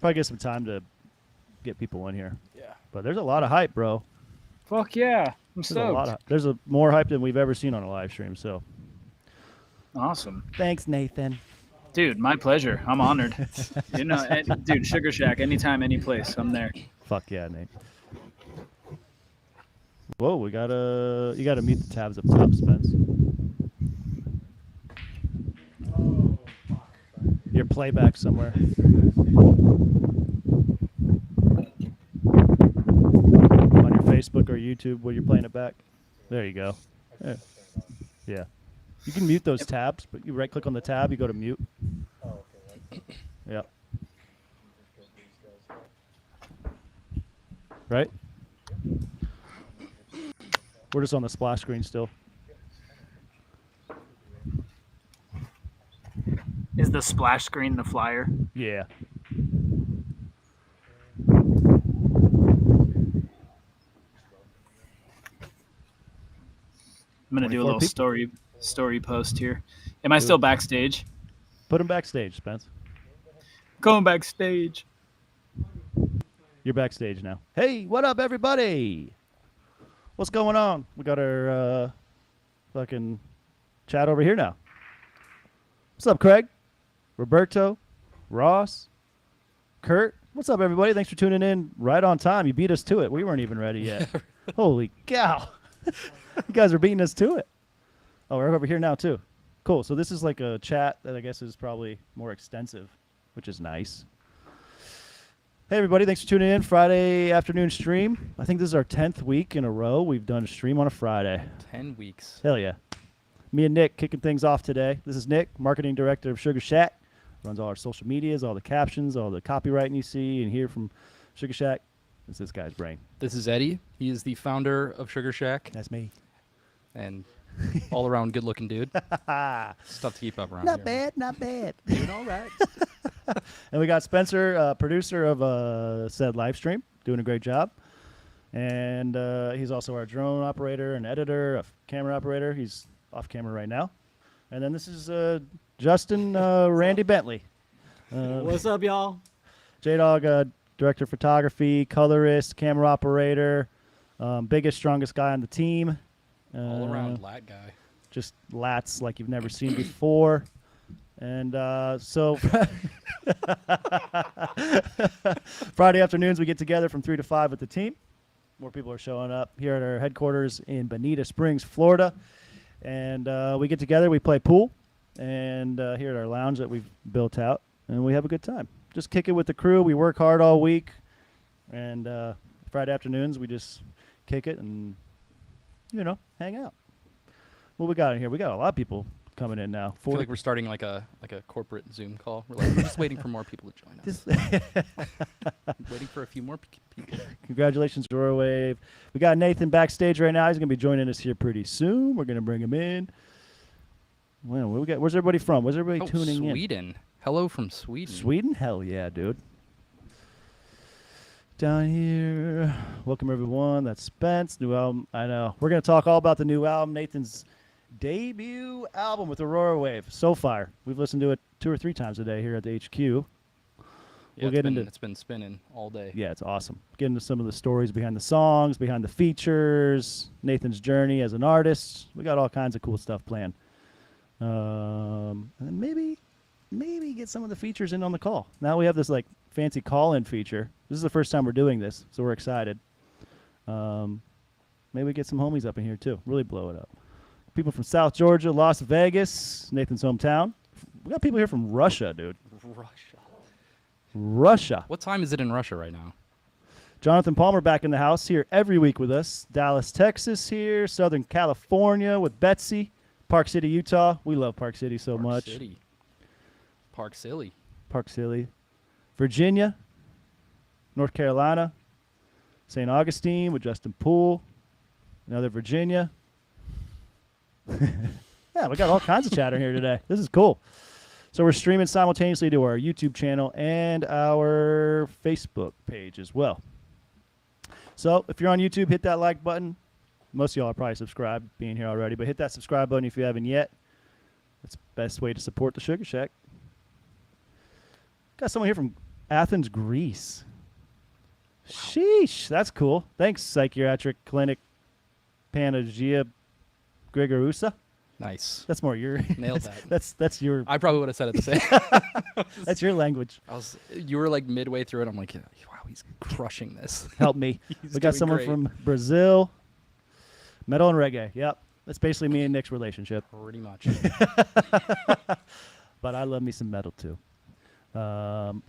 Probably get some time to get people in here. Yeah. But there's a lot of hype, bro. Fuck yeah. I'm There's a lot stoked. of, there's a more hype than we've ever seen on a live stream. So Awesome. thanks, Nathan. Dude, my pleasure. I'm honored. You know, dude, Sugarshack, anytime, any place. I'm there. Fuck yeah, Nate. Whoa, you gotta mute the tabs up top, Spence. Your playback somewhere. On your Facebook or YouTube where you're playing it back. There you go. Yeah. You can mute those tabs, but you right click on the tab, you go to mute. Yeah. Right? We're just on the splash screen still. Is the splash screen the flyer? Yeah. I'm gonna do a 24 little story post here. Am I still backstage? Put him backstage, Spence. Going backstage. You're backstage now. Hey, what up, everybody? What's going on? We got our fucking chat over here now. What's up, Craig? Roberto? Ross? Kurt? What's up, everybody? Thanks for tuning in right on time. You beat us to it. We weren't even ready yet. Holy cow. You guys are beating us to it. Oh, we're over here now, too. Cool. So this is like a chat that I guess is probably more extensive, which is nice. Hey, everybody. Thanks for tuning in. Friday afternoon stream. I think this is our 10th week in a row we've done a stream on a Friday. 10 weeks. Hell yeah. Me and Nick kicking things off today. This is Nick, marketing director of Sugarshack. Runs all our social medias, all the captions, all the copywriting you see and hear from Sugarshack. It's this guy's brain. This is Eddie. He is the founder of Sugarshack That's me. and all-around good-looking dude. It's tough to keep up around here. Not bad. Doing all right. And we got Spencer, producer of said live stream, doing a great job. And he's also our drone operator and editor, a camera operator. He's off camera right now. And then this is Justin Randy Bentley. What's up, y'all? J-Dog, director of photography, colorist, camera operator, biggest, strongest guy on the team. All-around lat guy. Just lats like you've never seen before. And so Friday afternoons we get together from 3 to 5 with the team. More people are showing up here at our headquarters in Bonita Springs, Florida. And we get together, we play pool, and here at our lounge that we've built out, and we have a good time. Just kick it with the crew. We work hard all week, and Friday afternoons we just kick it and, you know, hang out. What we got in here? We got a lot of people coming in now. I feel like we're starting like a corporate Zoom call. We're just waiting for more people to join us. Waiting for a few more people. Congratulations, Aurorawave. We got Nathan backstage right now. He's going to be joining us here pretty soon. We're going to bring him in. Well, what we got? Where's everybody from? Where's everybody tuning in? Sweden. Hello from Sweden. Sweden? Hell yeah, dude. Down here. Welcome, everyone. That's Spence. New album. I know. We're going to talk all about the new album. Nathan's debut album with Aurorawave. So fire. We've listened to it 2 or 3 times a day here at the HQ. Yeah, We'll get into it's been spinning all day. Yeah, it's awesome. Get into some of the stories behind the songs, behind the features, Nathan's journey as an artist. We got all kinds of cool stuff planned. And then maybe get some of the features in on the call. Now we have this like fancy call-in feature. This is the first time we're doing this, so we're excited. Maybe get some homies up in here too. Really blow it up. People from South Georgia, Las Vegas, Nathan's hometown. We got people here from Russia, dude. Russia. What time is it in Russia right now? Jonathan Palmer back in the house here every week with us. Dallas, Texas here. Southern California with Betsy. Park City, Utah. We love Park City so much. City. Park City. Park City. Virginia. North Carolina. St. Augustine with Justin Poole. Another Virginia. Yeah, we got all kinds of chatter here today. This is cool. So we're streaming simultaneously to our YouTube channel and our Facebook page as well. So if you're on YouTube, hit that like button. Most of y'all are probably subscribed, being here already, but hit that subscribe button if you haven't yet. That's the best way to support the Sugarshack. Got someone here from Athens, Greece. Sheesh, that's cool. Thanks, Psychiatric Clinic Panagia Grigorusa. Nice. That's more your Nailed that. That's your I probably would have said it the same. that's your language. You were like midway through it. I'm like, wow, he's crushing this. Help me. He's We got doing someone great. from Brazil. Metal and reggae. Yep. That's basically me and Nick's relationship. Pretty much. But I love me some metal too.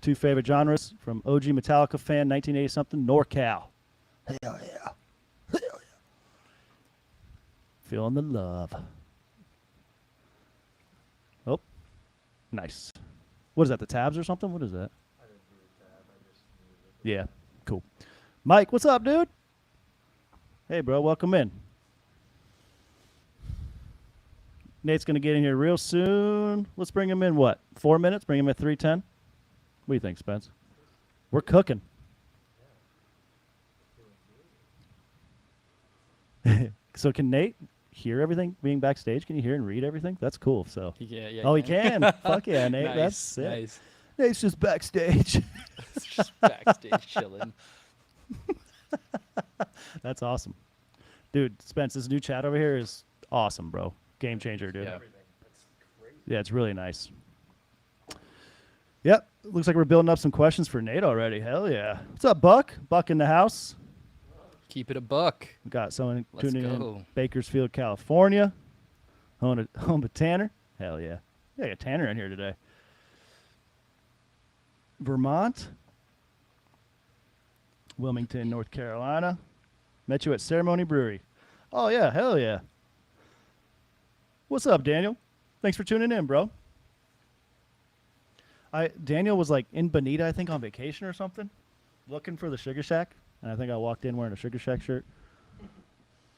Two favorite genres from OG Metallica fan, 1980 something, NorCal. Hell yeah. Hell yeah. Feeling the love. Oh, nice. What is that, the tabs or something? What is that? Yeah, cool. Mike, what's up, dude? Hey, bro, welcome in. Nate's going to get in here real soon. Let's bring him in, what, 4 minutes? Bring him at 3:10? What do you think, Spence? We're cooking. So can Nate hear everything being backstage? Can you hear and read everything? That's cool. So. Yeah. Oh, he can. Fuck yeah, Nate. Nice, That's it. nice. Nate's just backstage. It's just backstage chilling. That's awesome. Dude, Spence, this new chat over here is awesome, bro. Game changer, dude. Yeah. Yeah, it's really nice. Yep. Looks like we're building up some questions for Nate already. Hell yeah. What's up, Buck? Buck in the house. Keep it a buck. We got someone Let's tuning in go. Bakersfield, California. Home to Tanner. Hell yeah. Yeah, I got Tanner in here today. Vermont. Wilmington, North Carolina. Met you at Ceremony Brewery. Oh, yeah. Hell yeah. What's up, Daniel? Thanks for tuning in, bro. Daniel was like in Bonita, I think, on vacation or something, looking for the Sugarshack. And I think I walked in wearing a Sugarshack shirt.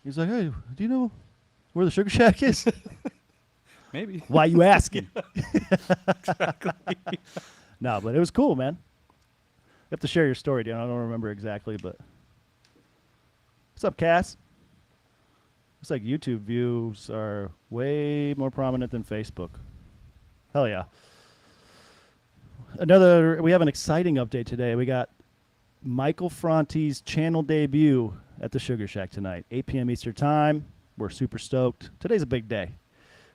He's like, hey, do you know where the Sugarshack is? Maybe. Why you asking? No, but it was cool, man. You have to share your story, Dan. I don't remember exactly, but. What's up, Cass? Looks like YouTube views are way more prominent than Facebook. Hell yeah. We have an exciting update today. We got Michael Franti's channel debut at the Sugarshack tonight, 8 p.m. Eastern Time. We're super stoked. Today's a big day.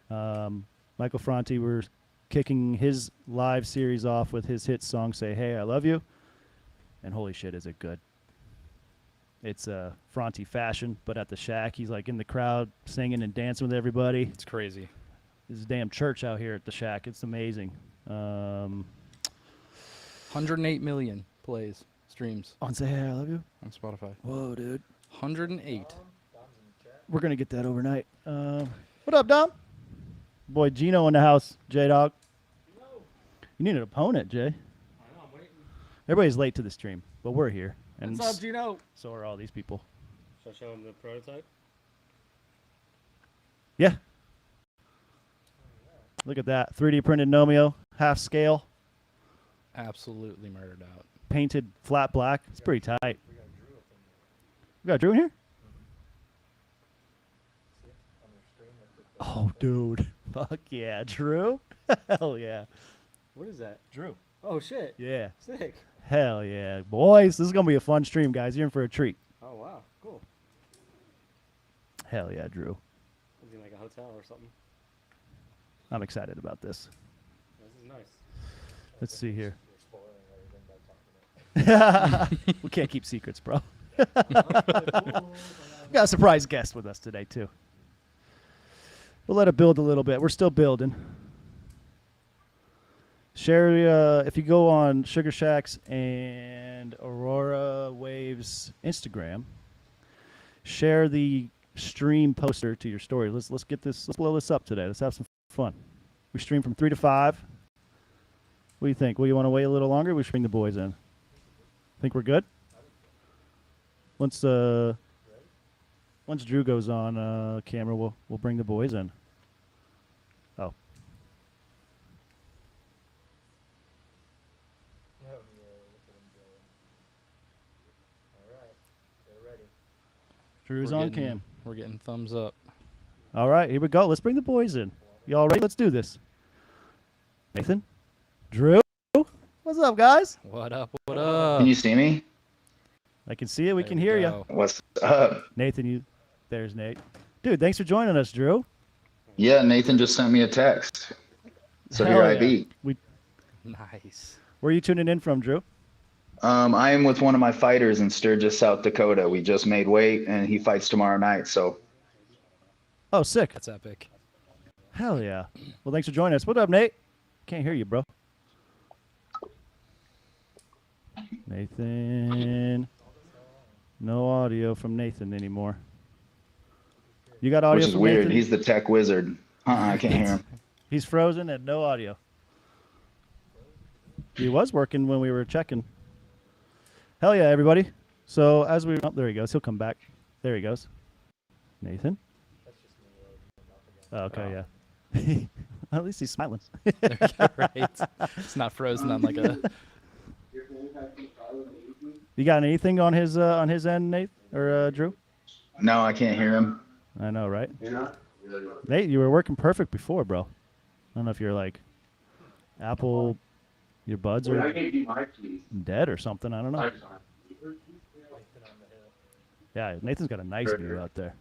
Michael Franti, we're kicking his live series off with his hit song, Say Hey, I Love You. And holy shit, is it good. It's Franti fashion, but at the shack, he's like in the crowd singing and dancing with everybody. It's crazy. There's a damn church out here at the shack. It's amazing. 108 million plays, streams On Say Hey, I Love You? on Spotify. Whoa, dude. 108. We're going to get that overnight. What up, Dom? Boy, Gino in the house, J-Dog. You need an opponent, Jay. I know, I'm waiting. Everybody's late to the stream, but we're here. And What's up, Gino? so are all these people. Should I show him the prototype? Yeah. Look at that. 3D printed Nomeo, half scale, Absolutely murdered out. painted flat black. It's pretty tight. We got Drew in here? Oh, dude. Fuck yeah. Drew? Hell yeah. What is that? Drew. Oh, shit. Yeah. Sick. Hell yeah. Boys, this is going to be a fun stream, guys. You're in for a treat. Oh, wow. Cool. Hell yeah, Drew. Is he like a hotel or something? I'm excited about this. This is nice. Let's see here. We can't keep secrets, bro. We got a surprise guest with us today, too. We'll let it build a little bit. We're still building. Share, if you go on Sugarshack's and Aurorawaves Instagram, share the stream poster to your story. Let's get this. Let's blow this up today. Let's have some fun. We stream from 3 to 5. What do you think? Will you want to wait a little longer? We should bring the boys in. Think we're good? Once Drew goes on camera, we'll bring the boys in. Oh. Drew's on cam. We're getting thumbs up. All right, here we go. Let's bring the boys in. Y'all ready? Let's do this. Nathan? Drew? What's What's up, guys? What up? What up? Can you see me? I can see it. We There can we hear you. go. What's up? Nathan, there's Nate. Dude, thanks for joining us, Drew. Yeah, Nathan just sent me a text. So Hell here yeah. I be. Nice. Where are you tuning in from, Drew? I am with one of my fighters in Sturgis, South Dakota. We just made weight, and he fights tomorrow night. So Oh, sick. That's epic. Hell yeah. Well, thanks for joining us. What up, Nate? Can't hear you, bro. Nathan. No audio from Nathan anymore. You got audio which is from weird. Nathan? He's the tech wizard. I can't hear him. He's frozen and no audio. He was working when we were checking. Hell yeah, everybody. So as we... Oh, there he goes. He'll come back. There he goes. Nathan? Oh, okay, yeah. At least he's smiling. Right. It's not frozen on like a. You got anything on his end, Nate or Drew? No, I can't hear him. I know, right? Nate, you were working perfect before, bro. I don't know if you're like Apple, your buds are dead or something. I don't know. Yeah, Nathan's got a nice view out there.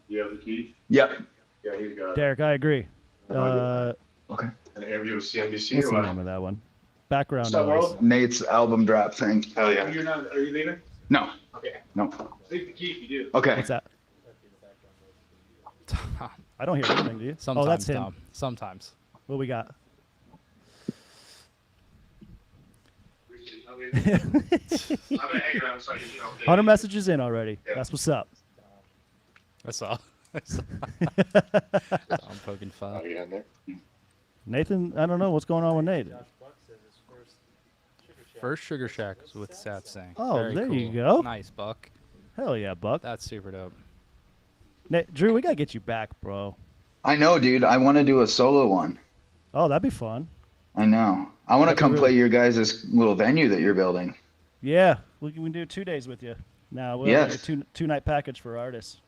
You have the key? Yep. Yeah, he's got it. Derek, I agree. What's Okay. An interview with CNBC the or what? name of that one? Background What's up, noise. world? Nate's album drop thing. Hell yeah. You're not, are you leaving? No. Okay. No. Leave the key if you do. Okay. What's that? I don't hear anything, do you? Sometimes, oh, that's him. Tom. Sometimes. What we got? I'm gonna hang around so I can, you know, 100 messages in already. Yeah. That's what's up. I saw. I'm poking fun. Oh, you in there? Nathan, I don't know what's going on with Nate. First Sugarshack was with Sat Singh. Oh, Very there you cool. go. Nice, Buck. Hell yeah, Buck. That's super dope. Nate, Drew, we gotta get you back, bro. I know, dude. I want to do a solo one. Oh, that'd be fun. I know. I want to That'd be come really- play your guys' little venue that you're building. Yeah, we can do 2 days with you. Now we'll Yes. have like a two-night package for artists.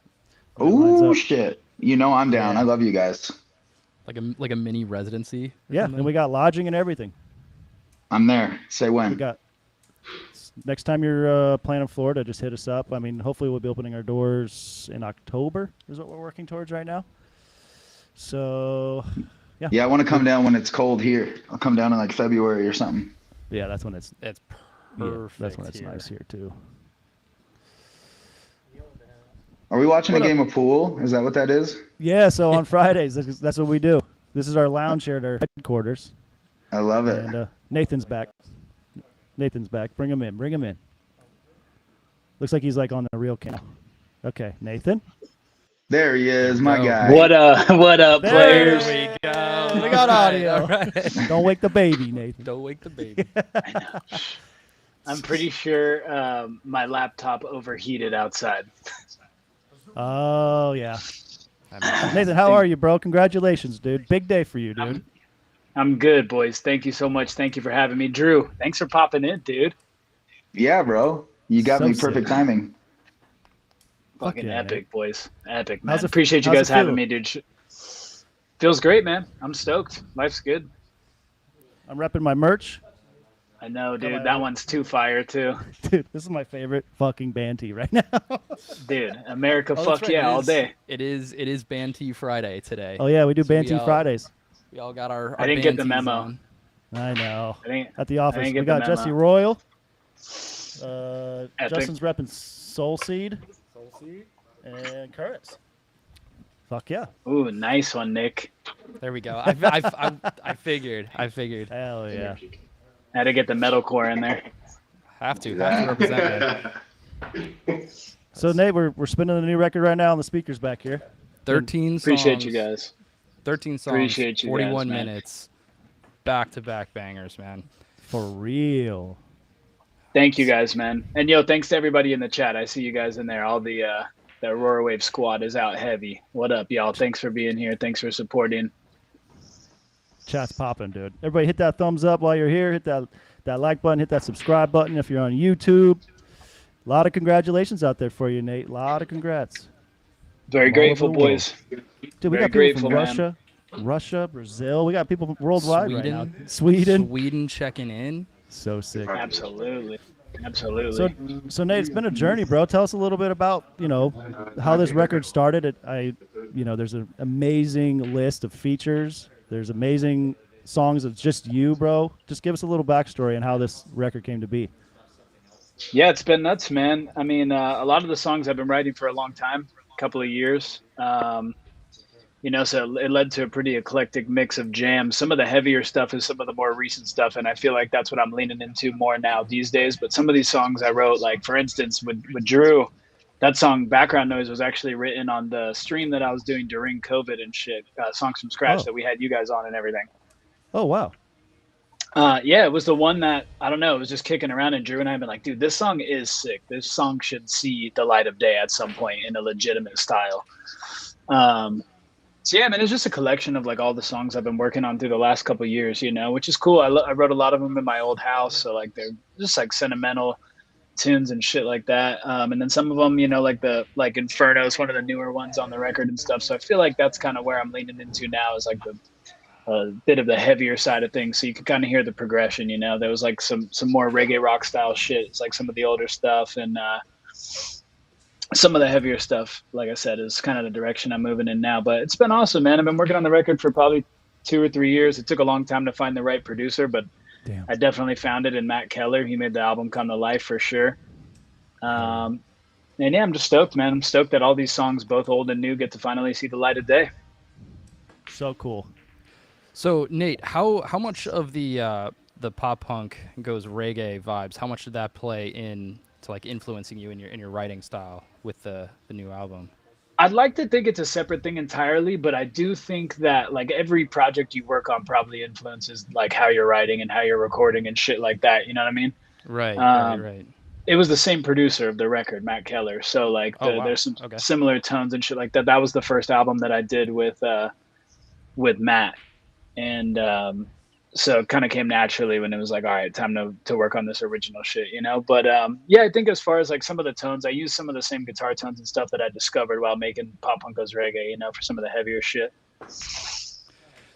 When it lines Oh up. shit! You know I'm down. Yeah. I love you guys. Like a mini residency. or Yeah, something? and we got lodging and everything. I'm there. Say We when. got next time you're planning Florida, just hit us up. I mean, hopefully we'll be opening our doors in October. Is what we're working towards right now. So, Yeah, I want to come down when it's cold here. I'll come down in like February or something. yeah, that's when it's It's yeah, perfect. that's when it's here. nice here too. Are we watching What a up? game of pool? Is that what that is? Yeah, so on Fridays, that's what we do. This is our lounge here at our headquarters. I love it. And Nathan's back. Nathan's back. Bring him in. Bring him in. Looks like he's like on the real camera. Okay, Nathan. There he is, my go. guy. What up, There players? There we go. We got audio. All right. Don't wake the baby, Nathan. Don't wake the baby. I'm pretty sure my laptop overheated outside. Oh yeah. I mean, Nathan, how are you, bro? Congratulations, dude. Big day for you, dude. I'm good, boys. Thank you so much. Thank you for having me. Drew, thanks for popping in, dude. Yeah, bro. You got So me sick. perfect timing. Fuck Fucking yeah, epic, Nate. boys. Epic, man. How's it- Appreciate you how's guys it having feel? me, dude. Feels great, man. I'm stoked. Life's good. I'm repping my merch. I know, on. dude. That one's too fire, too. Dude, this is my favorite fucking band tee right now. Dude, America, oh, that's fuck right, yeah, it all is- day. It is Band T Friday today. Oh yeah, we do So band we tee all- Fridays. We all got our I didn't get band the tees memo. on. I know. I didn't, At the office, didn't we get got the Jesse memo. Royal. Epic. Justin's repping Soul Seed Soul Seed? and Curtis. Fuck yeah. Ooh, nice one, Nick. There we go. I figured. Hell yeah. Had to get the metalcore in there. Have to represent it. So Nate, we're spinning the new record right now on the speakers back here. 13 songs. Appreciate you guys. 13 songs. Appreciate you guys, 41 man. minutes. Back-to-back bangers, man. For real. Thank you guys, man. And yo, thanks to everybody in the chat. I see you guys in there. All the Aurorawave squad is out heavy. What up, y'all? Thanks for being here. Thanks for supporting. Chat's popping, dude. Everybody hit that thumbs up while you're here. Hit that like button. Hit that subscribe button if you're on YouTube. A lot of congratulations out there for you, Nate. A lot of congrats. Very All grateful, over the world. boys. Dude, we Very got people grateful, from man. Russia, Russia, Brazil. We got people worldwide right now. Sweden. Sweden. Sweden checking in. So sick. Absolutely. So, Absolutely. so Nate, it's been a journey, bro. Tell us a little bit about, how this record started. There's an amazing list of features. There's amazing songs of just you, bro. Just give us a little backstory on how this record came to be. Yeah, it's been nuts, man. I mean, a lot of the songs I've been writing for a long time, a couple of years. So it led to a pretty eclectic mix of jams. Some of the heavier stuff is some of the more recent stuff, and I feel like that's what I'm leaning into more now these days. But some of these songs I wrote, like for instance with Drew, that song "Background Noise" was actually written on the stream that I was doing during COVID and shit. Songs from scratch that we had you guys on and everything. Oh wow. Yeah, it was the one that, I don't know, it was just kicking around, and Drew and I have been like, dude, this song is sick. This song should see the light of day at some point in a legitimate style. So yeah, man, it's just a collection of like all the songs I've been working on through the last couple of years, which is cool. I wrote a lot of them in my old house, so like they're just like sentimental tunes and shit like that. And then some of them, like Inferno is one of the newer ones on the record and stuff. So I feel like that's kind of where I'm leaning into now, is like a bit of the heavier side of things, so you can kind of hear the progression. There was like some more reggae rock style shit. It's like some of the older stuff, and some of the heavier stuff, like I said, is kind of the direction I'm moving in now. But it's been awesome, man. I've been working on the record for probably 2 or 3 years. It took a long time to find the right producer, but Damn. I definitely found it in Matt Keller. He made the album come to life for sure. And yeah, I'm just stoked, man. I'm stoked that all these songs, both old and new, get to finally see the light of day. So cool. So Nate, how much of the pop punk goes reggae vibes? How much did that play in to like influencing you in your writing style with the new album? I'd like to think it's a separate thing entirely, but I do think that like every project you work on probably influences like how you're writing and how you're recording and shit like that. You know what I mean? Right. Right. It was the same producer of the record, Matt Keller. So like there's some similar tones and shit like that. That was the first album that I did with Matt. And so it kind of came naturally when it was like, all right, time to work on this original shit, But yeah, I think as far as like some of the tones, I use some of the same guitar tones and stuff that I discovered while making Pop Punk Goes Reggae, for some of the heavier shit.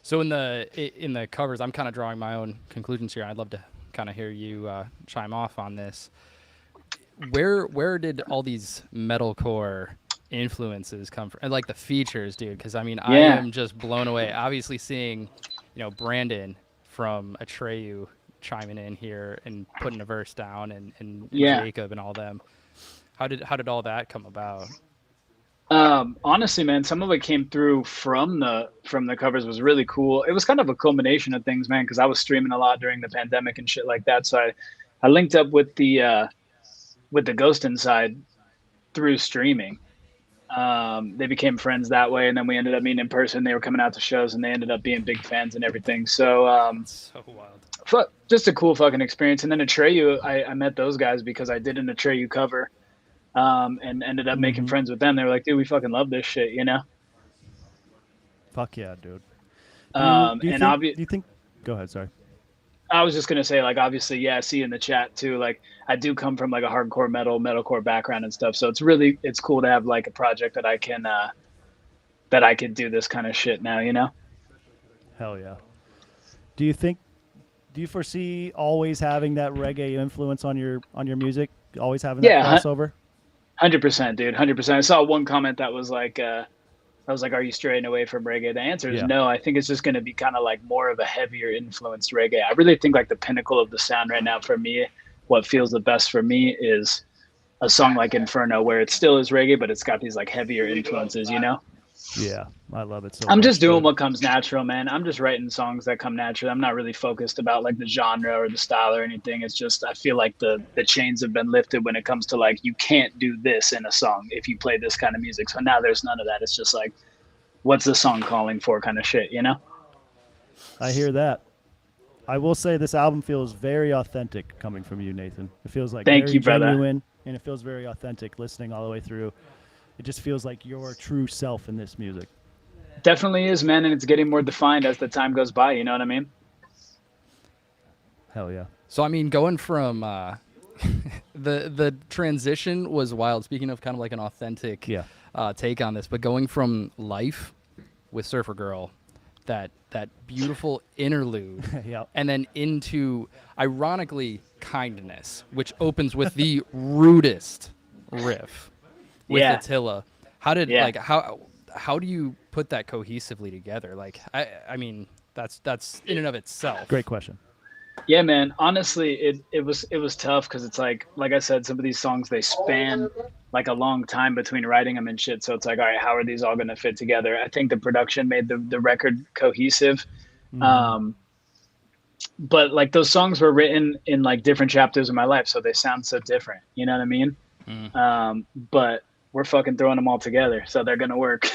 So in the covers, I'm kind of drawing my own conclusions here. I'd love to kind of hear you chime off on this. Where did all these metalcore influences come from, and like the features, dude? Because I mean, I am just blown away. Obviously, seeing Brandon from Atreyu chiming in here and putting a verse down, and Jacob and all them. How did all that come about? Honestly, man, some of it came through from the covers. Was really cool. It was kind of a culmination of things, man, because I was streaming a lot during the pandemic and shit like that. So I linked up with the Ghost Inside through streaming. They became friends that way, and then we ended up meeting in person. They were coming out to shows, and they ended up being big fans and everything. So, so wild. Just a cool fucking experience. And then Atreyu, I met those guys because I did an Atreyu cover, and ended up making friends with them. They were like, dude, we fucking love this shit, Fuck yeah, dude. Do you think? Go ahead. Sorry. I was just gonna say, like, obviously, yeah, I see in the chat too. Like, I do come from like a hardcore metalcore background and stuff, so it's cool to have like a project that I can do this kind of shit now, Hell yeah. Do you foresee always having that reggae influence on your music? Always having that crossover? 100%, dude. 100%. I saw one comment that was like, are you straying away from reggae? The answer is no. I think it's just going to be kind of like more of a heavier influenced reggae. I really think like the pinnacle of the sound right now for me, what feels the best for me is a song like Inferno, where it still is reggae, but it's got these like heavier influences, Yeah, I love it so I'm much, just doing dude. what comes natural, man. I'm just writing songs that come naturally. I'm not really focused about like the genre or the style or anything. It's just I feel like the chains have been lifted when it comes to like you can't do this in a song if you play this kind of music. So now there's none of that. It's just like, what's the song calling for kind of shit, I hear that. I will say this album feels very authentic coming from you, Nathan. It feels like Thank very you, brother. genuine, and it feels very authentic listening all the way through. It just feels like your true self in this music. Definitely is, man, and it's getting more defined as the time goes by, you know what I mean? Hell yeah. So I mean, going from the transition was wild. Speaking of kind of like an authentic take on this, but going from Life with Surfer Girl that beautiful interlude, Yep. and then into, ironically, Kindness, which opens with the rudest riff with Yeah. Attila. How did Yeah. like how do you put that cohesively together? Like I mean that's in and of itself. Great question. Yeah, man. Honestly, it was tough because it's like I said, some of these songs they span like a long time between writing them and shit. So it's like, all right, how are these all going to fit together? I think the production made the record cohesive. But like those songs were written in like different chapters of my life, so they sound so different. You know what I mean? But we're fucking throwing them all together, so they're gonna work.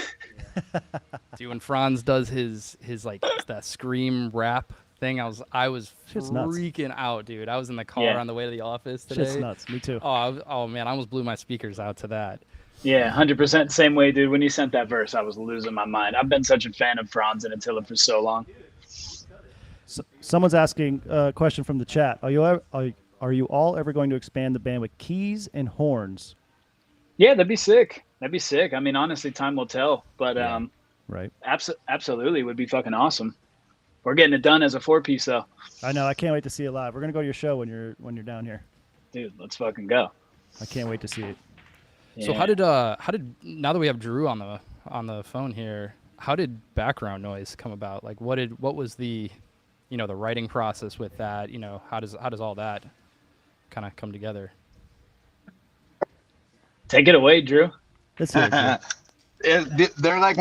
Dude, when Franz does his like that scream rap thing, I was Shit's nuts. freaking out, dude. I was in the car Yeah. on the way to the office today. Shit's nuts. Me too. Oh man, I almost blew my speakers out to that. Yeah, 100% same way, dude. When you sent that verse, I was losing my mind. I've been such a fan of Franz and Attila for so long. So, someone's asking a question from the chat. Are you all ever going to expand the band with keys and horns? Yeah, that'd be sick. That'd be sick. I mean, honestly, time will tell. But Right. absolutely would be fucking awesome. We're getting it done as a 4-piece though. I know. I can't wait to see it live. We're gonna go to your show when you're down here. Dude, let's fucking go. I can't wait to see it. So Yeah. how did now that we have Drew on the phone here, how did background noise come about? Like what was the the writing process with that? How does all that kind of come together? Take it away, Drew. Let's hear it, Drew. They're like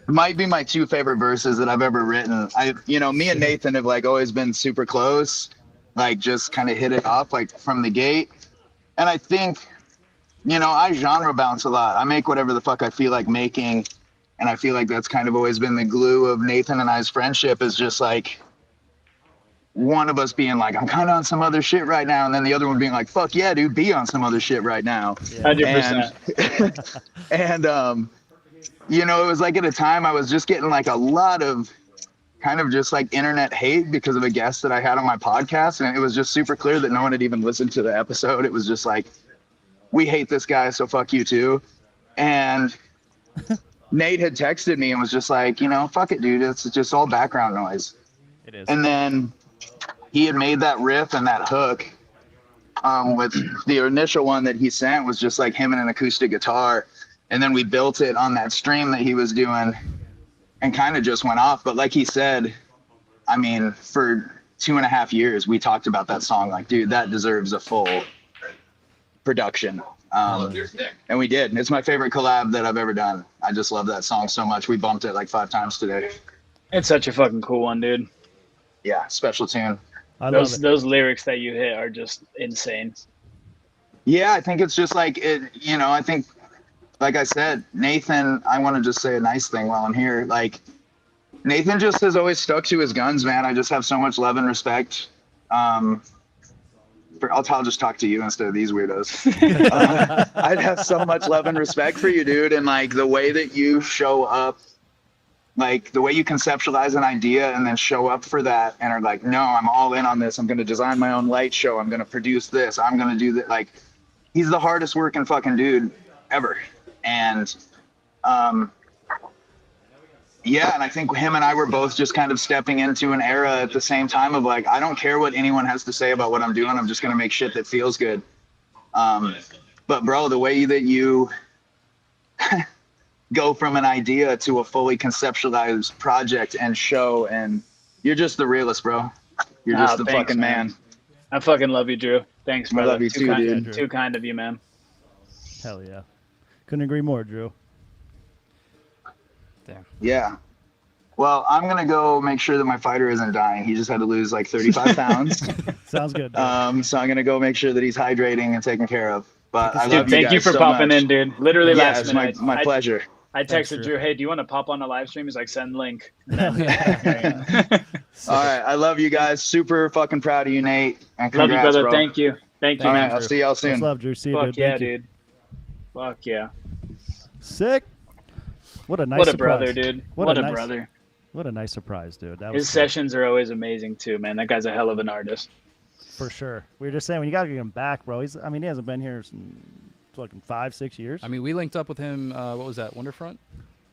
might be my 2 favorite verses that I've ever written. Me and Nathan have like always been super close, like just kind of hit it off like from the gate. And I think, I genre bounce a lot. I make whatever the fuck I feel like making. And I feel like that's kind of always been the glue of Nathan and I's friendship, is just like one of us being like, I'm kind of on some other shit right now. And then the other one being like, fuck yeah, dude, be on some other shit right now. 100%. And it was like at a time I was just getting like a lot of kind of just like internet hate because of a guest that I had on my podcast. And it was just super clear that no one had even listened to the episode. It was just like, we hate this guy, so fuck you too. And Nate had texted me and was just like, fuck it, dude. It's just all background noise. It is. And then he had made that riff and that hook with the initial one that he sent was just like him and an acoustic guitar. And then we built it on that stream that he was doing and kind of just went off. But like he said, I mean, for 2.5 years, we talked about that song like, dude, that deserves a full production. And we did. It's my favorite collab that I've ever done. I just love that song so much. We bumped it like 5 times today. It's such a fucking cool one, dude. Yeah, special tune. I love it. Those lyrics that you hit are just insane. Yeah, I think it's just like it. I think, like I said, Nathan. I want to just say a nice thing while I'm here. Like, Nathan just has always stuck to his guns, man. I just have so much love and respect. I'll just talk to you instead of these weirdos. I'd have so much love and respect for you, dude. And like the way that you show up, like the way you conceptualize an idea and then show up for that and are like, no, I'm all in on this. I'm going to design my own light show. I'm going to produce this. I'm going to do that. Like, he's the hardest working fucking dude ever. And, yeah, and I think him and I were both just kind of stepping into an era at the same time of like, I don't care what anyone has to say about what I'm doing. I'm just going to make shit that feels good. But bro, the way that you go from an idea to a fully conceptualized project and show, and you're just the realest, bro. You're just the thanks, fucking man. I fucking love you, Drew. Thanks, I brother. love you too, dude. Too kind of you, man. Hell yeah. Couldn't agree more, Drew. Damn. Yeah. Well, I'm going to go make sure that my fighter isn't dying. He just had to lose like 35 pounds. Sounds good. So I'm going to go make sure that he's hydrating and taken care of. But I love Dude, thank you guys for so popping much. in, dude. Literally Yeah, last it's minute. my pleasure. I Thanks, texted Drew. Drew, hey, do you want to pop on a live stream? He's like, send link. All right. I love you guys. Super fucking proud of you, Nate. And Love you, congrats, brother. bro. Thank you. Thank you, All man. right. I'll see y'all soon. Much love, Drew. See you, Fuck dude. yeah, Thank you. dude. Fuck yeah. Sick. What a nice What a surprise. brother, dude. What What a a nice- brother. What a nice surprise, dude. That His was sessions are always amazing too, man. That guy's a hell of an artist. for sure. We were just saying, when you got to get him back, bro. He hasn't been here in fucking 5-6 years. I mean, we linked up with him. What was that? Wonderfront.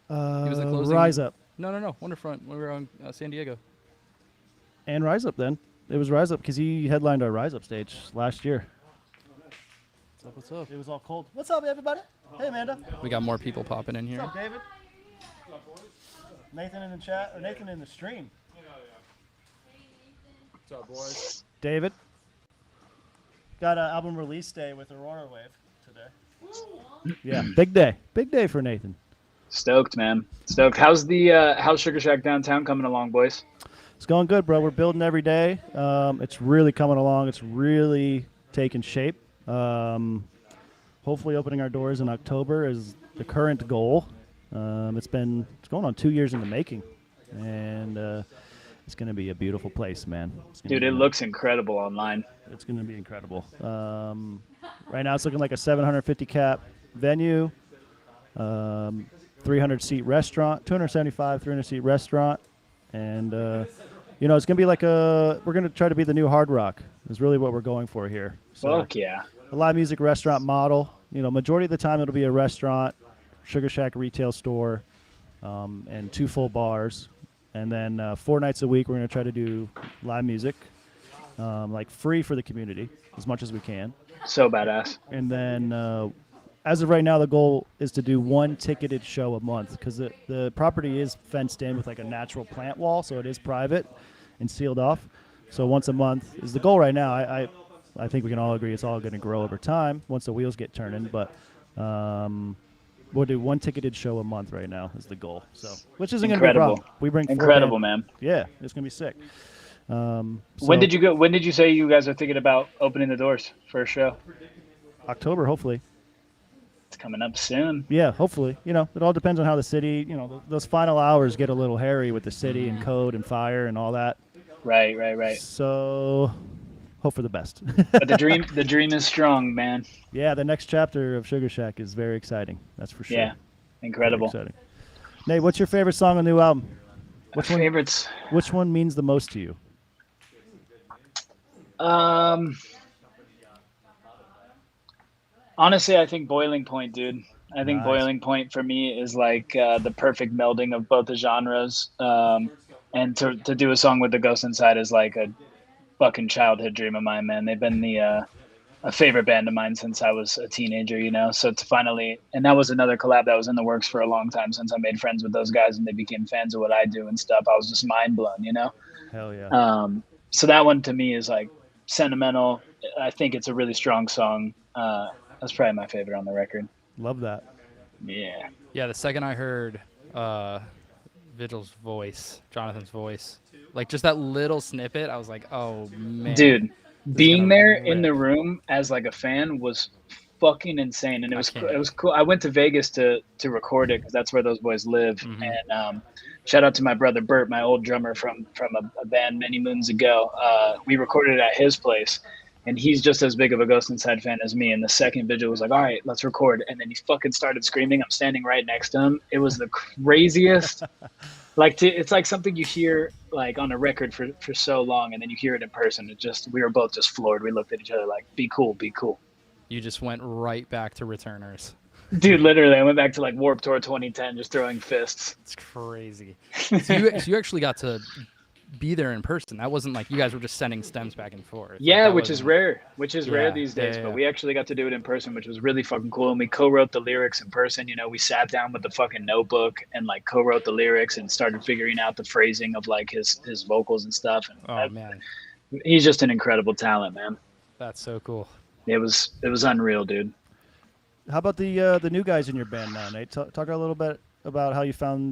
he was the closing- Rise Up. No. Wonderfront. We were on San Diego. And Rise Up then. It was Rise Up because he headlined our Rise Up stage last year. What's up? What's up? It was all cold. What's up, everybody? Hey, Amanda. We got more people popping in What's here. up, David? Nathan in the chat, or Nathan in the stream. What's up, boys? David. Got an album release day with Aurorawave today. Yeah, big day. Big day for Nathan. Stoked, man. Stoked. How's Sugarshack downtown coming along, boys? It's going good, bro. We're building every day. It's really coming along. It's really taking shape. Hopefully opening our doors in October is the current goal. It's going on 2 years in the making, and it's going to be a beautiful place, man. Dude, it looks incredible online. It's going to be incredible. Right now it's looking like a 750 cap venue, 300 seat restaurant, 275, 300 seat restaurant. And, it's going to be like we're going to try to be the new Hard Rock is really what we're going for here. So Fuck yeah. a live music restaurant model. Majority of the time it'll be a restaurant, Sugarshack retail store, and 2 full bars. And then 4 nights a week we're going to try to do live music, like free for the community as much as we can. So badass. And then as of right now, the goal is to do 1 ticketed show a month because the property is fenced in with like a natural plant wall, so it is private and sealed off. So once a month is the goal right now. I think we can all agree it's all going to grow over time once the wheels get turning, but we'll do 1 ticketed show a month right now is the goal. So which isn't going to be a problem. We bring 4 Incredible, bands. man. Yeah, it's going to be sick. When did you go? When did you say you guys are thinking about opening the doors for a show? October, hopefully. It's coming up soon. Yeah, hopefully. It all depends on how the city, those final hours get a little hairy with the city and code and fire and all that. Right. So hope for the best. But the dream is strong, man. Yeah, the next chapter of Sugarshack is very exciting. That's for sure. Yeah, incredible. Very exciting. Nate, what's your favorite song on the new album? Favorites. Which one means the most to you? Honestly, I think Boiling Point, dude. I think Nice. Boiling Point for me is like the perfect melding of both the genres. And to do a song with the Ghost Inside is like a fucking childhood dream of mine, man. They've been a favorite band of mine since I was a teenager, So to finally, and that was another collab that was in the works for a long time since I made friends with those guys and they became fans of what I do and stuff. I was just mind blown, Hell yeah. So that one to me is like sentimental. I think it's a really strong song. That's probably my favorite on the record. Love that. Yeah. Yeah, the second I heard Vigil's voice, Jonathan's voice, like just that little snippet, I was like, oh man. Dude, being gonna there rip. in the room as like a fan was fucking insane, and it was can't. it was cool. I went to Vegas to record it because that's where those boys live. Mhm. And shout out to my brother Bert, my old drummer from a band many moons ago. We recorded it at his place. And he's just as big of a Ghost Inside fan as me. And the second Vigil was like, all right, let's record. And then he fucking started screaming. I'm standing right next to him. It was the craziest. It's like something you hear like on a record for so long. And then you hear it in person. We were both just floored. We looked at each other like, be cool, be cool. You just went right back to Returners. Dude, literally, I went back to like Warped Tour 2010, just throwing fists. It's crazy. So you actually got to be there in person. That wasn't like you guys were just sending stems back and forth. Yeah, Like, which is rare. Rare Yeah, these days. yeah. But we actually got to do it in person, which was really fucking cool. And we co-wrote the lyrics in person. We sat down with the fucking notebook and like co-wrote the lyrics and started figuring out the phrasing of like his vocals and stuff. And Oh man, he's just an incredible talent, man. that's so cool. It was unreal, dude. How about the new guys in your band now, Nate? Talk a little bit about how you found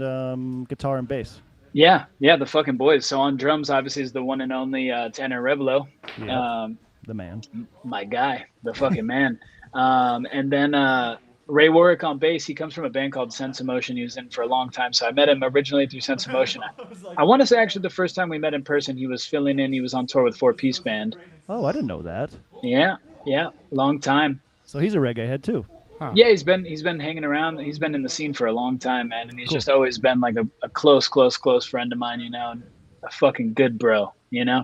guitar and bass. Yeah, the fucking boys. So on drums, obviously, is the one and only Tanner Revelo. Yeah, the man. My guy, the fucking man. And then Ray Warwick on bass. He comes from a band called Sense of Motion. He was in for a long time. So I met him originally through Sense of Motion. I want to say actually the first time we met in person, he was filling in. He was on tour with 4-Piece Band. Oh, I didn't know that. Yeah, long time. So he's a reggae head too. Huh. Yeah, he's been hanging around. He's been in the scene for a long time, man. And he's Cool. just always been like a close friend of mine, and a fucking good bro,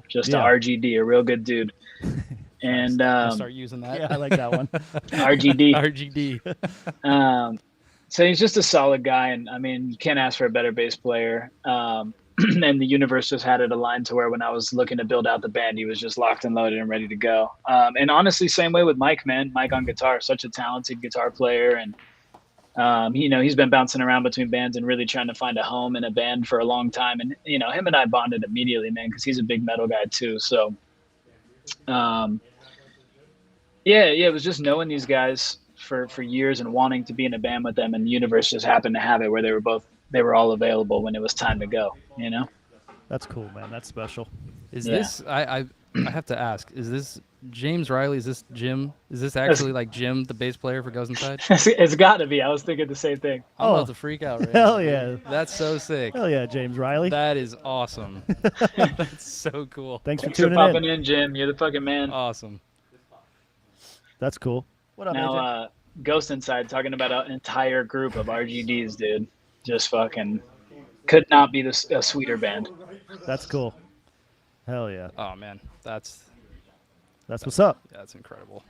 just Yeah. a RGD, a real good dude. And I'll start using that. Yeah, I like that one. RGD. RGD. So he's just a solid guy, and I mean, you can't ask for a better bass player. And the universe just had it aligned to where when I was looking to build out the band, he was just locked and loaded and ready to go. And honestly, same way with Mike, man. Mike on guitar, such a talented guitar player, and you know, he's been bouncing around between bands and really trying to find a home in a band for a long time. And you know, him and I bonded immediately, man, because he's a big metal guy too. So, yeah, it was just knowing these guys for years and wanting to be in a band with them, and the universe just happened to have it where they were all available when it was time to go, you know. That's cool, man. That's special. Is Yeah. this I have to ask, is this James Riley? Is this Jim? Is this actually like Jim, the bass player for Goes Inside? It's got to be. I was thinking the same thing. I'm Oh. about to freak out right Hell now. yeah. That's so sick. Hell yeah, James Riley. That is awesome. That's so cool. Thanks for Thanks for tuning popping in. in, Jim. You're the fucking man. Awesome. That's cool. What up, AJ? Now, Ghost Inside talking about an entire group of RGDs, dude. Just fucking could not be a sweeter band. That's cool. Hell yeah. Oh man, that's That's what's up. incredible.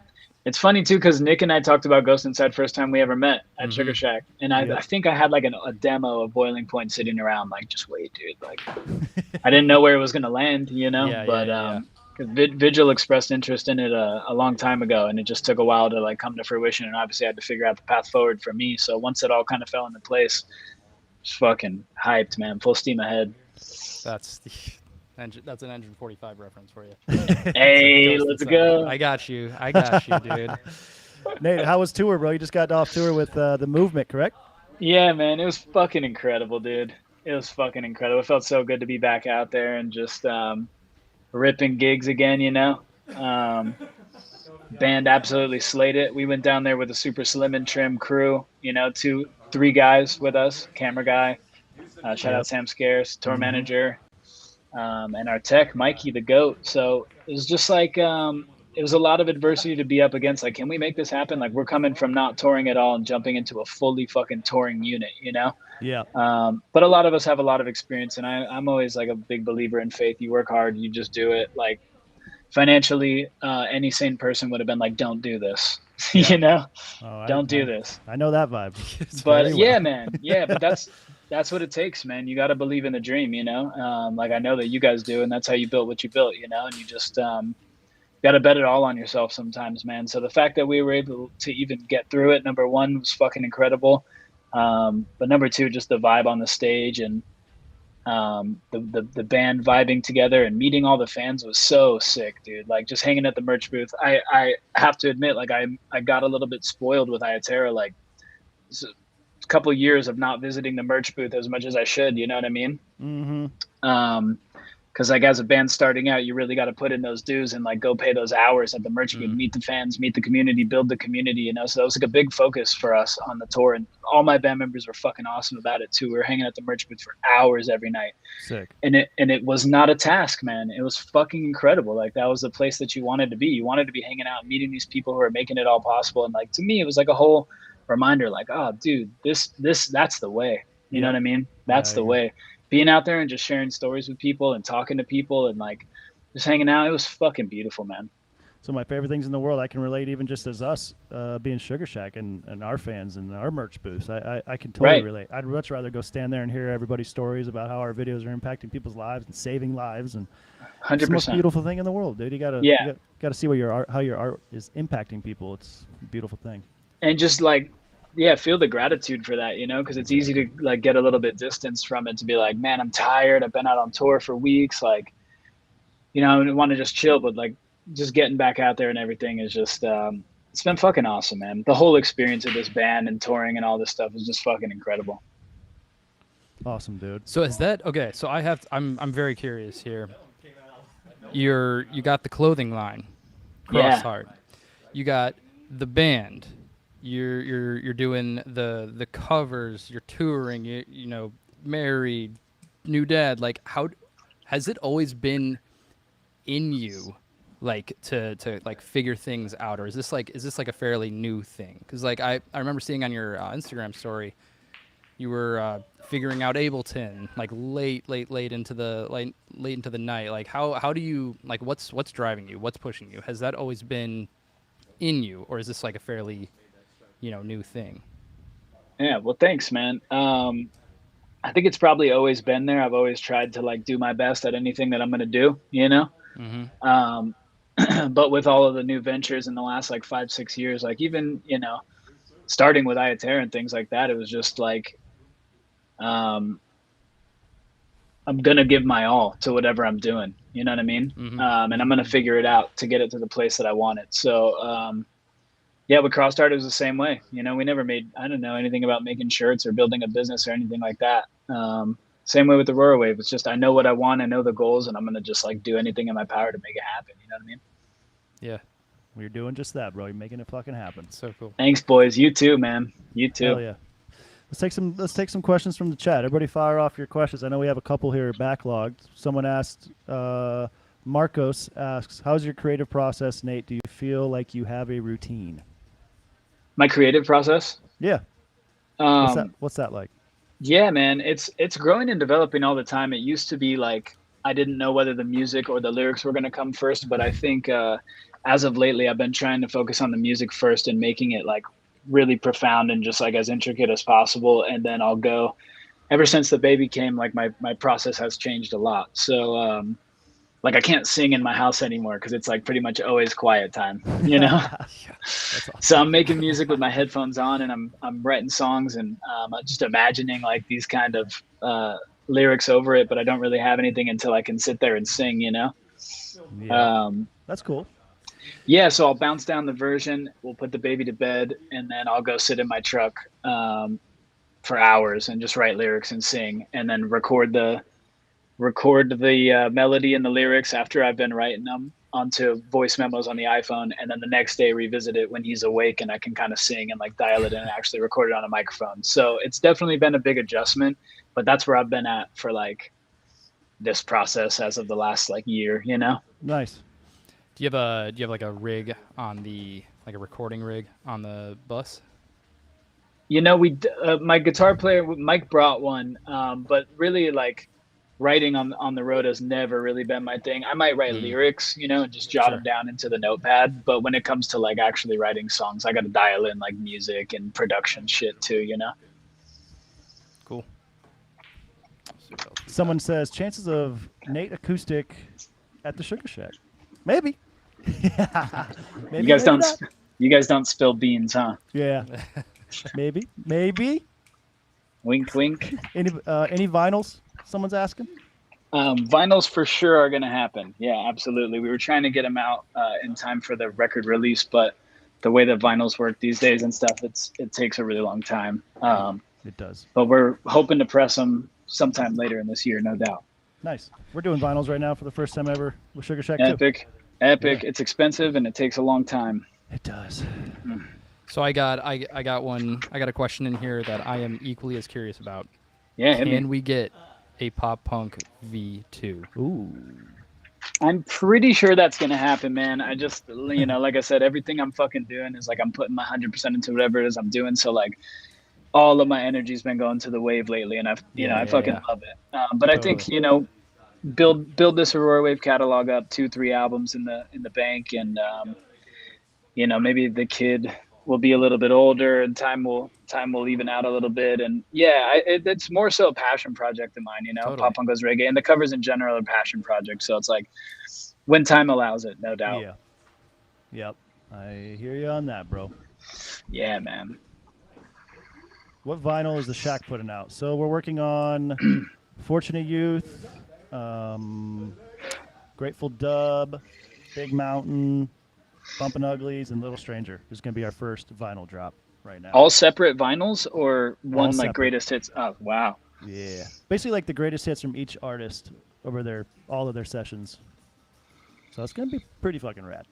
It's funny too because Nick and I talked about Ghost Inside first time we ever met at Mhm. Sugarshack, and I think I had like a demo of Boiling Point sitting around, like just wait, dude. Like I didn't know where it was gonna land, you know. Yeah, but yeah. 'cause Vigil expressed interest in it a long time ago, and it just took a while to like come to fruition. And obviously, I had to figure out the path forward for me. So once it all kind of fell into place, just fucking hyped, man. Full steam ahead. That's the that's an Engine 45 reference for you. Hey, Ghost let's Inside. go. I got you, dude. Nate, how was tour, bro? You just got off tour with the Movement, correct? Yeah, man, it was fucking incredible, dude. It was fucking incredible. It felt so good to be back out there and just ripping gigs again, you know. Band absolutely slayed it. We went down there with a super slim and trim crew, you know, 3 guys with us, camera guy, shout out Sam Scarce, tour manager, and our tech, Mikey the GOAT. So it was just like, it was a lot of adversity to be up against. Like, can we make this happen? Like, we're coming from not touring at all and jumping into a fully fucking touring unit, you know? Yeah. But a lot of us have a lot of experience, and I'm always like a big believer in faith. You work hard, you just do it. Like financially, any sane person would have been like, don't do this, you know, Oh, don't do this. I know that vibe. But very yeah, well. man. Yeah. But that's what it takes, man. You got to believe in the dream, you know? Like I know that you guys do, and that's how you built what you built, you know, and you just, got to bet it all on yourself sometimes, man. So the fact that we were able to even get through it, number one, was fucking incredible. But number two, just the vibe on the stage and the band vibing together and meeting all the fans was so sick, dude. Like just hanging at the merch booth. I have to admit, like I got a little bit spoiled with Ayaterra. Like a couple of years of not visiting the merch booth as much as I should. You know what I mean? Mm-hmm. Because like as a band starting out, you really got to put in those dues and like go pay those hours at the merch booth, meet the fans, meet the community, build the community, you know. So that was like a big focus for us on the tour, and all my band members were fucking awesome about it too. We were hanging at the merch booth for hours every night, Sick. and it was not a task, man. It was fucking incredible. Like that was the place that you wanted to be. You wanted to be hanging out, meeting these people who are making it all possible, and like to me, it was like a whole reminder, like, oh, dude, that's the way. You know what I mean? That's the way. Being out there and just sharing stories with people and talking to people and like just hanging out, it was fucking beautiful, man. So my favorite things in the world, I can relate even just as us being Sugarshack and our fans and our merch booths. I can totally relate. I'd much rather go stand there and hear everybody's stories about how our videos are impacting people's lives and saving lives, and 100%. it's the most beautiful thing in the world, dude. You gotta see what how your art is impacting people. It's a beautiful thing. And just like, yeah, feel the gratitude for that, you know, because it's easy to like get a little bit distanced from it, to be like, man, I'm tired. I've been out on tour for weeks. Like, you know, I want to just chill, but like just getting back out there and everything is just, it's been fucking awesome, man. The whole experience of this band and touring and all this stuff is just fucking incredible. Awesome, dude. So is that okay? So I'm very curious here. You got the clothing line, Crossheart. You got the band. You're doing the covers. You're touring. You know, married, new dad. Like, how has it always been in you, like to like figure things out, or is this like a fairly new thing? Because like I remember seeing on your Instagram story, you were figuring out Ableton like late into the night. Like how do you like what's driving you? What's pushing you? Has that always been in you, or is this like a fairly new thing? Yeah, well, thanks, man. I think it's probably always been there. I've always tried to like do my best at anything that I'm gonna do, you know. Mm-hmm. Um, but with all of the new ventures in the last like 5, 6 years, like even starting with Iatera and things like that, it was just like um, I'm gonna give my all to whatever I'm doing. You know what I mean? Mm-hmm. And I'm gonna figure it out to get it to the place that I want it. So yeah, with Crossstart it was the same way. We never made I don't know anything about making shirts or building a business or anything like that. Same way with the Aurorawave. It's just I know what I want, I know the goals, and I'm gonna just like do anything in my power to make it happen. You know what I mean? Yeah. We're doing just that, bro. You're making it fucking happen. So cool. Thanks, boys. You too, man. You too. Hell yeah. Let's take some questions from the chat. Everybody fire off your questions. I know we have a couple here backlogged. Someone asked, Marcos asks, how's your creative process, Nate? Do you feel like you have a routine? My creative process? Yeah. Um, What's that like? yeah, man. It's growing and developing all the time. It used to be like I didn't know whether the music or the lyrics were gonna come first, but I think as of lately I've been trying to focus on the music first and making it like really profound and just like as intricate as possible, and then I'll go. Ever since the baby came, like my process has changed a lot. So like I can't sing in my house anymore because it's like pretty much always quiet time, That's awesome. So I'm making music with my headphones on, and I'm writing songs, and I'm just imagining like these kind of lyrics over it, but I don't really have anything until I can sit there and sing. Yeah. That's cool. Yeah, so I'll bounce down the version, we'll put the baby to bed, and then I'll go sit in my truck for hours and just write lyrics and sing, and then record the melody and the lyrics after I've been writing them onto voice memos on the iPhone, and then the next day revisit it when he's awake, and I can kind of sing and like dial it in and actually record it on a microphone. So it's definitely been a big adjustment, but that's where I've been at for like this process as of the last like year. Nice. Do you have like a rig on like a recording rig on the bus? My guitar player Mike brought one, but really like writing on the road has never really been my thing. I might write lyrics, and just jot them down into the notepad, but when it comes to like actually writing songs, I got to dial in like music and production shit too. Cool. Someone says chances of Nate acoustic at the Sugarshack. Maybe. Maybe. You guys don't spill beans, huh? Yeah. Maybe. Wink, wink. Any vinyls? Someone's asking. Vinyls for sure are gonna happen. Yeah, absolutely. We were trying to get them out in time for the record release, but the way that vinyls work these days and stuff, it takes a really long time. It does. But we're hoping to press them sometime later in this year, no doubt. Nice. We're doing vinyls right now for the first time ever with Sugarshack too. Epic. Yeah. It's expensive and it takes a long time. It does. So I got a question in here that I am equally as curious about. Yeah. Can we get a Pop Punk V2? Ooh. I'm pretty sure that's gonna happen, man. I just, like I said, everything I'm fucking doing is like I'm putting my 100% into whatever it is I'm doing. So like, all of my energy's been going to the wave lately, and I fucking love it. But I think build this Aurora Wave catalog up, 2-3 albums in the bank, and maybe the kid will be a little bit older, and time will even out a little bit. And it's more so a passion project of mine. Totally. Pop punk goes reggae, and the covers in general are passion projects. So it's like when time allows it, no doubt. Yeah. Yep. I hear you on that, bro. Yeah, man. What vinyl is the Shack putting out? So we're working on Fortunate Youth, Grateful Dub, Big Mountain, Bumpin' Uglies, and Little Stranger. This is going to be our first vinyl drop right now. All separate vinyls or one All like separate. greatest hits? Oh, wow. Yeah. Basically like the greatest hits from each artist over all of their sessions. So it's going to be pretty fucking rad.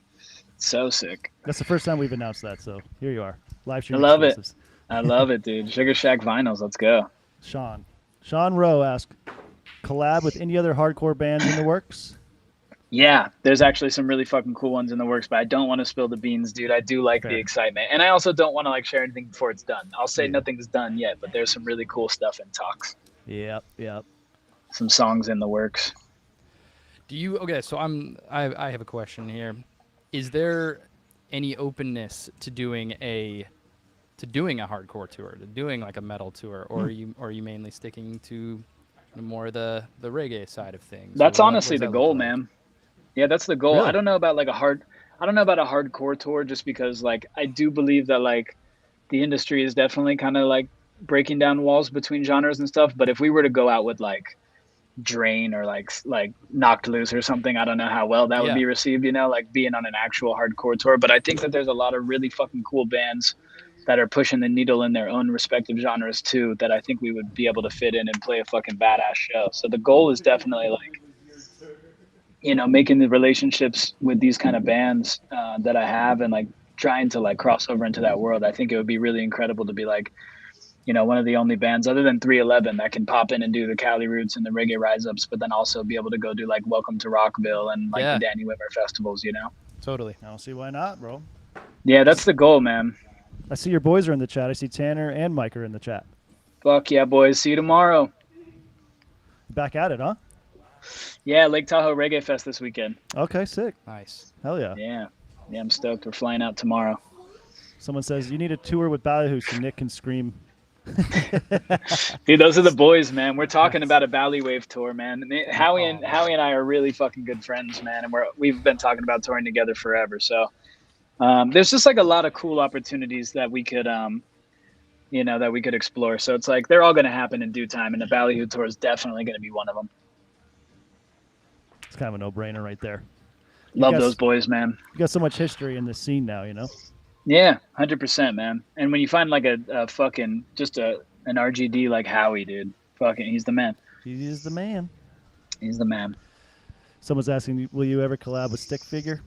So sick. That's the first time we've announced that, so here you are. Live stream I love it. exclusives. I love it, dude. Sugarshack vinyls. Let's go. Sean Rowe asked, collab with any other hardcore bands in the works? Yeah, there's actually some really fucking cool ones in the works, but I don't want to spill the beans, dude. I do like Fair. the excitement. And I also don't want to like share anything before it's done. I'll say nothing's done yet, but there's some really cool stuff in talks. Yep. Some songs in the works. So I have a question here. Is there any openness to doing a doing a hardcore tour, to doing like a metal tour, or are you mainly sticking to more the reggae side of things? That's Or what honestly does the that look goal, like? man. Yeah, that's the goal. Really? I don't know about a hardcore tour, just because like I do believe that like the industry is definitely kind of like breaking down walls between genres and stuff. But if we were to go out with like Drain or like Knocked Loose or something, I don't know how well that would Yeah. be received, you know, like being on an actual hardcore tour. But I think that there's a lot of really fucking cool bands that are pushing the needle in their own respective genres too, that I think we would be able to fit in and play a fucking badass show. So the goal is definitely like, you know, making the relationships with these kind of bands that I have, and like trying to like cross over into that world. I think it would be really incredible to be like, you know, one of the only bands other than 311 that can pop in and do the Cali Roots and the Reggae Rise Ups, but then also be able to go do like Welcome to Rockville and like Yeah. the Danny Wimmer festivals, you know? Totally. I don't see why not, bro. Yeah, that's the goal, man. I see your boys are in the chat. I see Tanner and Mike are in the chat. Fuck yeah, boys. See you tomorrow. Back at it, huh? Yeah, Lake Tahoe Reggae Fest this weekend. Okay, sick. Nice. Hell yeah. Yeah. Yeah, I'm stoked. We're flying out tomorrow. Someone says you need a tour with Ballyhoo so Nick can scream. Dude, those are the boys, man. We're talking about a Aurorawave tour, man. Howie and I are really fucking good friends, man, and we've been talking about touring together forever. So there's just like a lot of cool opportunities that we could you know, that we could explore. So it's like they're all going to happen in due time, and the Ballyhoo tour is definitely going to be one of them. It's kind of a no-brainer right there. Love guys- those boys, man. You got so much history in this scene now, you know? Yeah, 100%, man. And when you find like a fucking just an RGD like Howie, dude, fucking, he's the man. He is the man. He's the man. Someone's asking, will you ever collab with Stick Figure?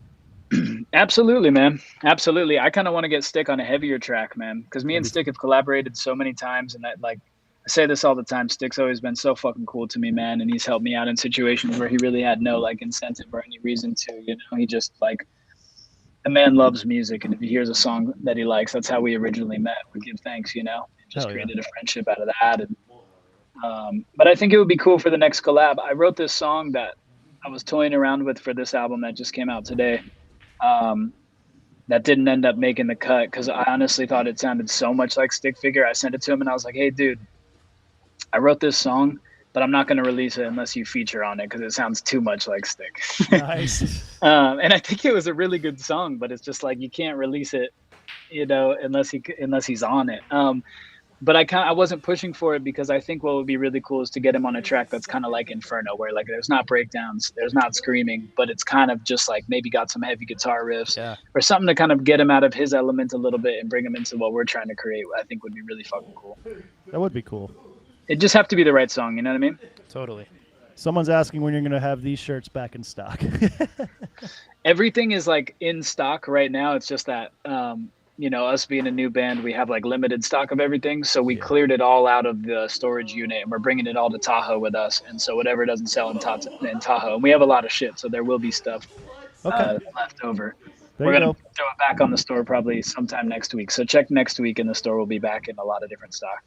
Absolutely, man. Absolutely. I kind of want to get Stick on a heavier track, man, because me and Stick have collaborated so many times, and that, like, I say this all the time. Stick's always been so fucking cool to me, man, and he's helped me out in situations where he really had no like incentive or any reason to. You know, he just like, the man loves music, and if he hears a song that he likes, that's how we originally met. We give thanks, you know, and just Hell yeah. created a friendship out of that. And but I think it would be cool for the next collab. I wrote this song that I was toying around with for this album that just came out today. That didn't end up making the cut because I honestly thought it sounded so much like Stick Figure. I sent it to him and I was like, hey, dude, I wrote this song, but I'm not going to release it unless you feature on it because it sounds too much like Stick. Nice. And I think it was a really good song, but it's just like you can't release it, you know, unless he's on it. But I wasn't pushing for it because I think what would be really cool is to get him on a track that's kind of like Inferno, where like there's not breakdowns, there's not screaming, but it's kind of just like maybe got some heavy guitar riffs or something to kind of get him out of his element a little bit and bring him into what we're trying to create. I think would be really fucking cool. That would be cool. It just have to be the right song, you know what I mean? Totally. Someone's asking when you're going to have these shirts back in stock. Everything is like in stock right now. It's just that, you know, us being a new band, we have like limited stock of everything. So we cleared it all out of the storage unit and we're bringing it all to Tahoe with us. And so whatever doesn't sell in Tahoe, and we have a lot of shit. So there will be stuff left over. There We're you going go. to throw it back on the store probably sometime next week. So check next week and the store will be back in a lot of different stock.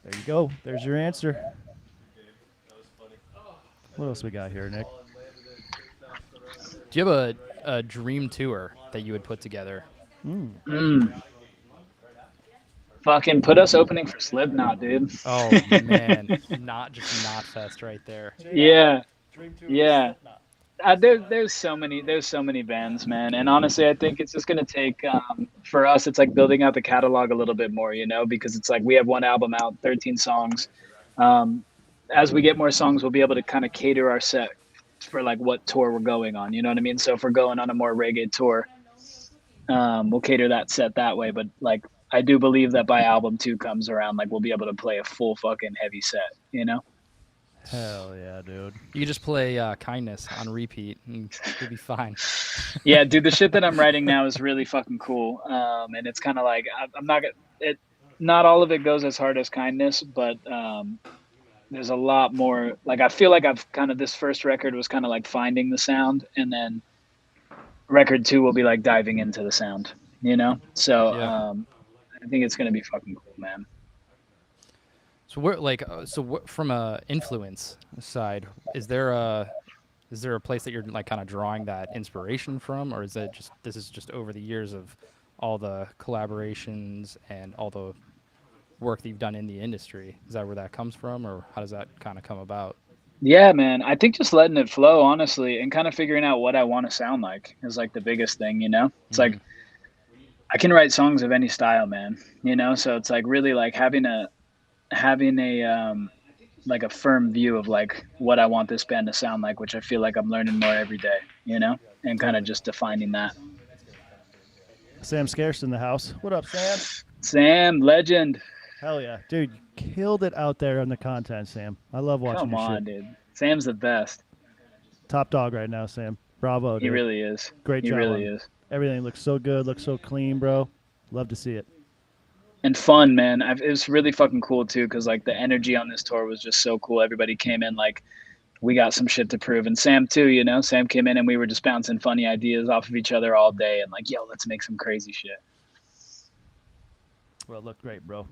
There you go. There's your answer. What else we got here, Nick? Do you have a dream tour that you would put together? Fucking put us opening for Slipknot, dude. Oh man, not just not fest right there. Yeah. Yeah. There's so many bands, man, and honestly I think it's just going to take for us it's like building out the catalog a little bit more, you know, because it's like we have one album out, 13 songs. As we get more songs we'll be able to kind of cater our set for like what tour we're going on, you know what I mean? So if we're going on a more reggae tour, we'll cater that set that way, but like I do believe that by album 2 comes around, like we'll be able to play a full fucking heavy set, you know? Hell yeah, dude. You could just play Kindness on repeat and you'll be fine. Yeah, dude, the shit that I'm writing now is really fucking cool. And it's kind of like I'm not gonna. Not all of it goes as hard as Kindness, but there's a lot more. Like I feel like I've kind of this first record was kind of like finding the sound, and then record 2 will be like diving into the sound. You know, so I think it's gonna be fucking cool, man. So we're like, from a influence side, is there a place that you're like kind of drawing that inspiration from, or is it just this is just over the years of all the collaborations and all the work that you've done in the industry? Is that where that comes from, or how does that kind of come about? Yeah, man. I think just letting it flow, honestly, and kind of figuring out what I want to sound like is like the biggest thing, you know? It's like I can write songs of any style, man, you know? So it's like really like having a like a firm view of like what I want this band to sound like, which I feel like I'm learning more every day, you know? And kind of just defining that. Sam Scarce in the house. What up, Sam? Sam, legend. Hell yeah. Dude, you killed it out there on the content, Sam. I love watching Come your on, shit. dude. Sam's the best. Top dog right now, Sam. Bravo, dude. He really is. Great He job. really on is. Everything looks so good, looks so clean, bro. Love to see it. And fun, man. It was really fucking cool too, because like the energy on this tour was just so cool. Everybody came in like we got some shit to prove, and Sam too. You know, Sam came in and we were just bouncing funny ideas off of each other all day, and like, yo, let's make some crazy shit. Well, it looked great, bro.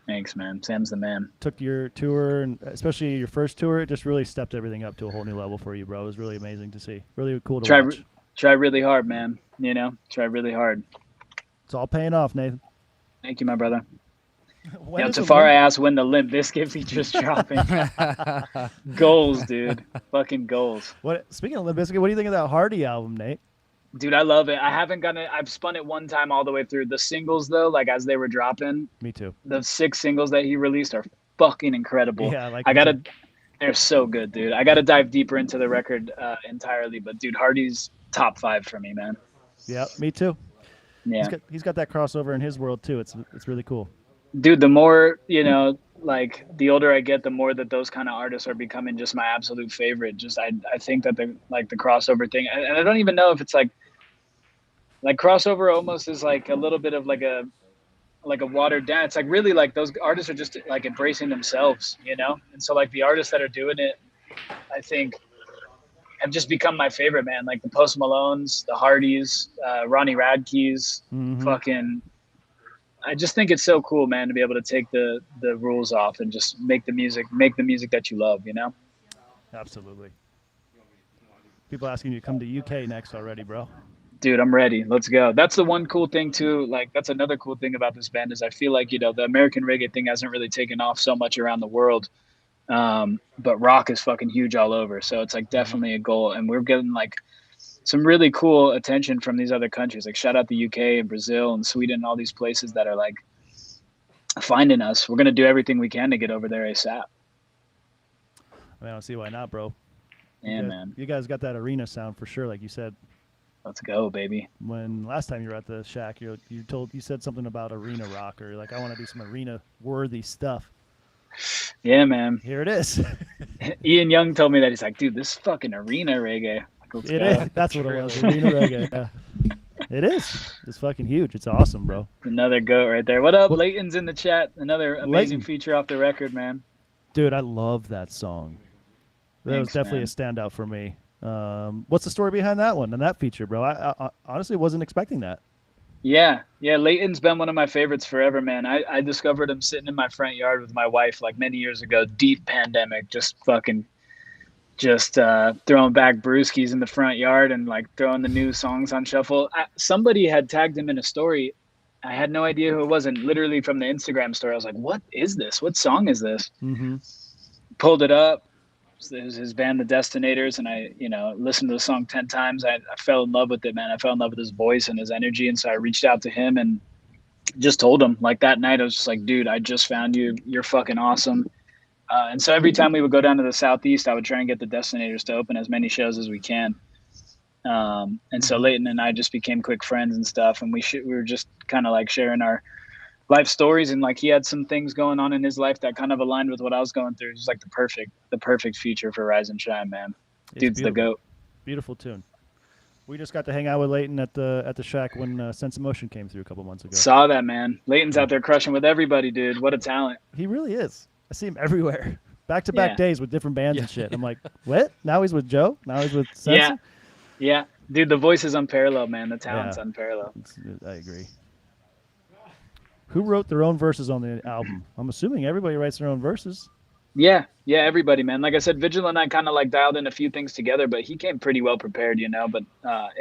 Thanks, man. Sam's the man. Took your tour, and especially your first tour, it just really stepped everything up to a whole new level for you, bro. It was really amazing to see. Really cool to watch. Try really hard, man. You know, try really hard. It's all paying off, Nathan. Thank you, my brother. When You know, is the Tafari limit? asked when the Limp Bizkit feature's dropping. Goals, dude. Fucking goals. What? Speaking of Limp Bizkit, what do you think of that Hardy album, Nate? Dude, I love it. I haven't gotten it. I've spun it one time all the way through. The singles, though, like as they were dropping, Me too. the 6 singles that he released are fucking incredible. Yeah, like they're so good, dude. I gotta dive deeper into the record entirely, but dude, Hardy's top 5 for me, man. Yeah, me too. Yeah, He's got that crossover in his world too. It's really cool. dude. The more like the older I get, the more that those kind of artists are becoming just my absolute favorite. Just I think that the crossover thing, and I don't even know if it's like crossover almost is like a little bit of like a watered down. It's like really like those artists are just like embracing themselves, you know? And so like the artists that are doing it, I think have just become my favorite, man. Like the Post Malones, the Hardys, Ronnie Radke's, fucking, I just think it's so cool, man, to be able to take the rules off and just make the music that you love, you know? Absolutely. People asking you to come to UK next already, bro. Dude, I'm ready. Let's go. That's the one cool thing too. Like that's another cool thing about this band is I feel like, the American reggae thing hasn't really taken off so much around the world. But rock is fucking huge all over. So it's like definitely a goal. And we're getting like some really cool attention from these other countries. Like shout out the UK and Brazil and Sweden and all these places that are like finding us. We're going to do everything we can to get over there ASAP. I don't see why not, bro. Yeah, man. You guys got that arena sound for sure, like you said. Let's go, baby. When last time you were at the Shack, you said something about arena rock, or like I want to do some arena worthy stuff. Yeah, man. Here it is. Ian Young told me that. He's like, dude, this fucking arena reggae. Like, It is. That's what it was. Arena reggae. Yeah. It is. It's fucking huge. It's awesome, bro. Another goat right there. What up? Leighton's in the chat. Another amazing Leighton. feature off the record, man. Dude, I love that song. That was Thanks, definitely man. a standout for me. What's the story behind that one and that feature, bro? I honestly wasn't expecting that. Yeah. Leighton's been one of my favorites forever, man. I discovered him sitting in my front yard with my wife like many years ago, deep pandemic, just throwing back brewskis in the front yard and like throwing the new songs on shuffle. Somebody had tagged him in a story. I had no idea who it was, and literally from the Instagram story, I was like, what is this? What song is this? Mm-hmm. Pulled it up. It was his band, The Destinators, and I, listened to the song 10 times. I fell in love with it, man. I fell in love with his voice and his energy, and so I reached out to him and just told him, like that night, I was just like, dude, I just found you. You're fucking awesome. And so every time we would go down to the Southeast, I would try and get the Destinators to open as many shows as we can. And so Leighton and I just became quick friends and stuff, and we were just kind of like sharing our life stories, and like he had some things going on in his life that kind of aligned with what I was going through. It was like the perfect feature for Rise and Shine, man. Dude's the goat. Beautiful tune. We just got to hang out with Leighton at the Shack when Sense of Motion came through a couple months ago. Saw that, man. Leighton's out there crushing with everybody, dude. What a talent. He really is. I see him everywhere. Back-to-back Yeah. days with different bands and shit. I'm like, what? Now he's with Joe? Now he's with Sense? Yeah. Dude, the voice is unparalleled, man. The talent's unparalleled. I agree. Who wrote their own verses on the album? I'm assuming everybody writes their own verses. Yeah, everybody, man. Like I said, Vigil and I kind of like dialed in a few things together, but he came pretty well prepared, But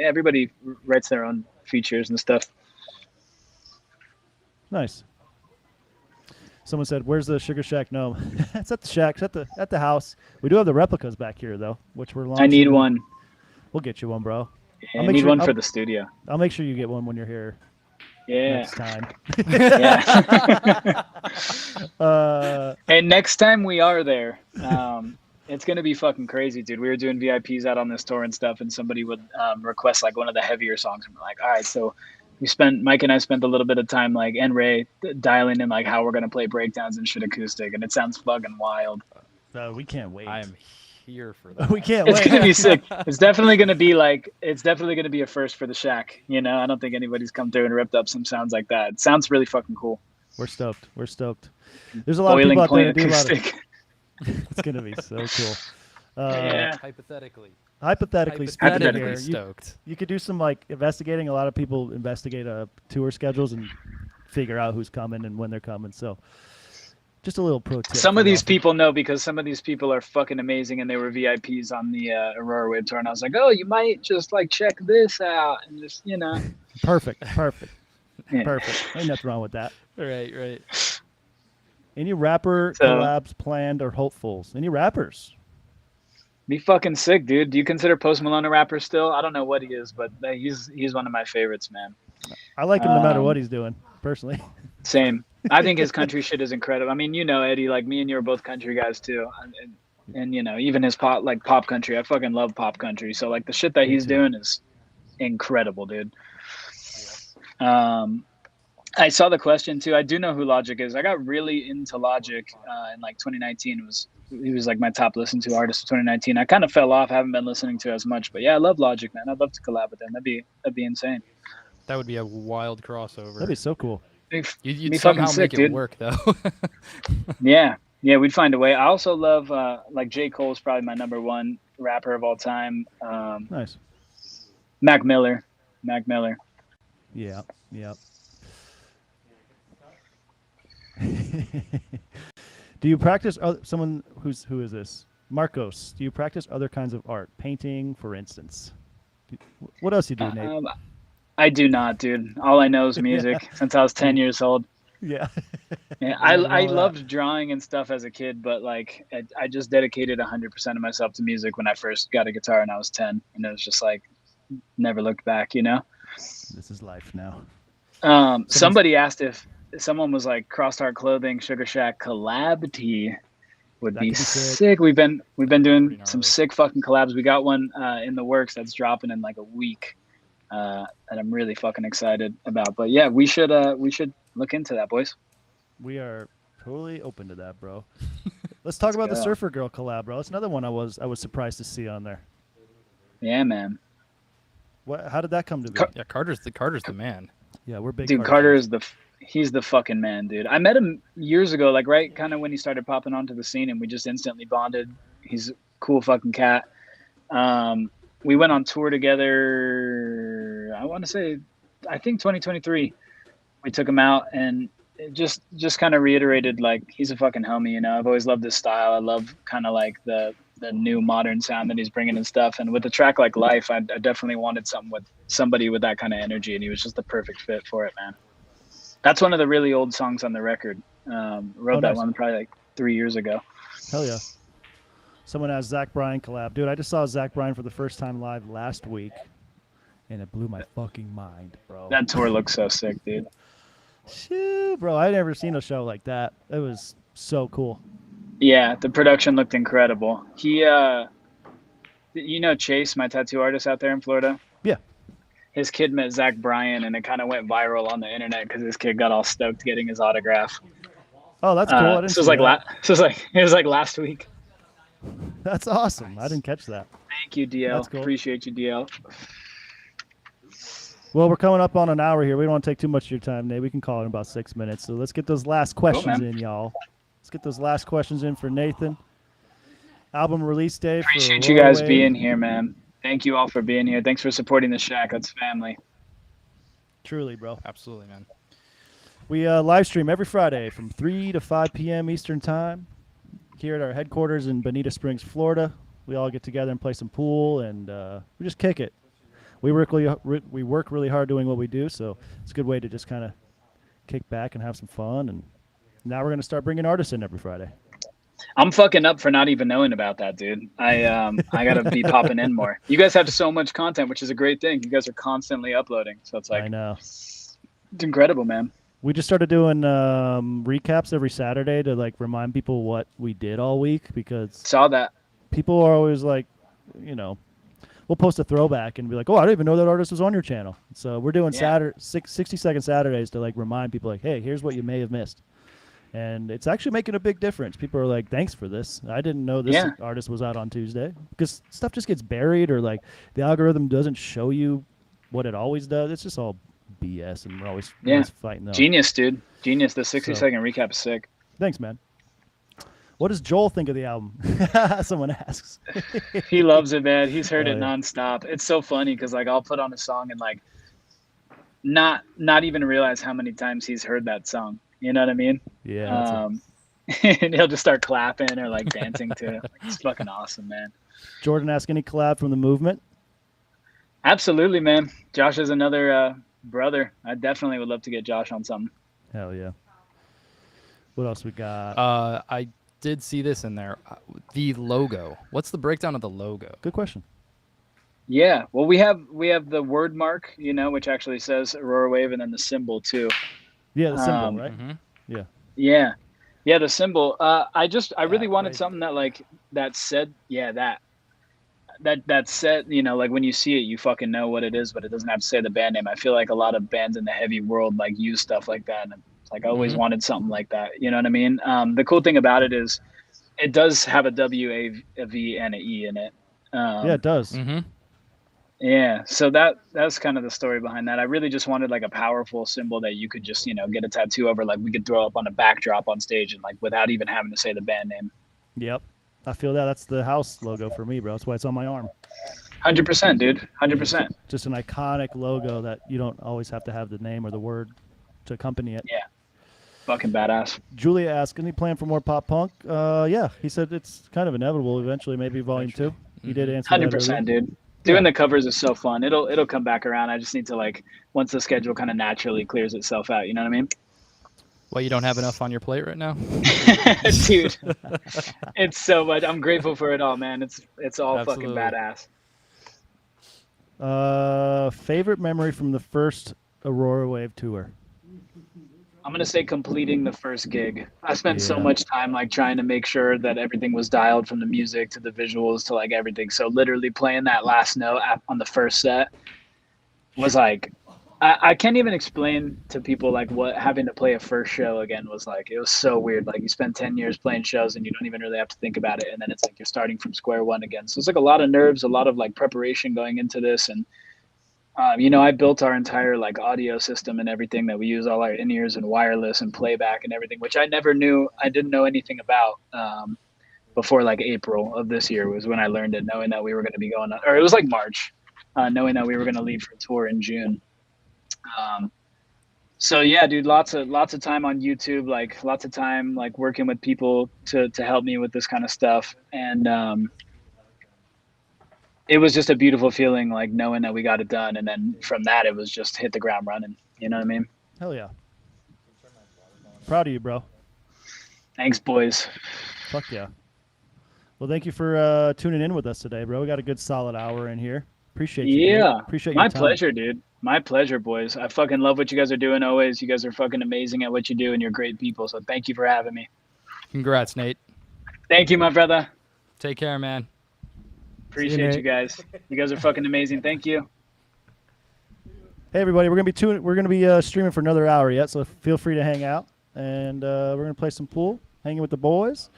everybody writes their own features and stuff. Nice. Someone said, "Where's the Sugarshack gnome?" It's at the shack. It's at the house. We do have the replicas back here though, which we're launching. I need one. We'll get you one, bro. Yeah, I'll I make need sure- one I'll- for the studio. I'll make sure you get one when you're here Yeah. next time. Yeah. Uh, And next time we are there, it's gonna be fucking crazy, dude. We were doing VIPs out on this tour and stuff, and somebody would request like one of the heavier songs, and we're like, all right, so Mike and I spent a little bit of time like and Ray dialing in like how we're gonna play breakdowns and shit acoustic, and it sounds fucking wild. we can't wait. I am here for that. We can't It's wait. gonna be sick. It's definitely gonna be a first for the Shack. You know, I don't think anybody's come through and ripped up some sounds like that. It sounds really fucking cool. We're stoked. We're stoked. There's a lot Boiling of people out there point that do a lot of. acoustic. It's gonna be so cool. Yeah. Hypothetically. Hypothetically speaking, Hypothetically here, stoked. you could do some like investigating. A lot of people investigate tour schedules and figure out who's coming and when they're coming. So, just a little pro tip. Some for of these y'all. people know because some of these people are fucking amazing and they were VIPs on the Aurorawave tour. And I was like, oh, you might just like check this out and just, you know. Perfect. Yeah. Perfect. Ain't nothing wrong with that. Right. Any rapper So- collabs planned or hopefuls? Any rappers? Be fucking sick, dude. Do you consider Post Malone a rapper still? I don't know what he is, but he's one of my favorites, man. I like him no matter Um, what he's doing, personally. Same. I think his country shit is incredible. I mean, you know, Eddie, like me and you are both country guys too. And you know, even his pop country. I fucking love pop country. So like the shit that he's doing is incredible, dude. I saw the question too. I do know who Logic is. I got really into Logic in like 2019. He was like my top listened to artist of 2019. I kind of fell off. I haven't been listening to as much, but yeah, I love Logic, man. I'd love to collab with him. That'd be insane. That would be a wild crossover. That'd be so cool. You'd be somehow fucking sick, make it dude. work, though. Yeah, we'd find a way. I also love like J. Cole's probably my number one rapper of all time. Nice. Mac Miller. Yeah. Do you practice someone who is this? Marcos. Do you practice other kinds of art? Painting, for instance. What else you do, Nate? I do not, dude. All I know is music since I was 10 years old. Yeah. Yeah, I loved drawing and stuff as a kid, but like I just dedicated 100% of myself to music when I first got a guitar and I was 10, and it was just like never looked back, you know. This is life now. Somebody asked if someone was like Crossed Heart Clothing Sugarshack collab tee would That be could be sick. sick. We've been doing Pretty some gnarly. sick fucking collabs. We got one in the works that's dropping in like a week, that I'm really fucking excited about. But yeah, we should look into that, boys. We are totally open to that, bro. Let's talk about the go. Surfer Girl collab, bro. That's another one I was surprised to see on there. Yeah, man. How did that come to be? Yeah, Carter's the man. Yeah, we're big. Dude, Carter is he's the fucking man, dude. I met him years ago, like right kind of when he started popping onto the scene, and we just instantly bonded. He's a cool fucking cat. We went on tour together, I want to say, I think 2023. We took him out, and it just kind of reiterated, like, he's a fucking homie, you know. I've always loved his style. I love kind of like the new modern sound that he's bringing and stuff. And with a track like Life, I definitely wanted somebody with that kind of energy, and he was just the perfect fit for it, man. That's one of the really old songs on the record. Wrote that nice. one probably like 3 years ago. Hell yeah. Someone asked Zach Bryan collab. Dude, I just saw Zach Bryan for the first time live last week, and it blew my fucking mind, bro. That tour looks so sick, dude. Shoo, bro, I'd never seen a show like that. It was so cool. Yeah, the production looked incredible. He, you know Chase, my tattoo artist out there in Florida? Yeah. His kid met Zach Bryan, and it kind of went viral on the internet because his kid got all stoked getting his autograph. Oh, that's cool. I didn't This was see like that. it was like last week. That's awesome. I didn't catch that. Thank you, DL. That's cool. Appreciate you, DL. Well, we're coming up on an hour here. We don't want to take too much of your time, Nate. We can call it in about 6 minutes. So let's get those last questions man. in, y'all. Let's get those last questions in for Nathan. Album release day. Appreciate for you guys Aurorawave. being here, man. Thank you all for being here. Thanks for supporting the Shack. That's family. Truly, bro. Absolutely, man. We live stream every Friday from 3 to 5 p.m. Eastern Time here at our headquarters in Bonita Springs, Florida. We all get together and play some pool, and we just kick it. We work really hard doing what we do, so it's a good way to just kind of kick back and have some fun. And now we're gonna start bringing artists in every Friday. I'm fucking up for not even knowing about that, dude. I gotta be popping in more. You guys have so much content, which is a great thing. You guys are constantly uploading, so it's like I know. it's incredible, man. We just started doing recaps every Saturday to like remind people what we did all week, because Saw that. people are always like, you know, we'll post a throwback and be like, oh, I didn't even know that artist was on your channel. So we're doing Yeah. 60-second Saturdays to like remind people like, hey, here's what you may have missed. And it's actually making a big difference. People are like, thanks for this. I didn't know this Yeah. artist was out on Tuesday, because stuff just gets buried, or like the algorithm doesn't show you what it always does. It's just all BS, and we're always fighting them. Genius, dude. Genius. The 60-second So- recap is sick. Thanks, man. What does Joel think of the album? Someone asks. He loves it, man. He's heard Oh, it yeah. nonstop. It's so funny because like I'll put on a song and like not even realize how many times he's heard that song. You know what I mean? Yeah. And he'll just start clapping or like dancing to it. Like, it's fucking awesome, man. Jordan asked, any collab from the movement? Absolutely, man. Josh is another brother. I definitely would love to get Josh on something. Hell yeah. What else we got? I did see this in there. The logo. What's the breakdown of the logo? Good question. Yeah. Well, we have the word mark, you know, which actually says Aurorawave, and then the symbol too. Yeah, the symbol, Um, right? Mhm. Yeah. Yeah, the symbol. I really wanted right something that like that said, that said, you know, like when you see it, you fucking know what it is, but it doesn't have to say the band name. I feel like a lot of bands in the heavy world like use stuff like that, and it's like I always Mhm. wanted something like that. You know what I mean? The cool thing about it is, it does have a W, a V, and a E in it. Yeah, it does. Mm-hmm. Yeah, so that's kind of the story behind that. I really just wanted like a powerful symbol that you could just, you know, get a tattoo over, like we could throw up on a backdrop on stage and like without even having to say the band name. Yep. I feel that. That's the house logo for me, bro. That's why it's on my arm. 100%, dude. 100%. Just an iconic logo that you don't always have to have the name or the word to accompany it. Yeah. Fucking badass. Julia asked, any plan for more pop punk? Yeah, he said it's kind of inevitable eventually, maybe volume 2. He did answer that 100%, earlier. dude. Doing the covers is so fun. It'll come back around. I just need to like, once the schedule kind of naturally clears itself out, you know what I mean? Well, you don't have enough on your plate right now? Dude, it's so much. I'm grateful for it all, man. It's all Absolutely. fucking badass. Favorite memory from the first Aurora Wave tour? I'm gonna say completing the first gig. I spent so Yeah. much time like trying to make sure that everything was dialed, from the music to the visuals to like everything. So literally playing that last note on the first set was like, I can't even explain to people like what having to play a first show again was like. It was so weird. Like you spend 10 years playing shows and you don't even really have to think about it, and then it's like you're starting from square one again. So it's like a lot of nerves, a lot of like preparation going into this, and you know, I built our entire like audio system and everything that we use, all our in-ears and wireless and playback and everything, which I didn't know anything about before like April of this year was when I learned it, knowing that we were going to be going on, or it was like March, knowing that we were going to leave for tour in June. So yeah, dude, lots of time on YouTube, like lots of time like working with people to help me with this kind of stuff. And it was just a beautiful feeling, like knowing that we got it done, and then from that it was just hit the ground running. You know what I mean? Hell yeah. Proud of you, bro. Thanks, boys. Fuck yeah. Well, thank you for tuning in with us today, bro. We got a good solid hour in here. Appreciate you. dude. Yeah, Appreciate my your time. pleasure, dude. My pleasure, boys. I fucking love what you guys are doing always. You guys are fucking amazing at what you do, and you're great people. So thank you for having me. Congrats, Nate. Thank you, my brother. Take care, man. Appreciate Nate. you guys. You guys are fucking amazing. Thank you. Hey everybody, we're gonna be streaming for another hour yet, so feel free to hang out, and we're gonna play some pool, hanging with the boys.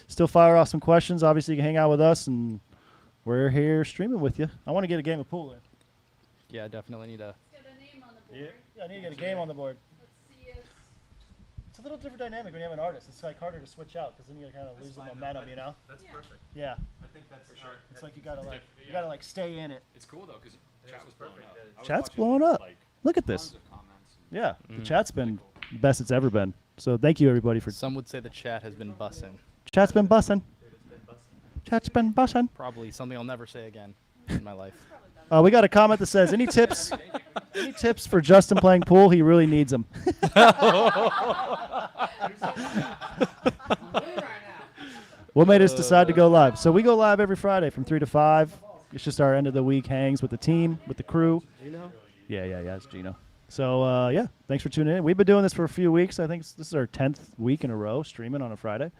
Still fire off some questions. Obviously, you can hang out with us, and we're here streaming with you. I want to get a game of pool in. Yeah, definitely need a. Yeah, I need to get a game on the board. It's a little different dynamic when you have an artist. It's like harder to switch out because then you kind of lose the momentum, you know? That's perfect. Yeah, I think that's for sure. it's like you gotta like stay in it. It's cool though because chat was blowing up. I was Chat's watching, blowing up. Like, Look at tons this. of comments. Yeah, the chat's been the best it's ever been. So thank you everybody for Some would say the chat has been bussing. chat's been bussin'. Chat's been bussin'. Probably something I'll never say again in my life. We got a comment that says, any tips Any tips for Justin playing pool? He really needs them. What made us decide to go live? So we go live every Friday from 3 to 5. It's just our end of the week hangs with the team, with the crew. Gino? Yeah, it's Gino. So, yeah, thanks for tuning in. We've been doing this for a few weeks. I think this is our 10th week in a row streaming on a Friday.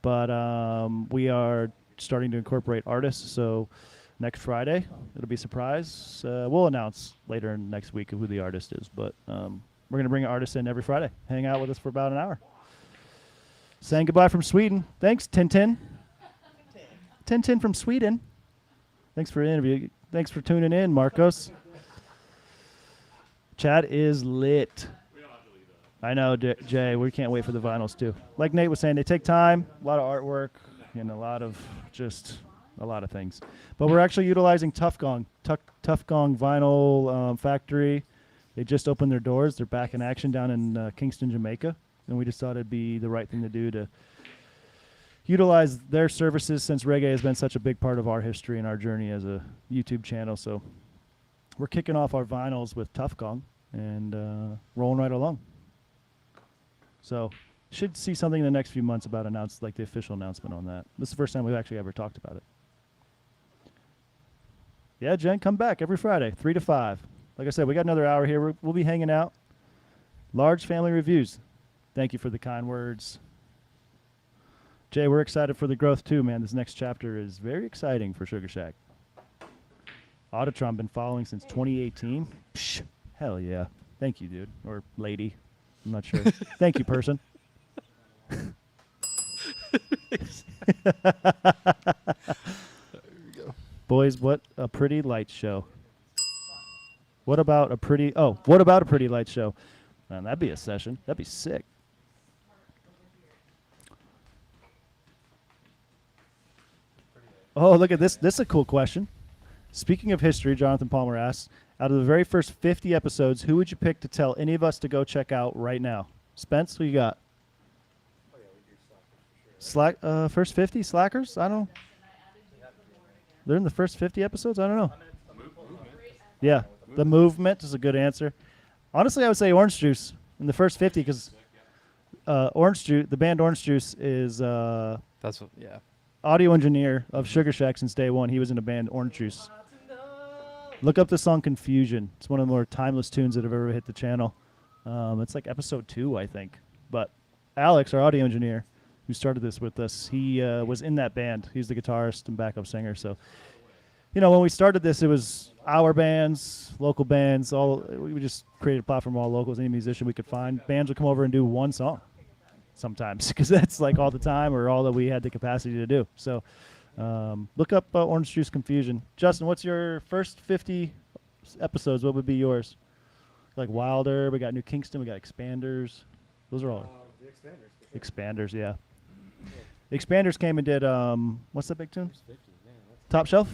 But we are starting to incorporate artists. So next Friday, it'll be a surprise. We'll announce later in next week who the artist is. But we're going to bring artists in every Friday, hang out with us for about an hour. Saying goodbye from Sweden. Thanks, Tintin. Tintin from Sweden. Thanks for the interview. Thanks for tuning in, Marcos. Chat is lit. I know, Jay. We can't wait for the vinyls, too. Like Nate was saying, they take time, a lot of artwork, and a lot of things. But we're actually utilizing Tough Gong Vinyl Factory. They just opened their doors. They're back in action down in Kingston, Jamaica. And we just thought it'd be the right thing to do to utilize their services since reggae has been such a big part of our history and our journey as a YouTube channel. So we're kicking off our vinyls with Tough Gong and rolling right along. So should see something in the next few months about the official announcement on that. This is the first time we've actually ever talked about it. Yeah, Jen, come back every Friday, 3 to 5. Like I said, we got another hour here. We'll be hanging out. Large family reviews. Thank you for the kind words. Jay, we're excited for the growth too, man. This next chapter is very exciting for Sugarshack. Autotron been following since 2018. Psh, hell yeah. Thank you, dude. Or lady. I'm not sure. Thank you, person. Boys, what a pretty light show. What about a pretty light show? Man, that'd be a session. That'd be sick. Oh, look at this. This is a cool question. Speaking of history, Jonathan Palmer asks, out of the very first 50 episodes, who would you pick to tell any of us to go check out right now? Spence, who you got? Oh, yeah, we do Slackers for sure. First 50 Slackers? I don't know. They're in the first 50 episodes? I don't know. Yeah, the movement is a good answer. Honestly, I would say Orange Juice in the first 50 because Orange Juice, the band Orange Juice is That's what, yeah. audio engineer of Sugarshack since day one. He was in a band Orange Juice. Look up the song Confusion. It's one of the more timeless tunes that have ever hit the channel. It's like episode 2, I think. But Alex, our audio engineer, who started this with us, he was in that band. He's the guitarist and backup singer. So, you know, when we started this, it was our bands, local bands. We just created a platform, all locals, any musician we could find. Bands would come over and do one song sometimes because that's like all the time or all that we had the capacity to do. So look up Orange Juice Confusion. Justin, what's your first 50 episodes? What would be yours? Like Wilder, we got New Kingston, we got Expanders. Those are all The Expanders. For sure. Expanders, yeah. Expanders came and did what's that big tune? 50, man, that's Top Shelf.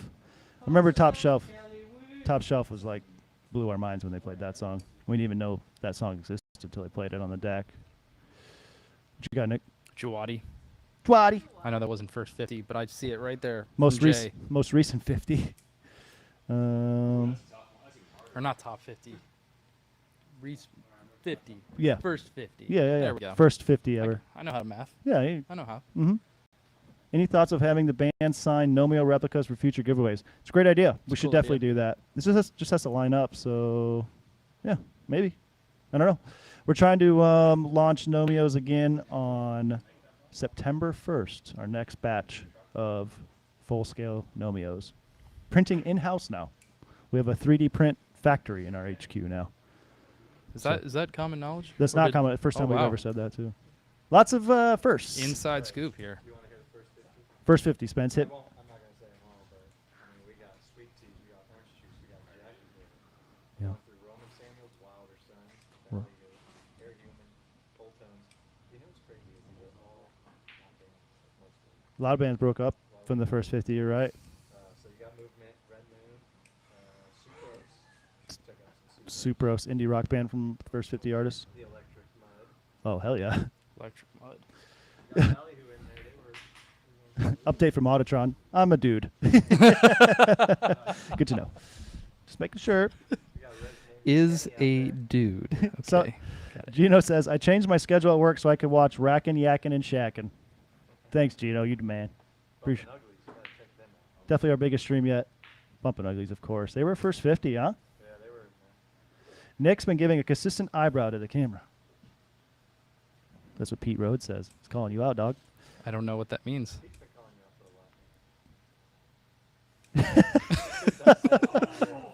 I remember Top Shelf. Top Shelf was like blew our minds when they played that song. We didn't even know that song existed until they played it on the deck. What you got, Nick? Jawadi. Twatty. I know that wasn't first 50, but I see it right there. Most from Jay. recent 50. Or not top 50. 50. Yeah. First 50. Yeah. There we go. First 50 ever. I know how to math. Yeah. I know how. Mm-hmm. Any thoughts of having the band sign Nomeo replicas for future giveaways? It's a great idea. We should cool definitely idea. do that. This just has to line up. So, yeah, maybe. I don't know. We're trying to launch Nomeos again on September 1st, our next batch of full-scale Nomeos. Printing in-house now. We have a 3D print factory in our HQ now. Is that common knowledge? That's Or not did- common. First time Oh, we've wow. ever said that, too. Lots of firsts. Inside scoop here. You want to hear the first 50? First 50, Spence. Hit. I'm not going to say them all, but I mean, we got Sweet Tea, we got Orange Juice, we got Jack Flavor. Yeah. Through Roman Samuels, Wilder Son, Well. Valley Hills, Air Human, Full Tones. You know what's crazy is these are all not bands, like most of them. A lot of bands broke up from the first 50, you're right. So you got Movement, Red Moon, Sucrose. Check out some Sucrose. Supros, indie rock band from the first 50 artists. The Electric Mud. Oh, hell yeah. Electric mud. You got Ballyhoo in there. They were Update from Autotron. I'm a dude. Good to know. Just making sure. we got Red Moon, is a dude. Okay. So- got it. Gino says, I changed my schedule at work so I could watch Rackin', Yakkin', and Shackin'. Thanks, Gino. You the man. Appreciate. Uglies, you gotta check them out. Definitely our biggest stream yet. Bumpin' Uglies, of course. They were first 50, huh? Yeah, they were. Nick's been giving a consistent eyebrow to the camera. That's what Pete Rhodes says. He's calling you out, dog. I don't know what that means. Pete's been calling you out for a while.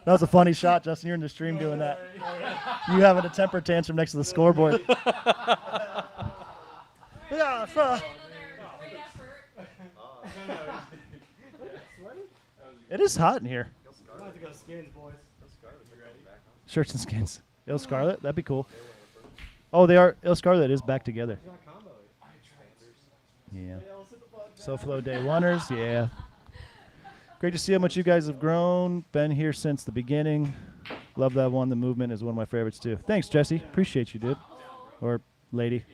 That was a funny shot, Justin. You're in the stream doing that. You having a temper tantrum next to the scoreboard. Yeah, it is hot in here. We'll have to go skins, boys. Shirts and skins. Il Scarlet, that'd be cool. Oh, they are. Il Scarlet is back together. Yeah. SoFlo Day Oneers, yeah. Great to see how much you guys have grown. Been here since the beginning. Love that one. The movement is one of my favorites too. Thanks, Jesse. Appreciate you, dude. Or lady,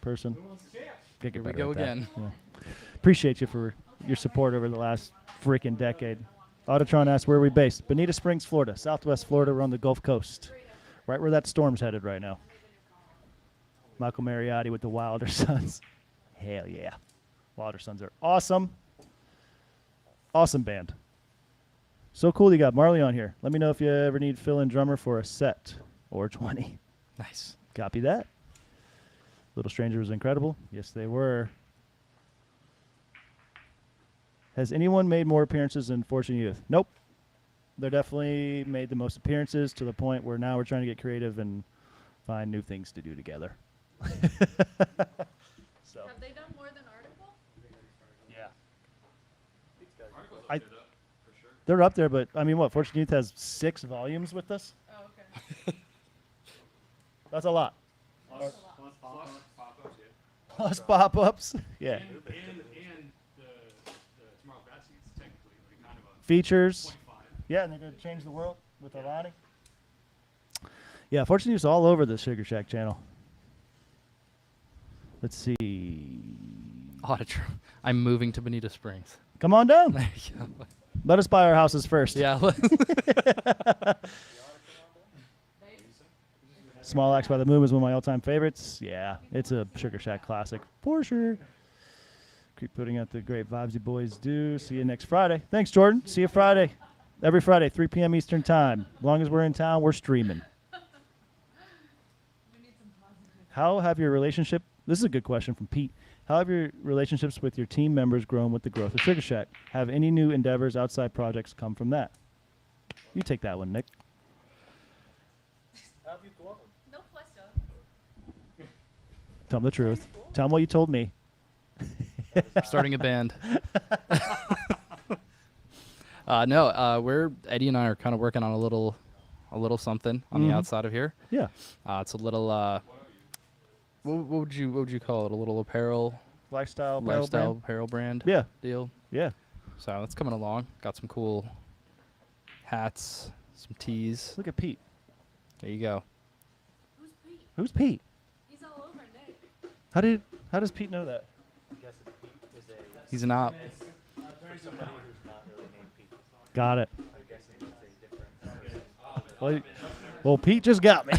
person. Get Here we better go at that. again. Yeah. Appreciate you for your support over the last freaking decade. Autotron asks, where are we based? Bonita Springs, Florida. Southwest Florida. We're on the Gulf Coast. Right where that storm's headed right now. Michael Mariotti with the Wilder Sons. Hell yeah. Wilder Sons are awesome. Awesome band. So cool you got Marley on here. Let me know if you ever need fill-in drummer for a set or 20. Nice. Copy that. Little Stranger was incredible. Yes, they were. Has anyone made more appearances than Fortune Youth? Nope. They're definitely made the most appearances to the point where now we're trying to get creative and find new things to do together. So. Have they done more than Article? Yeah. They're up there, but I mean, what? Fortune Youth has 6 volumes with us. Oh, okay. That's a lot. Plus pop-ups, yeah. Plus pop-ups. Yeah. And the Tomorrow Baskets, technically, like kind of a Features. 0.5. Yeah, and they're going to change the world with Alani. Yeah, Fortune Youth's all over the Sugarshack channel. Let's see. Autotron. I'm moving to Bonita Springs. Come on down. There you go. Let us buy our houses first. Yeah. Small Axe by the Moon is one of my all-time favorites. Yeah, it's a Sugarshack classic for sure. Keep putting out the great vibes you boys do. See you next Friday. Thanks, Jordan. See you Friday. Every Friday, 3 p.m. Eastern Time. As long as we're in town, we're streaming. We need some positive. How have your relationship? This is a good question from Pete. How have your relationships with your team members grown with the growth of Sugarshack? Have any new endeavors, outside projects come from that? You take that one, Nick. No question. Tell them the truth. Tell them what you told me. Starting a band. No, we're Eddie and I are kind of working on a little something on the outside of here. Yeah. It's a little what would you call it? A little apparel Lifestyle brand? apparel brand Yeah. deal. Yeah. So that's coming along. Got some cool hats, some tees. Look at Pete. There you go. Who's Pete? Who's Pete? He's all over Nick. How does Pete know that? He's an op. Got it. Well, Pete just got me.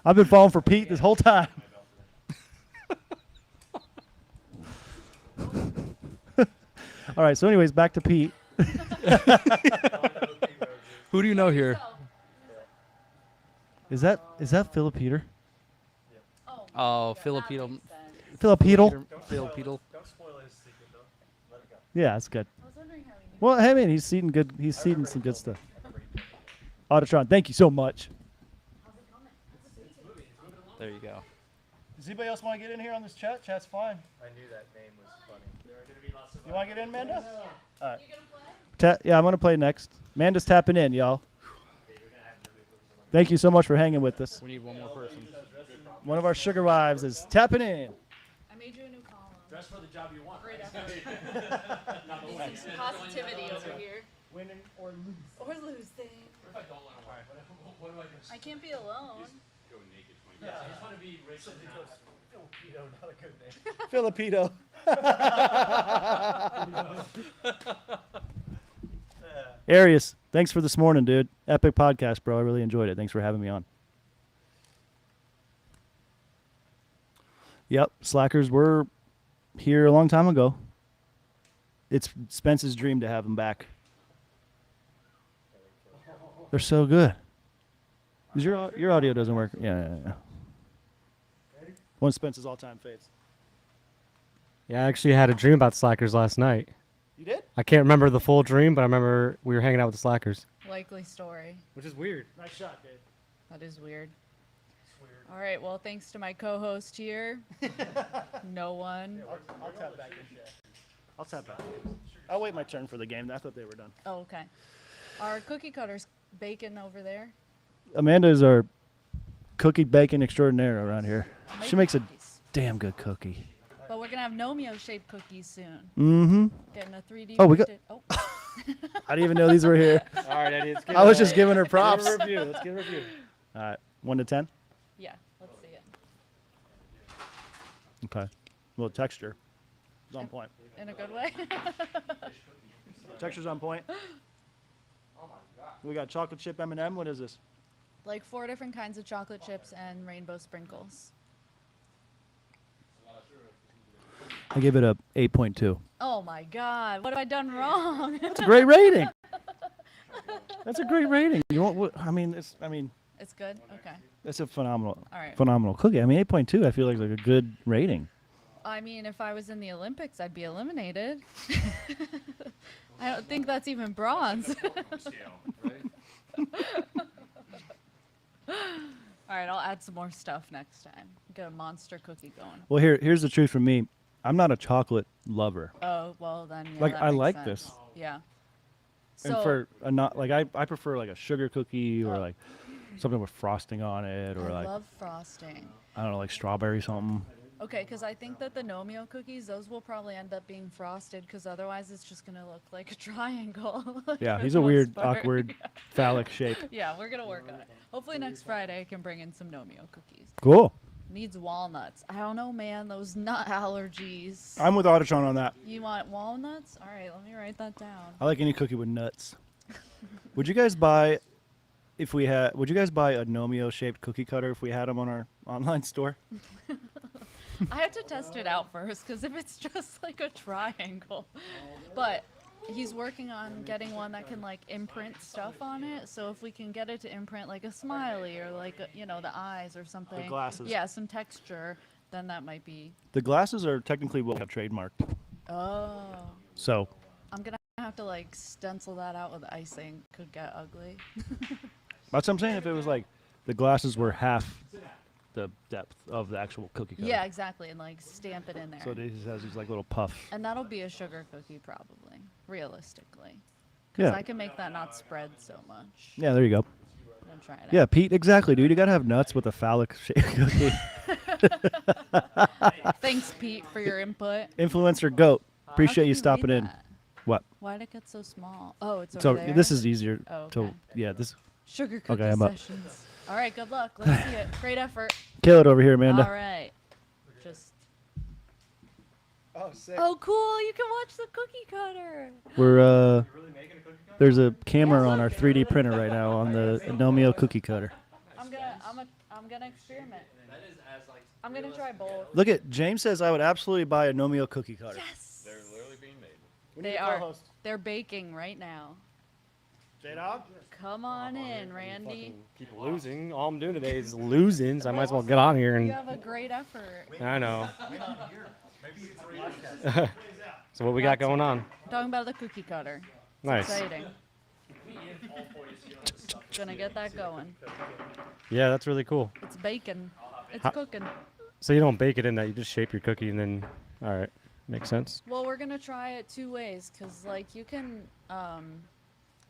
I've been falling for Pete this whole time. All right. So, anyways, back to Pete. Who do you know here? Is that Philip Peter? Oh, Filipino. Philip Peter? Filipino. Don't spoil his secret, though. Let it go. Yeah, that's good. I was wondering how he knew. Well, hey man, he's seeding good. He's seeding some good stuff. Autotron, thank you so much. How's it coming? There you go. Does anybody else want to get in here on this chat? Chat's fine. I knew that name was funny. There are going to be lots of You want to get in, Amanda? All right. You gonna play? Yeah, I'm gonna play next. Amanda's tapping in, y'all. Thank you so much for hanging with us. We need one more person. One of our sugar wives is tapping in. I made you a new column. Dress for the job you want. Great effort. Need some positivity over here. Winning or losing. Or losing. If I don't want to wear it, what do I do? I can't be alone. Go naked 20 minutes. I just want to be rich and Filipino. Arius, thanks for this morning, dude. Epic podcast, bro. I really enjoyed it. Thanks for having me on. Yep, Slackers were here a long time ago. It's Spence's dream to have them back. They're so good. 'Cause your audio doesn't work. Yeah. One of Spence's all-time faves. Yeah, I actually had a dream about Slackers last night. You did? I can't remember the full dream, but I remember we were hanging out with the Slackers. Likely story. Which is weird. Nice shot, Dave. That is weird. All right. Well, thanks to my co-host here. No one. I'll tap back in. I'll tap back. I'll wait my turn for the game. I thought they were done. Oh, okay. Our cookie cutters baking over there. Amanda is our cookie bacon extraordinaire around here. She Making makes a cookies. damn good cookie. But we're gonna have Nomeo shaped cookies soon. Mm-hmm. Getting a 3D. Oh, we got- printed- Oh. I didn't even know these were here. All right, Eddie, let's I was just giving her props. Give a review. Let's give a review. All right, 1 to 10. Yeah. Let's see it. Okay. Well, texture is on point. In a good way. Texture's on point. We got chocolate chip M&M. What is this? Like 4 different kinds of chocolate chips and rainbow sprinkles. I give it a 8.2. Oh my God! What have I done wrong? That's a great rating. That's a great rating. You want? It's good. Okay. It's a phenomenal, All right. phenomenal cookie. I mean, 8.2. I feel like a good rating. I mean, if I was in the Olympics, I'd be eliminated. I don't think that's even bronze. All right, I'll add some more stuff next time. Get a monster cookie going. Well, here's the truth from me. I'm not a chocolate lover. Oh, well then. Yeah, Like, that I makes like sense. this. Yeah. And So for a not like I prefer like a sugar cookie or like something with frosting on it or I like love frosting. I don't know, like strawberry something. Okay, because I think that the Nomeo cookies, those will probably end up being frosted, because otherwise it's just gonna look like a triangle. Yeah, for he's the a most weird, part. awkward, phallic shape. Yeah, we're gonna work on it. Hopefully next Friday I can bring in some Nomeo cookies. Cool. Needs walnuts. I don't know, man. Those nut allergies. I'm with Autotron on that. You want walnuts? All right, let me write that down. I like any cookie with nuts. Would you guys buy a Nomeo shaped cookie cutter if we had them on our online store? I have to test it out first, because if it's just like a triangle. But he's working on getting one that can like imprint stuff on it. So if we can get it to imprint like a smiley or like the eyes or something. glasses. Yeah, some texture. Then that might be. The glasses are technically what we have trademarked. Oh. So I'm gonna have to like stencil that out with icing. Could get ugly. that's what I'm saying. If it was like the glasses were half the depth of the actual cookie cutter. Yeah, exactly, and like stamp it in there. So it just has these like little puffs. And that'll be a sugar cookie probably, realistically. Because Yeah. I can make that not spread so much. Yeah, there you go. I'm trying it. Yeah, Pete, exactly, dude. You gotta have nuts with a phallic shaped cookie. Thanks, Pete, for your input. Influencer goat. How Appreciate can you read stopping in. that? What? Why'd it get so small? Oh, it's So over there. this is easier Oh, to okay. yeah, this Sugar cookie I'm up. sessions. All right, good luck. Let's see it. Great effort. kill it over here, Amanda. All right. Just. Oh, sick. Oh, cool! You can watch the cookie cutter. We're You're really making a cookie cutter? there's a camera on our 3D printer right now on the Nomeo cookie cutter. I'm gonna experiment. I'm gonna try both. Look at James says I would absolutely buy a Nomeo cookie cutter. Yes. They're literally being made. They are. They're baking right now. J-Dog? Come on in, Randy. Keep losing. All I'm doing today is losing, so I might as well get on here You and. have a great effort. I know. So what we got going on? Talking about the cookie cutter. It's Nice. exciting. Gonna get that going. Yeah, that's really cool. It's baking. It's How- cooking. So you don't bake it in that, you just shape your cookie and then. All right, makes sense. Well, we're gonna try it 2 ways, cause like you can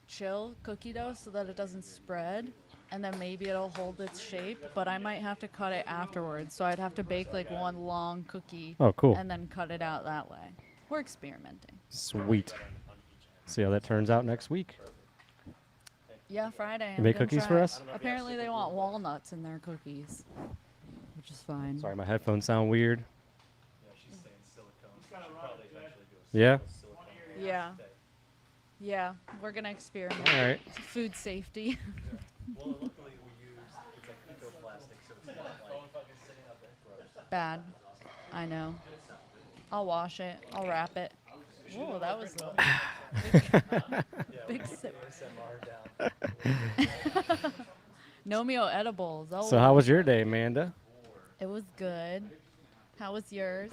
chill cookie dough so that it doesn't spread, and then maybe it'll hold its shape. But I might have to cut it afterwards, so I'd have to bake like one long cookie. Oh, cool. And then cut it out that way. We're experimenting. Sweet. See how that turns out next week. Yeah, Friday. You I'm make gonna cookies try for it. us? Apparently, they want walnuts in their cookies, which is fine. Sorry, my headphones sound weird. Yeah, she's saying silicone. She'll probably eventually do a Yeah. Yeah. silicone Yeah, we're gonna experiment. All right. Food safety. Well, luckily we use, it's like eco-plastic, so it's not like Bad. I know. I'll wash it. I'll wrap it. Whoa, that was a big sip. ASMR down. Nomeo edibles. Oh, So how was your day, Amanda? it was good. How was yours?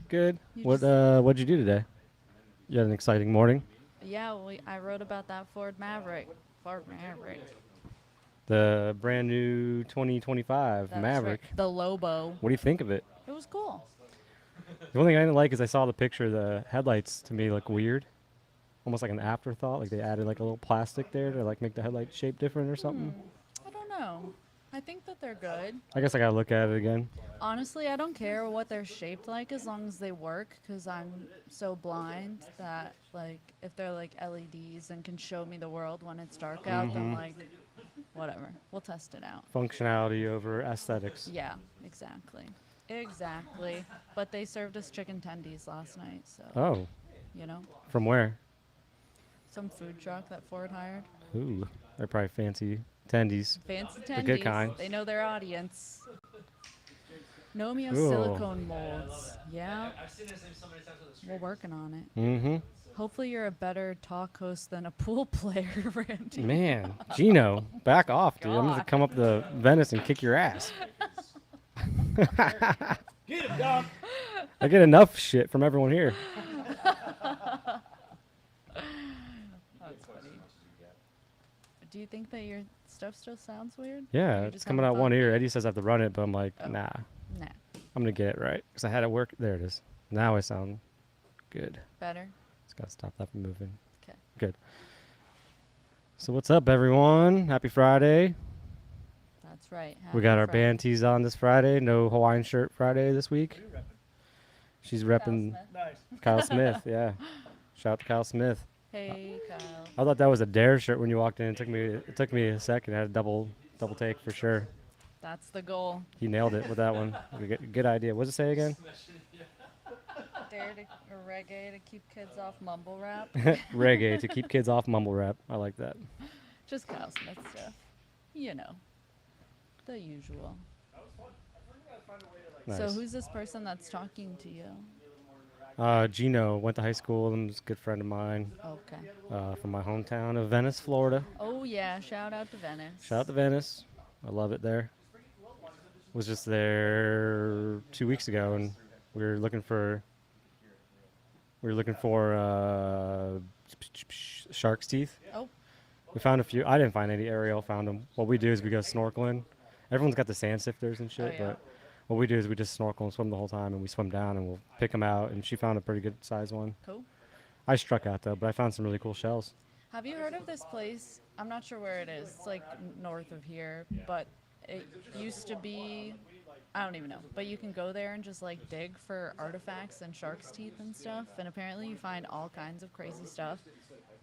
Good. You What just- what'd you do today? You had an exciting morning. Yeah, I wrote about that Ford Maverick. Ford Maverick. The brand new 2025 That's Maverick. right. The Lobo. What do you think of it? It was cool. The only thing I didn't like is I saw the picture. The headlights to me look weird, almost like an afterthought. Like they added like a little plastic there to like make the headlight shape different or something. I don't know. I think that they're good. I guess I gotta look at it again. Honestly, I don't care what they're shaped like as long as they work, because I'm so blind that, like, if they're like LEDs and can show me the world when it's dark out, then, like, whatever. We'll test it out. Functionality over aesthetics. Yeah, exactly. Exactly. But they served us chicken tendies last night, so, Oh, you know, from where? some food truck that Ford hired. Ooh, they're probably fancy tendies. Fancy The tendies. good kind. They know their audience. Nomeo Cool. silicone molds. Yeah. We're working on it. Mm-hmm. Hopefully you're a better talk host than a pool player, Randy. Man, Gino, back off, dude. I'm gonna God. come up to Venice and kick your ass. Get him, dog. I get enough shit from everyone here. Do you think that your stuff still sounds weird? Yeah, You're it's just coming having out one fun? ear. Eddie says I have to run it, but I'm like, Oh. nah, Nah. I'm gonna get it right because I had it work. There it is. Now I sound good. Better? Just gotta stop that from moving. 'Kay. Good. So what's up, everyone? Happy Friday. That's right. We got Happy our Friday. band tees on this Friday. No Hawaiian shirt Friday this week. She's repping Smith. Nice. Kyle Smith. Yeah. Shout out to Kyle Smith. Hey, Kyle. I thought that was a Dare shirt when you walked in. It took me a second. I had a double take for sure. That's the goal. He nailed it with that one. Good idea. What does it say again? Dare to, or reggae to keep kids off mumble rap. Reggae to keep kids off mumble rap. I like that. Just Kyle Smith stuff. You know. The usual. Nice. So who's this person that's talking to you? Gino went to high school and was a good friend of mine Okay. from my hometown of Venice, Florida. Oh yeah, shout out to Venice. Shout out to Venice. I love it there. Was just there 2 weeks ago, and we were looking for shark's teeth. Oh, We found a few. I didn't find any. Ariel found them. What we do is we go snorkeling. Everyone's got the sand sifters and shit, yeah. but what we do is we just snorkel and swim the whole time, and we swim down and we'll pick them out. And she found a pretty good size one. cool. I struck out though, but I found some really cool shells. Have you heard of this place? I'm not sure where it is. It's like north of here, but it used to be, I don't even know, but you can go there and just like dig for artifacts and shark's teeth and stuff, and apparently you find all kinds of crazy stuff.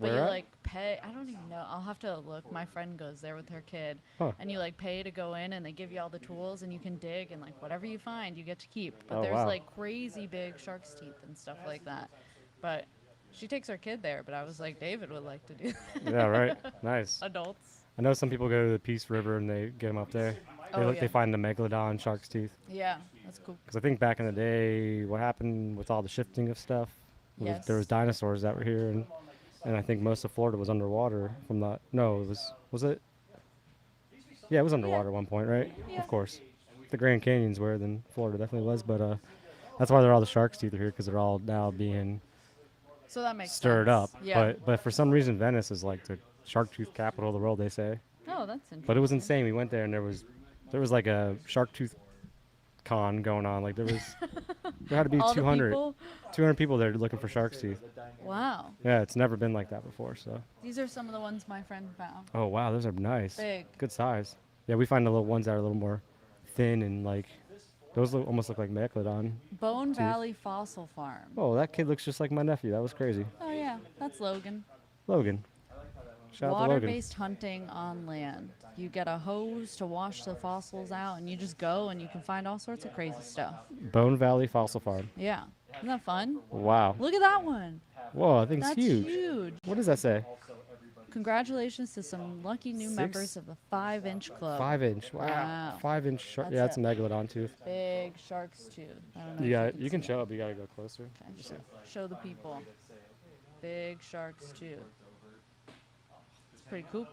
But Where you at? like pay, I don't even know, I'll have to look. My friend goes there with her kid, Huh. and you like pay to go in, and they give you all the tools, and you can dig, and like whatever you find you get to keep. But Oh, there's wow. like crazy big shark's teeth and stuff like that. But she takes her kid there, but I was like, David would like to do that. Yeah, right. Nice. Adults. I know some people go to the Peace River and they get them up there. They, Oh, look, yeah. they find the megalodon shark's teeth. Yeah, that's cool. Because I think back in the day, what happened with all the shifting of stuff, was there was Yes. dinosaurs that were here, and I think most of Florida was underwater from the. No, it was it? Yeah, it was underwater at one point, right? Yeah. Of course. The Grand Canyons were, then Florida definitely was, but that's why they're all the shark's teeth are here because they're all now being So that makes stirred sense. up. Yeah. But for some reason, Venice is like the shark tooth capital of the world. They say. Oh, that's interesting. But it was insane. We went there and there was like a shark tooth con going on. Like there had to be All the 200 people? 200 people there looking for shark's teeth. Wow. Yeah, it's never been like that before. So. These are some of the ones my friend found. Oh wow, those are nice. Big. Good size. Yeah, we find the little ones that are a little more thin and like those almost look like megalodon. Bone Valley Fossil Farm. Oh, that kid looks just like my nephew. That was crazy. Oh yeah, that's Logan. Logan. Shout out to Logan. Water-based hunting on land. You get a hose to wash the fossils out, and you just go and you can find all sorts of crazy stuff. Bone Valley Fossil Farm. Yeah. Isn't that fun? Wow. Look at that one. Whoa, I think it's That's huge. huge. What does that say? Congratulations to some lucky new 6? members of the 5-inch club. 5-inch. Wow. Wow. 5-inch shark. That's Yeah, it's a a megalodon tooth. Big shark's tooth. I don't know You if got. You can see show it. up. You gotta go closer. Okay, show the people. Big shark's tooth. It's pretty cool.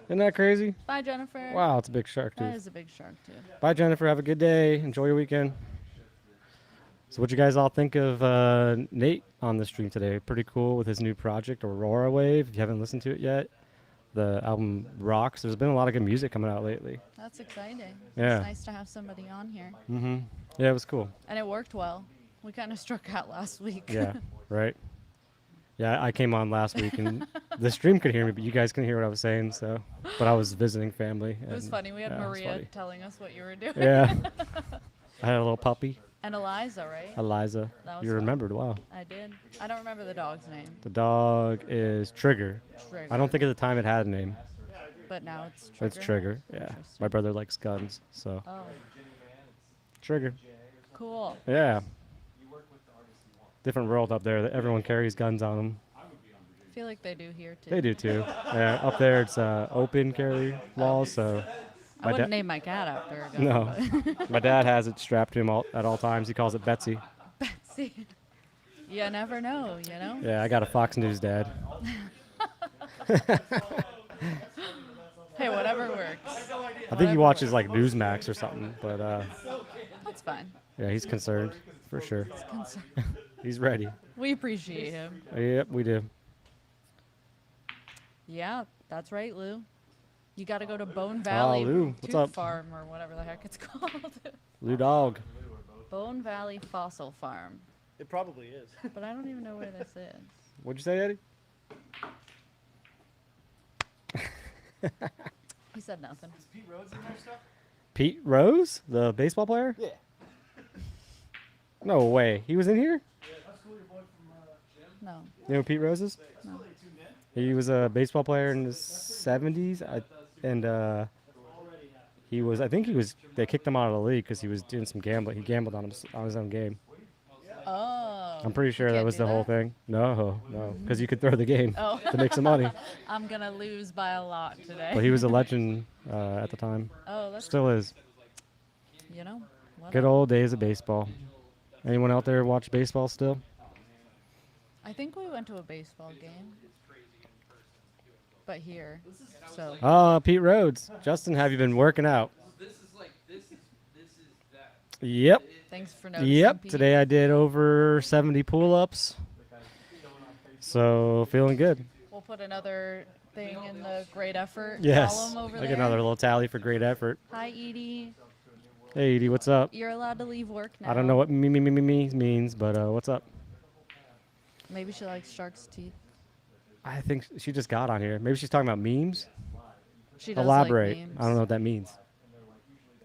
Isn't that crazy? Bye, Jennifer. Wow, it's a big shark That tooth. is a big shark tooth. Bye, Jennifer. Have a good day. Enjoy your weekend. So, what you guys all think of Nate on the stream today? Pretty cool with his new project, Aurorawave. If you haven't listened to it yet, the album rocks. There's been a lot of good music coming out lately. That's exciting. Yeah. It's nice to have somebody on here. Mm-hmm. Yeah, it was cool. And it worked well. We kind of struck out last week. Yeah, right. Yeah, I came on last week and the stream could hear me, but you guys couldn't hear what I was saying. So, but I was visiting family. It was and, funny. We had yeah, it was Maria funny. telling us what you were doing. Yeah. I had a little puppy, And Eliza, right? Eliza. That was You fun. remembered? Wow. I did. I don't remember the dog's name. The dog is Trigger. Trigger. I don't think at the time it had a name. But now it's Trigger. It's Trigger. Yeah. Interesting. My brother likes guns, so Oh, Trigger. cool. Yeah. Different world up there. That everyone carries guns on them. I feel like they do here too. They do too. Yeah. Up there it's open carry laws, so. I wouldn't name my cat after a gun. No. My dad has it strapped to him at all times. He calls it Betsy. but- See, you never know, you know? Yeah, I got a Fox News dad. Hey, whatever works. I think he watches like Newsmax or something, but That's fine. yeah, he's concerned for sure. Concern. He's ready. We appreciate him. Yep, we do. Yeah, that's right, Lou. You got to go to Bone Valley Lou, what's Tooth up? Farm or whatever the heck it's called. Lou Dog. Bone Valley Fossil Farm. It probably is. But I don't even know where this is. What'd you say, Eddie? He said nothing. Pete Rose, the baseball player? Yeah. No way. He was in here? No. You know who Pete Rose is? No. He was a baseball player in the 70s, and he was. I think he was. They kicked him out of the league because he was doing some gambling. He gambled on his own game. Oh. I'm pretty sure you that can't was do the whole that? thing. No, because you could throw the game Oh. to make some money. I'm going to lose by a lot today. But he was a legend at the time. Oh, that's, Still is. you know. Good whatever. old days of baseball. Anyone out there watch baseball still? I think we went to a baseball game. But here. So. Oh, Pete Rhodes. Justin, have you been working out? Yep. Thanks for noticing. Yep. Pete. Today I did over 70 pull-ups. So feeling good. We'll put another thing in the great effort Yes. column over Like there. another little tally for great effort. Hi, Edie. Hey, Edie, what's up? You're allowed to leave work now. I don't know what me means, but what's up? Maybe she likes shark's teeth. I think she just got on here. Maybe she's talking about memes. She does Elaborate. Like memes. I don't know what that means.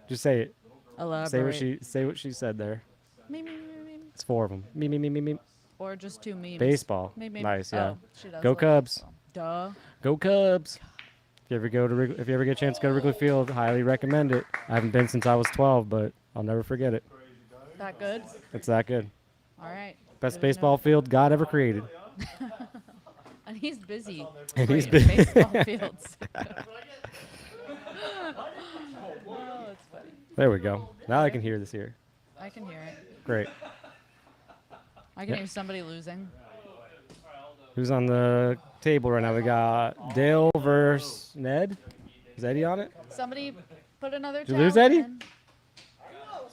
Just say it. Elaborate. Say what she said there. Me. It's 4 of them. Me. Or just 2 memes. Baseball. Me. Nice, yeah. Oh, she does Go like Cubs. baseball. Duh. Go Cubs. If you ever get a chance to go to Wrigley Field, highly recommend it. I haven't been since I was 12, but I'll never forget it. That good? It's that good. All right. Best Good to know. baseball field God ever created. And he's busy. And he's creating busy. baseball fields. Oh, it's funny. There we go. Now I can hear this here. I can hear it. Great. I can hear somebody losing. Who's on the table right now? We got Dale versus Ned. Is Eddie on it? Somebody put another Did you lose, tally Eddie? in.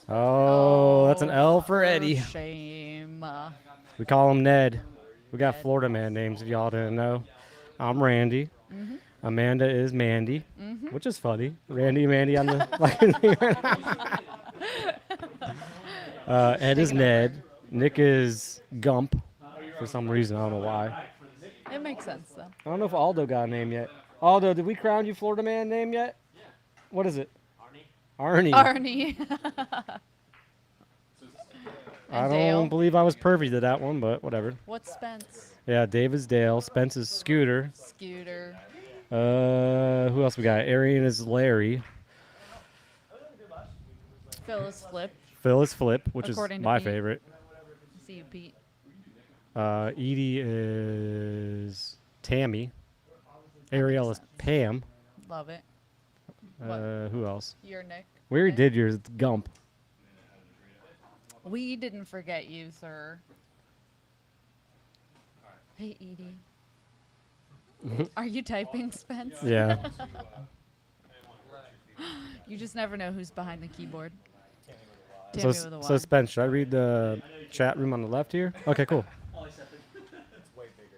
Oh, that's an L for Eddie. Shame. We call him Ned. We got Florida man names if y'all didn't know. I'm Randy. Mm-hmm. Amanda is Mandy, which is funny. Randy and Mandy on the fucking thing right now. Ed is Ned. Nick is Gump for some reason. I don't know why. It makes sense, though. I don't know if Aldo got a name yet. Aldo, did we crown you Florida man name yet? What is it? Arnie. Arnie. I And don't Dale. believe I was privy to that one, but whatever. What's Spence? Yeah, Dave is Dale. Spence is Scooter. Scooter. Who else we got? Arian is Larry. Phil is Flip. Phil is Flip, which According is to my Pete. favorite. See you, Pete. Edie is Tammy. Ariel is Pam. Love it. What? Who else? You're Nick. We already Nick? did yours. It's Gump. We didn't forget you, sir. Hey, Edie. Are you typing, Spence? Yeah. You just never know who's behind the keyboard. so, Tammy with a so Y. Spence, should I read the chat room on the left here? Okay, cool. It's way bigger.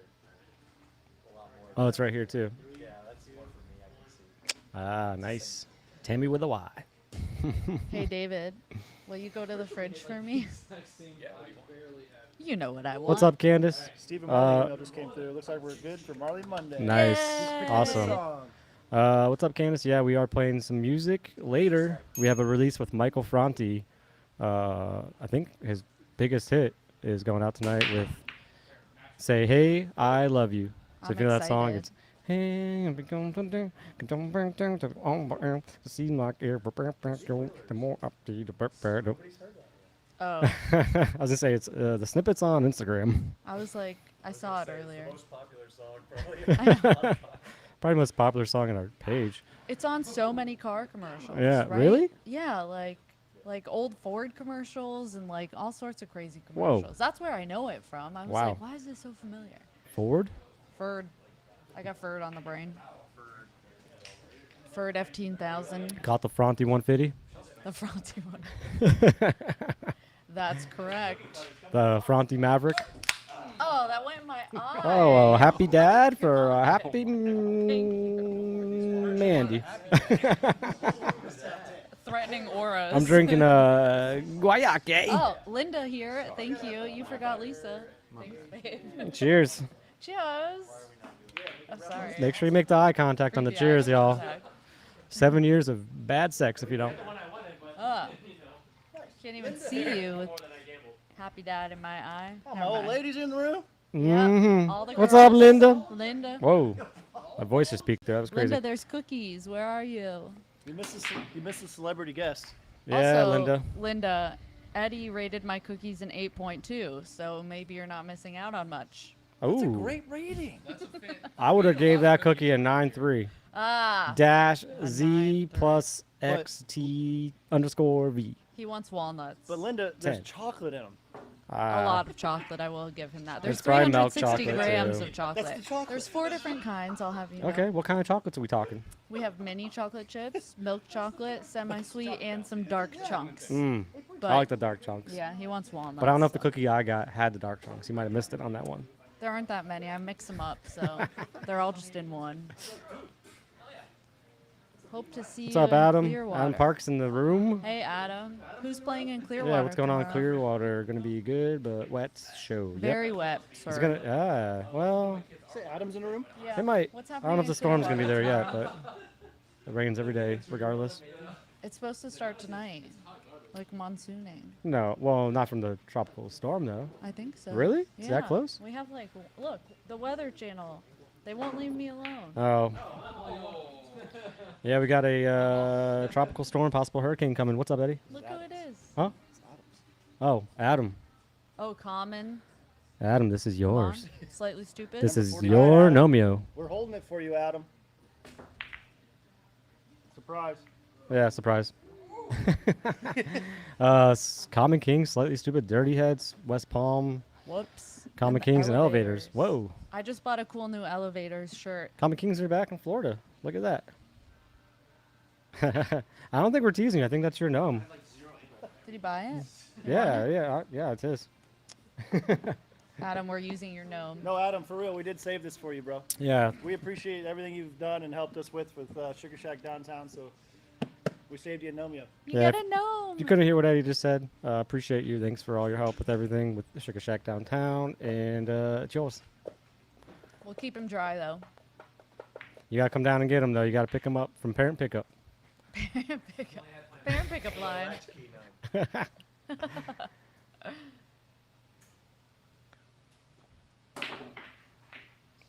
A lot more. Oh, it's right here too. Yeah, that's more for me. I can see. Ah, nice. Tammy with a Y. Hey, David, will you go to the fridge for me? You know what I want. What's up, Candace? Stephen Marley email just came through. Looks like we're good for Marley Monday. Nice. Yay! Awesome. What's up, Candace? Yeah, we are playing some music later. We have a release with Michael Franti. I think his biggest hit is going out tonight with "Say Hey, I Love You." So I'm if you know that song, excited. it's "Hey, I'm going to see my ear, the more up to the." Oh, I was gonna say it's the snippets on Instagram. I was like, I saw it earlier. Most popular song, probably. Probably the most popular song on our page. It's on so many car commercials. Yeah, right? really? Yeah, like old Ford commercials and like all sorts of crazy Whoa. commercials. That's where I know it from. I was Wow. like, why is this so familiar? Ford? Ford. I got Ford on the brain. Ford F-10000. Got the Franti 150? The Franti one. That's correct. The Franti Maverick? Oh, that went in my eye. Oh, happy dad for happy Mandy. Threatening auras. I'm drinking guayake. Oh, Linda here. Thank you. You forgot Lisa. Thanks, babe. Cheers. Cheers. I'm sorry. Make sure you make the eye contact on the Creepy cheers, eye y'all. contact. 7 years of bad sex if you don't. Can't even see you with happy dad in my eye. Oh, my Never old mind. ladies in the room. Yeah, Mhm. all the What's up, girls. Linda? Linda. Whoa. My voice just peaked there. That was crazy. Linda, there's cookies. Where are you? You missed the celebrity guest. Yeah, also, Linda. Linda, Eddie rated my cookies an 8.2, so maybe you're not missing out on much. That's a Ooh. great rating. I would have gave that cookie a 9.3. Ah, Dash A Z 9.3. plus But- XT underscore V. he wants walnuts. But Linda, there's 10. chocolate in them. A lot of chocolate. I will give him that. There's It's probably milk 360 chocolate, grams too. of chocolate. That's the chocolate. There's 4 different kinds. I'll have you know. Okay, what kind of chocolates are we talking? We have mini chocolate chips, milk chocolate, semi-sweet, and some dark chunks. Mm, But I like the dark chunks. yeah, he wants walnuts. But I don't know if the cookie I got had the dark chunks. You might have missed it on that one. There aren't that many. I mix them up, so they're all just in one. Hope to see What's you up, in Adam? Clearwater. Adam Parks in the room. Hey, Adam. Who's playing in Clearwater? Yeah, what's going on in tomorrow? Clearwater? Gonna be good, but wet show. Very wet, sir. It's gonna. Well, Say Adam's in the room. Yeah. it might. What's I happening don't know if in the storm's gonna be there Clearwater yet, tomorrow? but it rains every day, regardless. It's supposed to start tonight, like monsooning. No, well, not from the tropical storm though. I think so. Really? Is that Yeah. close? We have like, look, the Weather Channel. They won't leave me alone. Oh. Yeah, we got a tropical storm, possible hurricane coming. What's up, Eddie? Look who it is. Huh? Oh, Adam. Oh, Common. Adam, this is Come on. yours. Slightly stupid. This is 49 your Adam. Nomeo. We're holding it for you, Adam. Surprise. Yeah, surprise. Common Kings, Slightly Stupid, Dirty Heads, West Palm, Whoops. Common Kings, and Elevators. Whoa. I just bought a cool new Elevators shirt. Common Kings are back in Florida. Look at that. I don't think we're teasing you. I think that's your gnome. Did you buy it? Yeah, it is. Adam, we're using your gnome. No, Adam, for real, we did save this for you, bro. Yeah. We appreciate everything you've done and helped us with Sugarshack downtown. So we saved you a Nomeo. You Yeah, got a gnome. If you couldn't hear what Eddie just said, appreciate you. Thanks for all your help with everything with the Sugarshack downtown. And it's yours. We'll keep him dry, though. You got to come down and get him, though. You got to pick him up from parent pickup. Parent pickup line.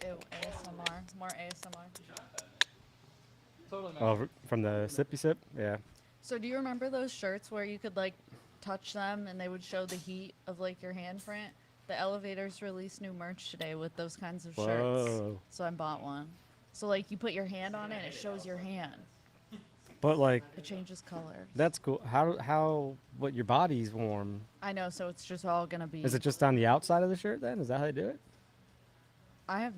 Ew, ASMR. More ASMR. Totally. Oh, from the sippy sip? Yeah. So do you remember those shirts where you could like touch them and they would show the heat of like your handprint? The elevators released new merch today with those kinds of shirts. Whoa. So I bought one. So like you put your hand on it and it shows your hand. But like, It changes color. that's cool. What your body's warm? I know, so it's just all gonna be. Is it just on the outside of the shirt then? Is that how they do it? I have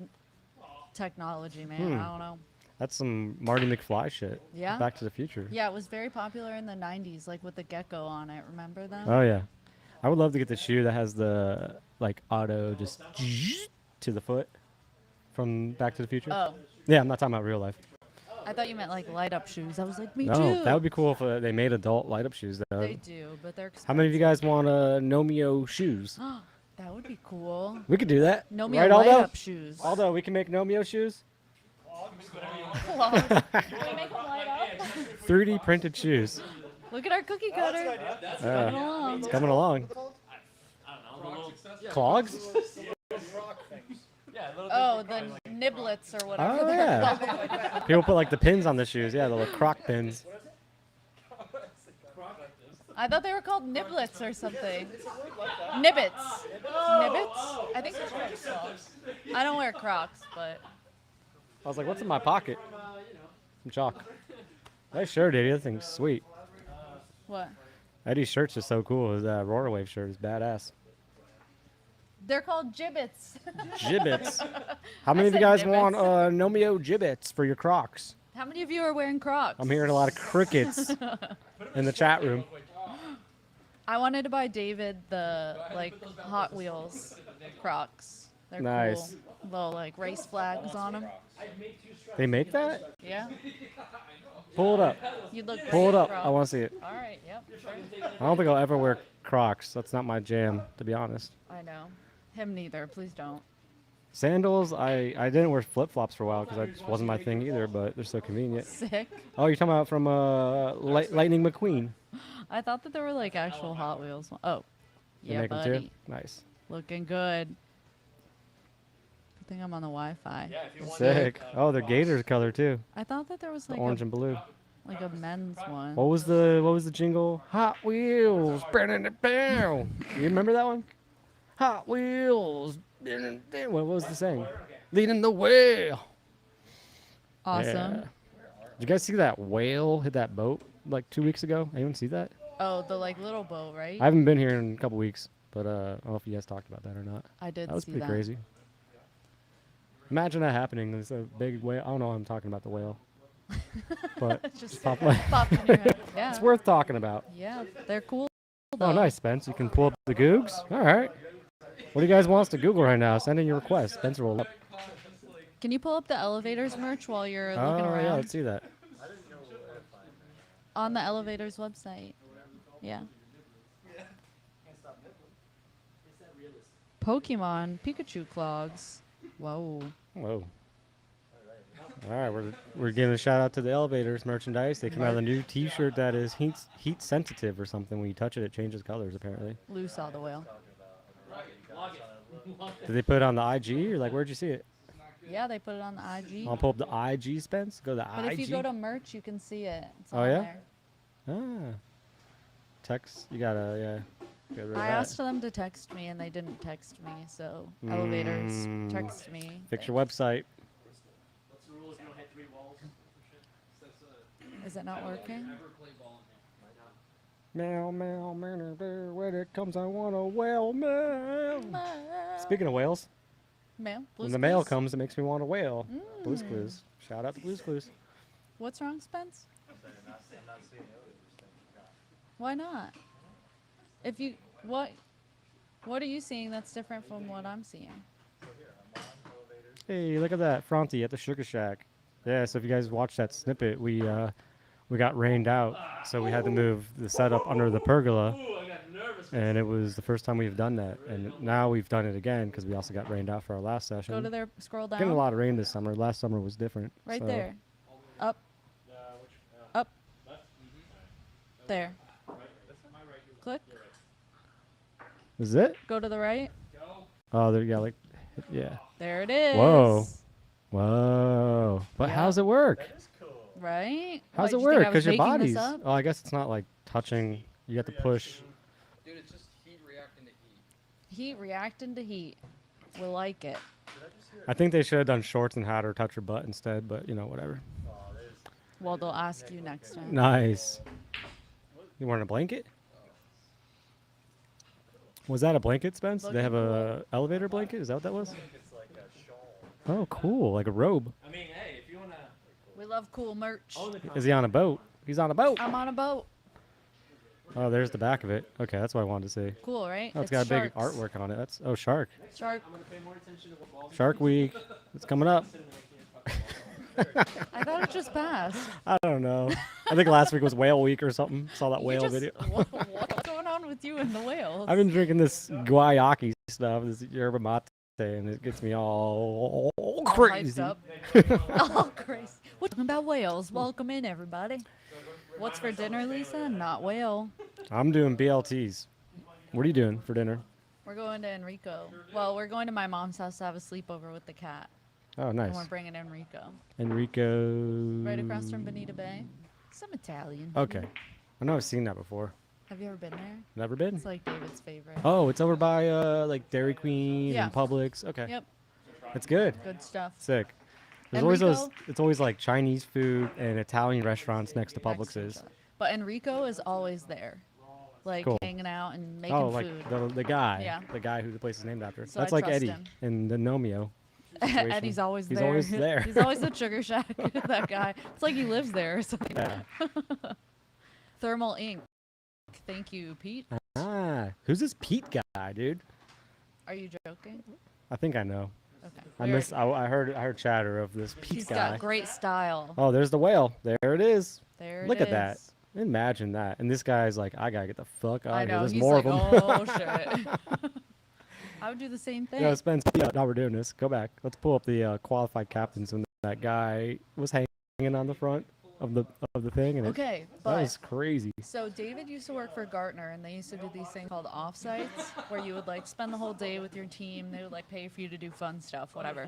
technology, man. I don't know. That's some Marty McFly shit. Yeah? Back to the Future. Yeah, it was very popular in the 90s, like with the gecko on it. Remember them? Oh yeah. I would love to get the shoe that has the like auto just to the foot from Back to the Future. Oh, Yeah, I'm not talking about real life. I thought you meant like light up shoes. I was like, me No, too. that would be cool if they made adult light up shoes though. They do, but they're expensive. How many of you guys want Nomeo shoes? That would be cool. We could do that. No me right, light Aldo? up shoes. Aldo, we can make Nomeo shoes. Clogs. Can we make them light up? 3D printed shoes. Look at our cookie cutter. Coming along. It's coming along. Clogs? Oh, the niblets or whatever. Oh they're yeah. called. People put like the pins on the shoes. Yeah, the little croc pins. I thought they were called niblets or something. Nibbits. Nibbits? I think that's what it's called. I don't wear Crocs, but I was like, what's in my pocket? Some chalk. Nice shirt, Eddie. That thing's sweet. what? Eddie's shirt's just so cool. His Aurorawave shirt is badass. They're called gibbets. Gibbets. How many of you said guys want nibbits. Nomeo gibbets for your Crocs? How many of you are wearing Crocs? I'm hearing a lot of crickets in the chat room. I wanted to buy David the like Hot Wheels Crocs. They're Nice. cool. Little like race flags on them. They make that? Yeah. Pull it up. You look great. Pull it up. Crocs. I want to see it. All right. Yep. Sure. I don't think I'll ever wear Crocs. That's not my jam, to be honest. I know. Him neither. Please don't. Sandals, I didn't wear flip-flops for a while because that just wasn't my thing either, but they're so convenient. Sick. Oh, you're talking about from Lightning McQueen. I thought that there were like actual Hot Wheels. Oh. They Yeah, make 'em buddy. too? Nice. Looking good. Good thing I'm on the Wi-Fi. Sick. Oh, they're Gators color too. I thought that there was The like orange and blue. like a men's one. What was the jingle? Hot Wheels, burning it down. You remember that one? Hot Wheels, burning it down. What was the saying? Leading the way. Awesome. Yeah. Did you guys see that whale hit that boat like 2 weeks ago? Anyone see that? Oh, the like little boat, right? I haven't been here in a couple weeks, but I don't know if you guys talked about that or not. I did That was see pretty that. crazy. Imagine that happening. There's a big whale. I don't know why I'm talking about the whale. But Just pop- popped in your head. Yeah. it's worth talking about. Yeah, they're cool. Oh, though. nice, Spence. You can pull up the Googs. All right. What do you guys want us to Google right now? Send in your request. Spencer will. Can you pull up the elevators merch while you're looking Oh, around? yeah. Let's see that. On the elevators website. Yeah. Pokemon Pikachu clogs. Whoa. Whoa. All right, we're giving a shout out to the elevators merchandise. They came out with a new T-shirt that is heat sensitive or something. When you touch it, it changes colors. Apparently. Lou saw the whale. Did they put it on the IG or like where'd you see it? Yeah, they put it on the IG. I'll pull up the IG, Spence. Go to the But IG. if you go to merch, you can see it. It's Oh, on yeah? there. Ah. Text. You gotta get rid of I that. asked them to text me and they didn't text me, so elevators text me. Fix your website. Is it not working? Meow, meow, meow, meow, when it comes, I want a whale, meow. Speaking of whales, Mail. when Blue's the mail Clues. comes, it makes me want a whale. Blues Clues. Shout out to Blues Clues. What's wrong, Spence? Why not? If you what are you seeing that's different from what I'm seeing? Hey, look at that. Fronty at the Sugarshack. Yeah, so if you guys watched that snippet, we got rained out, so we had to move the setup under the pergola. And it was the first time we've done that. And now we've done it again because we also got rained out for our last session. Go to there, scroll down. Getting a lot of rain this summer. Last summer was different. Right so- there. Up. Up. There. Click. Is it? Go to the right. Oh, there. Yeah, like, yeah. There it is. Whoa. Whoa. But Yeah. how's it work? Right? How's What, it you think work? I was Because your making this body's. up? Oh, I guess it's not like touching. You have to push. Dude, it's just heat reacting to heat. Heat reacting to heat. We like it. I think they should have done shorts and hat or touch your butt instead, but you know, whatever. Well, they'll ask you next time. Nice. You want a blanket? Was that a blanket, Spence? Did they have a elevator blanket? Is that what that was? It's like a shawl. Oh, cool. Like a robe. I mean, hey, if you wanna. We love cool merch. Is he on a boat? He's on a boat. I'm on a boat. Oh, there's the back of it. Okay, that's what I wanted to see. Cool, right? Oh, it's got a big sharks. artwork on it. That's Shark. Shark. Shark Week. It's coming up. I thought it just passed. I don't know. I think last week was Whale Week or something. Saw that whale video. What's going on with you and the whales? I've been drinking this guayaki stuff, this yerba mate, and it gets me all crazy. All crazy. We're talking about whales. Welcome in, everybody. What's for dinner, Lisa? Not whale. I'm doing BLTs. What are you doing for dinner? We're going to Enrico. Well, we're going to my mom's house to have a sleepover with the cat. Oh, And nice. we're bringing Enrico. Enrico. Right across from Bonita Bay. Some Italian. Okay. I know I've seen that before. Have you ever been there? Never been? It's like David's favorite. Oh, it's over by like Dairy Queen Yeah. and Publix. Okay. Yep. It's good. Good stuff. Sick. There's always those. Enrico? It's always like Chinese food and Italian restaurants next to Next to each Publix's. other. But Enrico is always there. Like Cool. hanging out and making Oh, like food. the guy. Yeah. The guy who the place is named after. So That's I like trust Eddie him. in the Nomeo. situation. Eddie's always He's there. always there. He's always at Sugarshack. That guy. It's like he lives there or something. Yeah. Thermal ink. Thank you, Pete. Ah, who's this Pete guy, dude? Are you joking? I think I know. Okay. I missed. I heard chatter of this Pete He's guy. got great style. Oh, there's the whale. There it is. There it Look at that. is. Imagine that. And this guy's like, I gotta get the fuck out I of here. know. There's He's more like, of them. oh shit. I would do the same thing. No, Spence. Yeah, now we're doing this. Go back. Let's pull up the qualified captains when that guy was hanging on the front of the thing, and Okay, that but was crazy. so David used to work for Gartner, and they used to do these things called offsites, where you would like spend the whole day with your team. They would like pay for you to do fun stuff, whatever.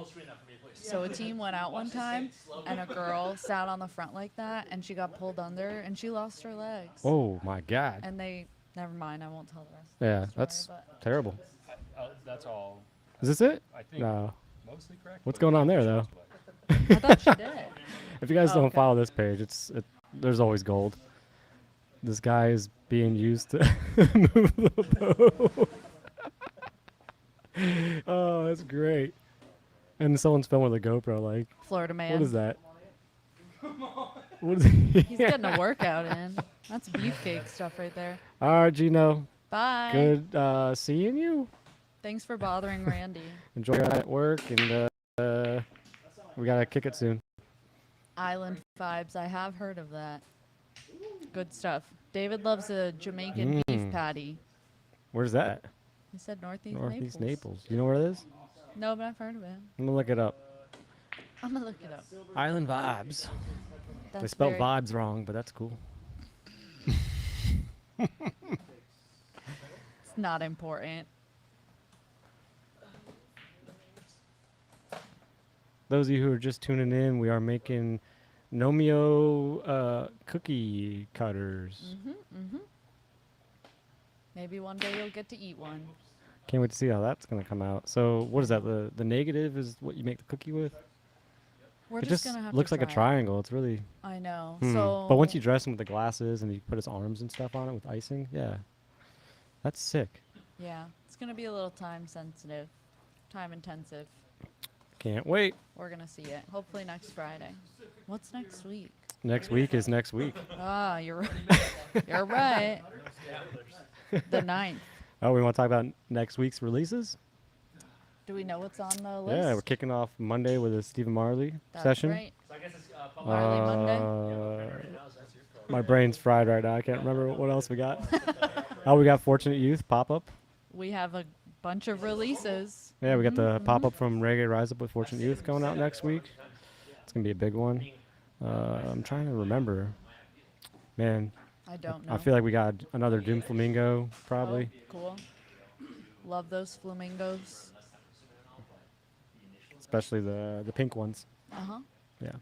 So a team went out one time, and a girl sat on the front like that, and she got pulled under, and she lost her legs. Oh my God. And never mind, I won't tell the rest. Yeah, of the that's story, terrible. That's all. Is this it? I think No. mostly correct. What's going on there though? but I thought she did. If you guys Oh, don't okay. follow this page, there's always gold. This guy is being used to move the boat. Oh, that's great. And someone's filming with a GoPro. Like, Florida man. what is that? What is he? He's getting a workout in. That's beefcake stuff right there. All right, Gino. Bye. Good seeing you. Thanks for bothering Randy. Enjoy your night at work, and we gotta kick it soon. Island vibes. I have heard of that. Good stuff. David loves a Jamaican beef patty. Where's that? He said Northeast, Northeast Naples. Naples. You know where it is? No, but I've heard of it. I'm gonna look it up. I'm gonna look it up. Island vibes. They That's spelled very- vibes wrong, but that's cool. It's not important. Those of you who are just tuning in, we are making Nomeo cookie cutters. Maybe one day you'll get to eat one. Can't wait to see how that's gonna come out. So what is that? The negative is what you make the cookie with? We're It just just gonna have looks to like a try it. triangle. It's really. I know. Hmm. So. But once you dress him with the glasses and you put his arms and stuff on it with icing, yeah, that's sick. Yeah, it's gonna be a little time sensitive, time intensive. Can't wait. We're gonna see it. Hopefully next Friday. What's next week? Next week is next week. Ah, you're right. You're right. The 9th. Oh, we want to talk about next week's releases? Do we know what's on the list? Yeah, we're kicking off Monday with a Stephen Marley That's session. right. So I guess it's Marley Monday. My brain's fried right now. I can't remember what else we got. Oh, we got Fortunate Youth pop-up. We have a bunch of releases. Yeah, we got the pop-up from Reggae Rise Up with Fortunate Youth going out next week. It's going to be a big one. I'm trying to remember. Man, I don't know. I feel like we got another Doom Flamingo, probably. Oh, cool. Love those flamingos. Especially the pink ones. Uh huh. Yeah.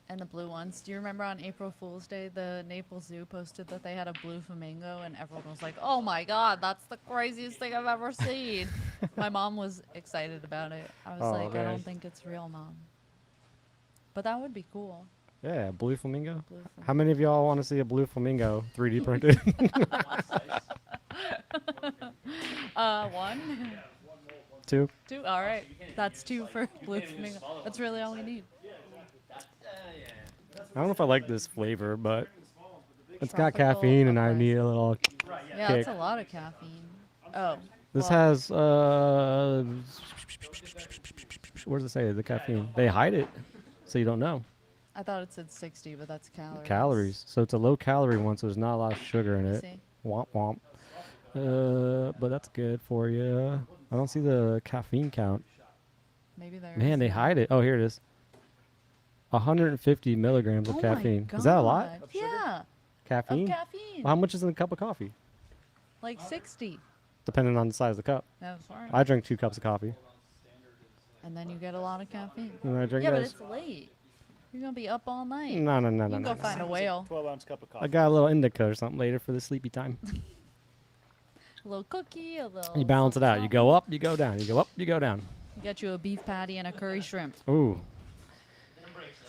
And the blue ones. Do you remember on April Fool's Day, the Naples Zoo posted that they had a blue flamingo, and everyone was like, "Oh my God, that's the craziest thing I've ever seen." My mom was excited about it. I was Oh, like, "I man. don't think it's real, Mom." But that would be cool. Yeah, blue flamingo. Blue How many of y'all want to see a blue flamingo 3D printed? One, 2. two. All right, that's 2 for blue flamingo. That's really all we need. I don't know if I like this flavor, but it's got Tropical caffeine, and I uprise. need a little. Yeah, kick. that's a lot of caffeine. Oh. This well, has where does it say the caffeine? They hide it, so you don't know I thought it said 60, but that's calories. calories. So it's a low calorie one, so there's not a lot of sugar in it. See? Womp womp. But that's good for you. I don't see the caffeine count. Maybe there. Man, they hide it. Oh, here it is. 150 milligrams of Oh caffeine. My Is that a lot? God. Yeah. Caffeine? Of caffeine. Well, how much is in a cup of coffee? Like 60. Depending on the size of the cup. That's right. I drink 2 cups of coffee. And then you get a lot of caffeine. And I drink Yeah, but those. it's late. You're gonna be up all night. No. You can go find a whale. 12-ounce cup of coffee. I got a little indica or something later for the sleepy time. A little cookie, a little. You balance it out. You something. go up, you go down. You go up, you go down. You get you a beef patty and a curry shrimp. Ooh.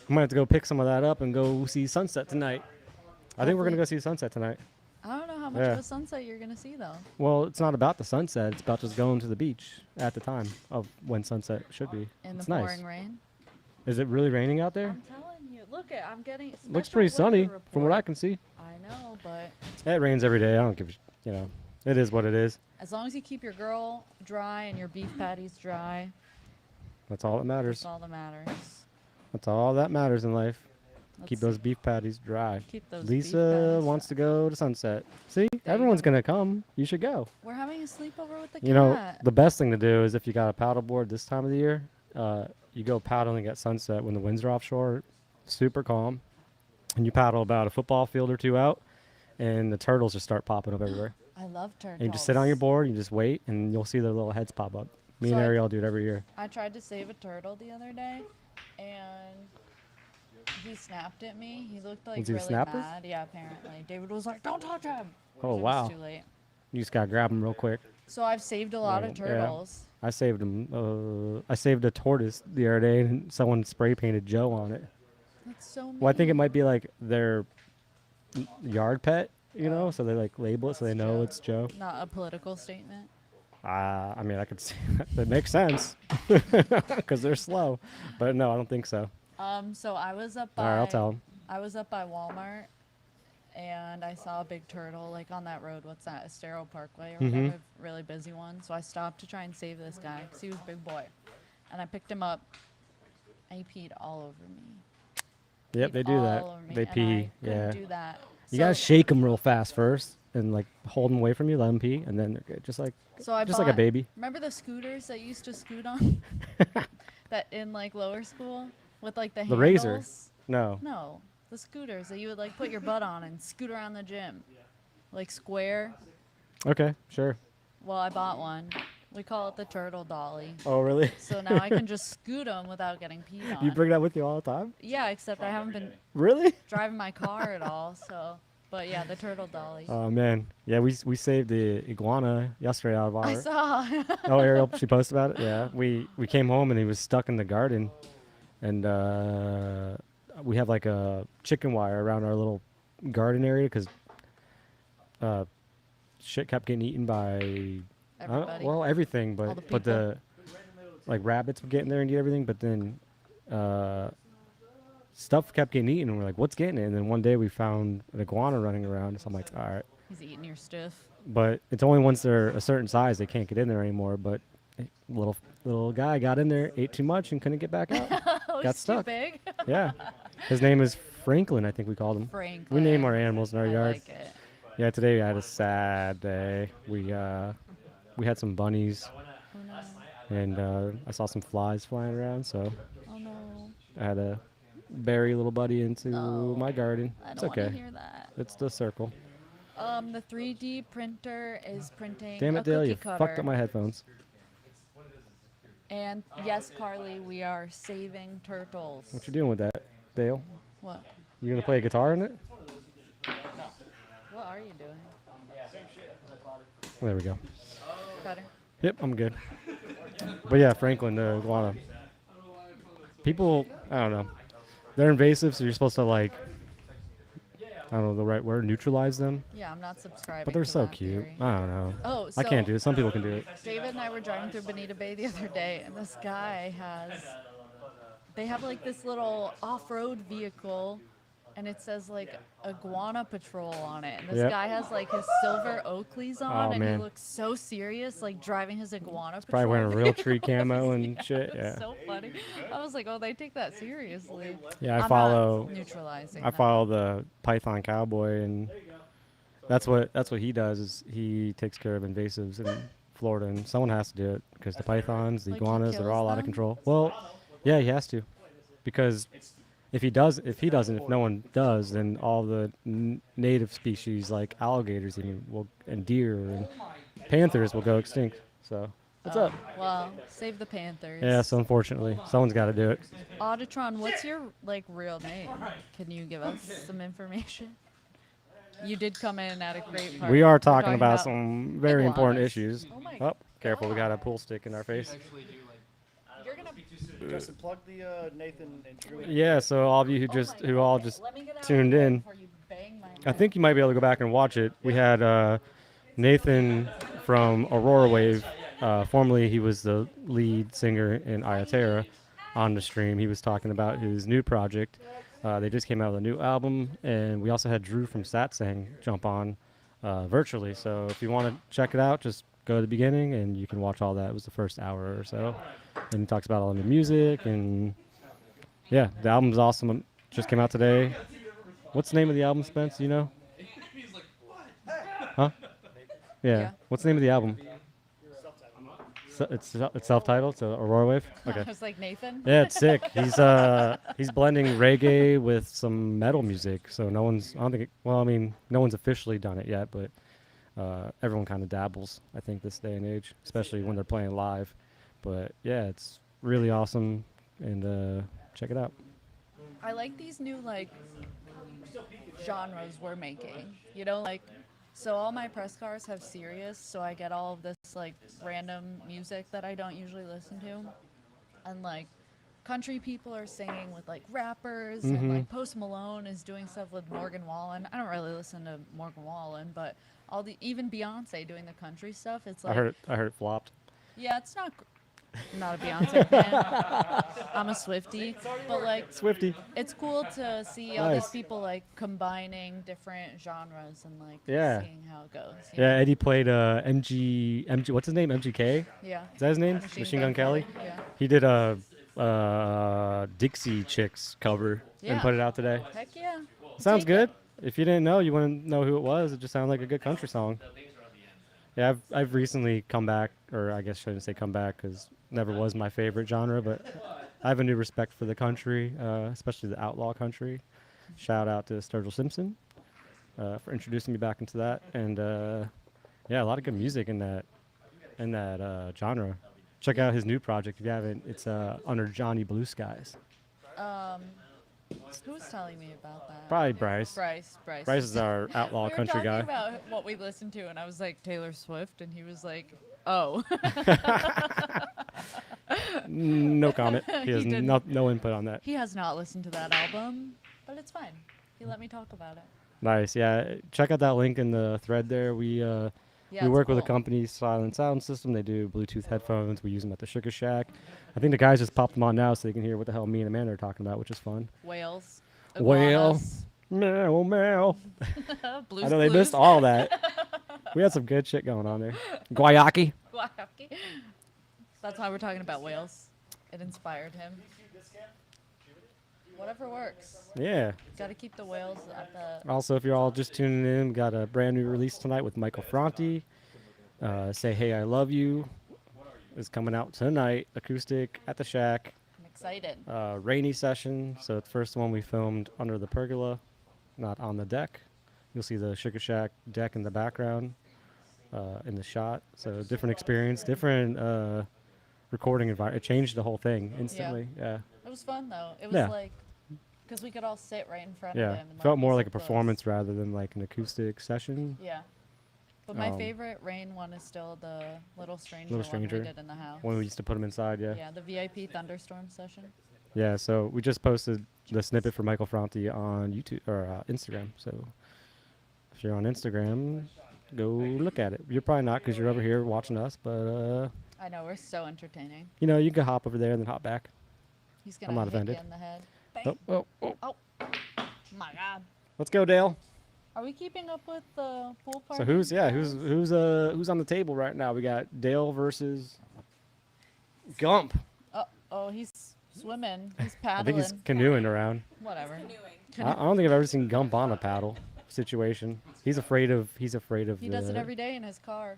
I might have to go pick some of that up and go see sunset tonight. I think we're going to go see sunset tonight. I don't know how much Yeah. of a sunset you're gonna see though. Well, it's not about the sunset. It's about just going to the beach at the time of when sunset should be. In It's the nice. pouring rain. Is it really raining out there? I'm telling you. Look at. I'm getting. Looks special pretty weather sunny from what I report. can see. I know, but It rains every day. I don't give a it is what it is. as long as you keep your girl dry and your beef patties dry, That's all that matters. that's all that matters. That's all that matters in life. Keep Let's those beef patties dry. keep those beef Lisa patties wants dry. to go to sunset. See, you everyone's go. going to come. You should go. We're having a sleepover with the You know, cat. the best thing to do is if you got a paddleboard this time of the year, you go paddling at sunset when the winds are offshore, super calm, and you paddle about a football field or 2 out, and the turtles just start popping up everywhere. I love turtles. And you just sit on your board, you just wait, and you'll see their little heads pop up. Me and So I- Ariel do it every year. I tried to save a turtle the other day, and he snapped at me. He looked like Was he a really snapper? mad. Yeah, apparently. David was like, "Don't touch him." Oh, It was wow. too late. You just gotta grab them real quick. So I've saved a lot of Yeah. turtles. I saved them. I saved a tortoise the other day, and someone spray painted Joe on it. That's so mean. Well, I think it might be like their yard pet, you know, Oh. so they like label it so they know it's Joe. Not a political statement. I mean, I could see that makes sense because they're slow, but no, I don't think so. So I was up All by. right, I'll tell them. I was up by Walmart, and I saw a big turtle like on that road. What's that? Estero Parkway or Mhm. whatever. Really busy one. So I stopped to try and save this guy because he was a big boy, and I picked him up. And he peed all over me. Yep, Peed they do that. all over me, They and pee. I couldn't Yeah. do that. You gotta So- shake them real fast first, and like hold them away from you, let them pee, and then they're good. Just like So I just like a bought- baby. Remember the scooters that you used to scoot on? That in like lower school with like the The razor. handles? No. No, the scooters that you would like put your butt on and scoot around the gym, like square. Okay, sure. Well, I bought one. We call it the turtle dolly. Oh, really? So now I can just scoot them without getting peed on. You bring that with you all the time? Yeah, except I haven't been Really? driving my car at all. So, but yeah, the turtle dolly. Oh man, yeah, we saved the iguana yesterday out of our. I saw. Oh, Ariel, she posted about it. Yeah, we came home and he was stuck in the garden, and we have like a chicken wire around our little garden area because shit kept getting eaten by Everybody. well everything, All the but the people. like rabbits would get in there and eat everything, but then stuff kept getting eaten and we're like, what's getting it? And then one day we found an iguana running around, so I'm like, all right. He's eating your stiff. But it's only once they're a certain size they can't get in there anymore. But little guy got in there, ate too much, and couldn't get back out. Oh, Got he's stuck. too big. Yeah, his name is Franklin. I think we called him. Franklin. We name our animals in our I yard. like it. Yeah, today we had a sad day. We had some bunnies, Oh no. and I saw some flies flying around. So Oh no. I had to bury little buddy into No. my garden. I It's don't want okay. to hear that. It's the circle. The 3D printer is printing Damn a it, Dale! cookie You cutter. fucked up my headphones. And yes, Carly, we are saving turtles. What you doing with that, Dale? What? You gonna play guitar in it? What are you doing? There we go. Better. Yep, I'm good. But yeah, Franklin, the iguana. People, I don't know. They're invasive, so you're supposed to like, I don't know the right word, neutralize them. Yeah, I'm not subscribing. But they're to so that cute. theory. I don't know. Oh, I can't so do it. Some people can do it. David and I were driving through Bonita Bay the other day, and this guy has. They have like this little off-road vehicle, and it says like Iguana Patrol on it. And this Yep. guy has like his silver Oakleys on, Oh, and man. he looks so serious, like driving his Iguana Patrol. Probably wearing a real tree vehicle. camo and Yeah, shit. it's Yeah. so funny. I was like, oh, they take that seriously. Yeah, I'm I follow. Not neutralizing. I that. follow the Python Cowboy, and that's what he does. Is he takes care of invasives in Florida, and someone has to do it because the pythons, the Like, he iguanas, they're all kills out of them? control. Well, yeah, he has to, because if he doesn't, if no one does, then all the native species like alligators even will, and deer and panthers will go extinct. So what's up? Well, save the Panthers. Yeah, so unfortunately, someone's got to do it. Auditron, what's your like real name? Can you give us some information? You did come in at a great part. We are We're talking about some very important iguanas. issues. Oh my Oh, careful, we got a pool stick in our face. You're gonna. Justin, plug the Nathan and Drew. Yeah, so all of you who all just Let me get out of tuned the way in, before you bang my I think you might be able to go back and watch it. We had Nathan from Aurorawave. Formerly, he was the lead singer in Ayaterra on the stream. He was talking about his new project. They just came out with a new album, and we also had Drew from Satsang jump on virtually. So if you want to check it out, just go to the beginning, and you can watch all that. It was the first hour or so. And he talks about all the new music, and yeah, the album's awesome. It just came out today. What's the name of the album, Spence? Do you know? Huh? Yeah. Yeah. What's the name of the album? It's self-titled, so Aurorawave. Okay. I was like, Nathan. Yeah, it's sick. He's blending reggae with some metal music. So no one's, I don't think, well, I mean, no one's officially done it yet, but everyone kind of dabbles, I think, this day and age, especially when they're playing live. But yeah, it's really awesome, and check it out. I like these new like genres we're making. You know, like so all my press cars have Sirius, so I get all of this like random music that I don't usually listen to. And like country people are singing with like rappers and like Post Malone is doing stuff with Morgan Wallen. I don't really listen to Morgan Wallen, but all the even Beyonce doing the country stuff, it's like I heard it flopped. yeah, it's not I'm not a Beyonce fan. I'm a Swiftie, but like Swifty. it's cool to see all these Nice. people like combining different genres and like Yeah. seeing how it goes. you Yeah, know? Eddie played MG. What's his name? MGK. Yeah. Is that his name? Machine Gun Kelly. Yeah. He did a Dixie Chicks cover and Yeah. put it out today. Heck yeah. Sounds Take it. good. If you didn't know, you wouldn't know who it was. It just sounded like a good country song. Yeah, I've recently come back, or I guess I shouldn't say come back, because never was my favorite genre, but I have a new respect for the country, especially the outlaw country. Shout out to Sturgill Simpson for introducing me back into that, and yeah, a lot of good music in that genre. Check out his new project if you haven't. It's under Johnny Blue Skies. Who's telling me about that? Probably Bryce. Bryce. Bryce is our outlaw We were country talking guy. about what we listened to, and I was like Taylor Swift, and he was like, "Oh." No comment. He has He didn't. no input on that. He has not listened to that album, but it's fine. He let me talk about it. Nice. Yeah. Check out that link in the thread there. We Yeah, we it's work with a cool. company, Silent Sound System. They do Bluetooth headphones. We use them at the Sugarshack. I think the guys just popped them on now so they can hear what the hell me and Amanda are talking about, which is fun. Whales. Whale. iguanas, Meow, meow. Blues I know they Clues. missed all that. We had some good shit going on there. Guayaki. Guayaki. That's why we're talking about whales. It inspired him. Whatever works. Yeah. Got to keep the whales at the. Also, if you're all just tuning in, got a brand new release tonight with Michael Franti. Say Hey I Love You is coming out tonight. Acoustic at the Shack. I'm excited. Rainy session. So it's the first one we filmed under the pergola, not on the deck. You'll see the Sugar Shack deck in the background in the shot. So different experience, different recording environment. It changed the whole thing instantly. Yeah. It was fun though. It was Yeah. like Because we could all sit right in front of Yeah, him. And, felt be more so like a close. performance rather than like an acoustic session. Yeah. But my Um, favorite rain one is still the Little Stranger, Little one Stranger. we did in the house. When we used to put them inside, yeah. Yeah, the VIP thunderstorm session. Yeah, so we just posted the snippet for Michael Franti on YouTube or Instagram. So if you're on Instagram, go look at it. You're probably not because you're over here watching us, but I know, we're so entertaining. you know, you can hop over there and then hop back. He's I'm gonna not hit offended. you in the head. Oh. Oh my God. Let's go, Dale. Are we keeping up with the pool party? So who's on the table right now? We got Dale versus Gump. Oh, he's swimming. He's I paddling. think he's canoeing around. Whatever. I don't think I've ever seen Gump on a paddle situation. He's afraid of. He does it every day in his car.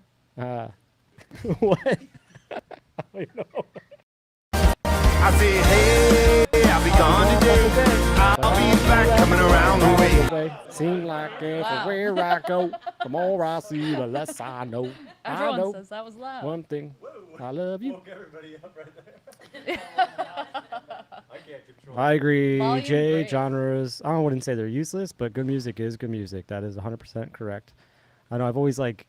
What? I say, hey, I'll be gone today. I'll be back coming around the way. Seem like everywhere I go, the more I see, the less I know. I Everyone know says that was loud. one thing. I love you. Woke everybody up right there. I can't control I agree. Volume J great. genres. I wouldn't say they're useless, but good music is good music. That is 100% correct. I know I've always like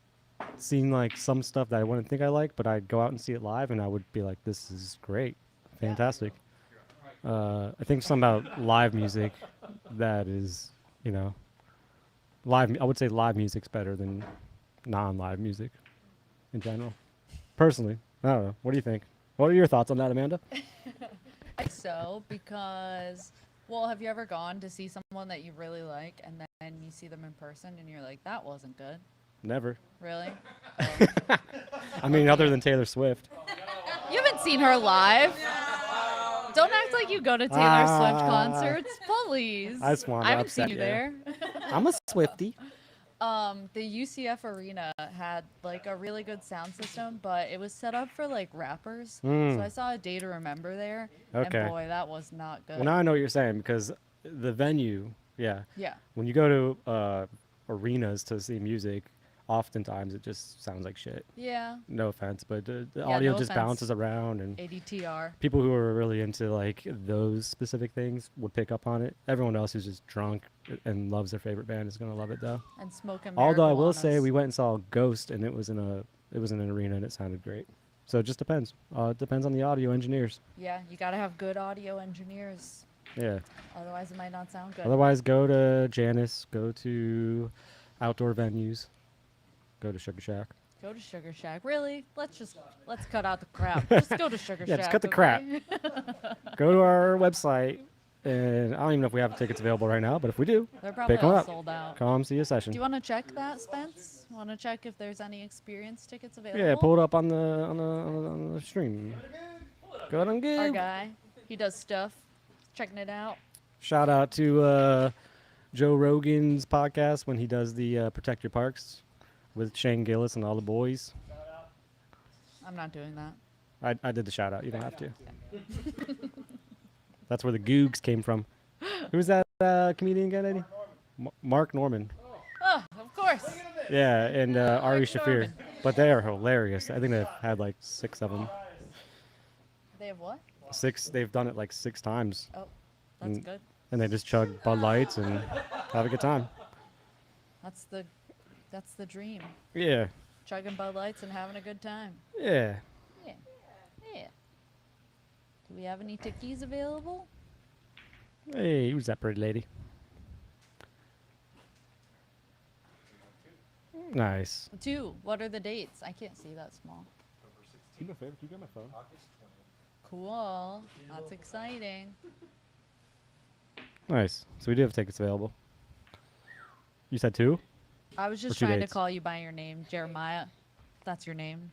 seen like some stuff that I wouldn't think I like, but I'd go out and see it live, and I would be like, "This is great, fantastic." I think something about live music that is, you know, live. I would say live music's better than non-live music in general. Personally, I don't know. What do you think? What are your thoughts on that, Amanda? I think so, because, well, have you ever gone to see someone that you really like and then you see them in person and you're like, that wasn't good? Never. Really? I mean, other than Taylor Swift. You haven't seen her live. Don't act like you go to Taylor Swift concerts, please. I just wanted to haven't seen upset you you. there. I'm a Swiftie. The UCF arena had like a really good sound system, but it was set up for like rappers. So I saw A Day to Remember there, Okay. and boy, that was not good. Well, now I know what you're saying because the venue, yeah. Yeah. When you go to arenas to see music, oftentimes it just sounds like shit. Yeah. No offense, but the Yeah, audio no just offense. bounces around, and ADTR. people who are really into like those specific things would pick up on it. Everyone else who's just drunk and loves their favorite band is gonna love it though. And smoking. Although I will say marijuanas. we went and saw Ghost, and it was in an arena, and it sounded great. So it just depends. It depends on the audio engineers. Yeah, you gotta have good audio engineers. Yeah. Otherwise, it might not sound good. Otherwise, go to Janice. Go to outdoor venues. Go to Sugarshack. Go to Sugarshack. Really? Let's cut out the crap. Just go to Sugarshack. Yeah, just cut the crap. okay? Go to our website, and I don't even know if we have tickets available right now, but if we do, They're probably pick 'em all up. sold out. Come see a session. Do you want to check that, Spence? Want to check if there's any experience tickets available? Yeah, pull it up on the stream. Go on good. Our guy, he does stuff. Checking it out. Shout out to Joe Rogan's podcast when he does the Protect Your Parks with Shane Gillis and all the boys. I'm not doing that. I did the shout out. You don't have to. That's where the Googs came from. Who's that comedian again, Eddie? Mark Norman. Oh, of course. Yeah, and Ari Shafir. Norman. But they are hilarious. I think they've had like 6 of them. They have what? 6. They've done it like 6 times. Oh, that's Mm. good. And they just chug Bud Lights and have a good time. That's the dream. Yeah. Chugging Bud Lights and having a good time. Yeah. Yeah. Yeah. Do we have any tickies available? Hey, who's that pretty lady? Nice. 2. What are the dates? I can't see that small. Do me a favor, can you get my phone? Cool. That's exciting. Nice. So we do have tickets available. You said 2? I was just Or 2 trying to dates? call you by your name, Jeremiah. That's your name.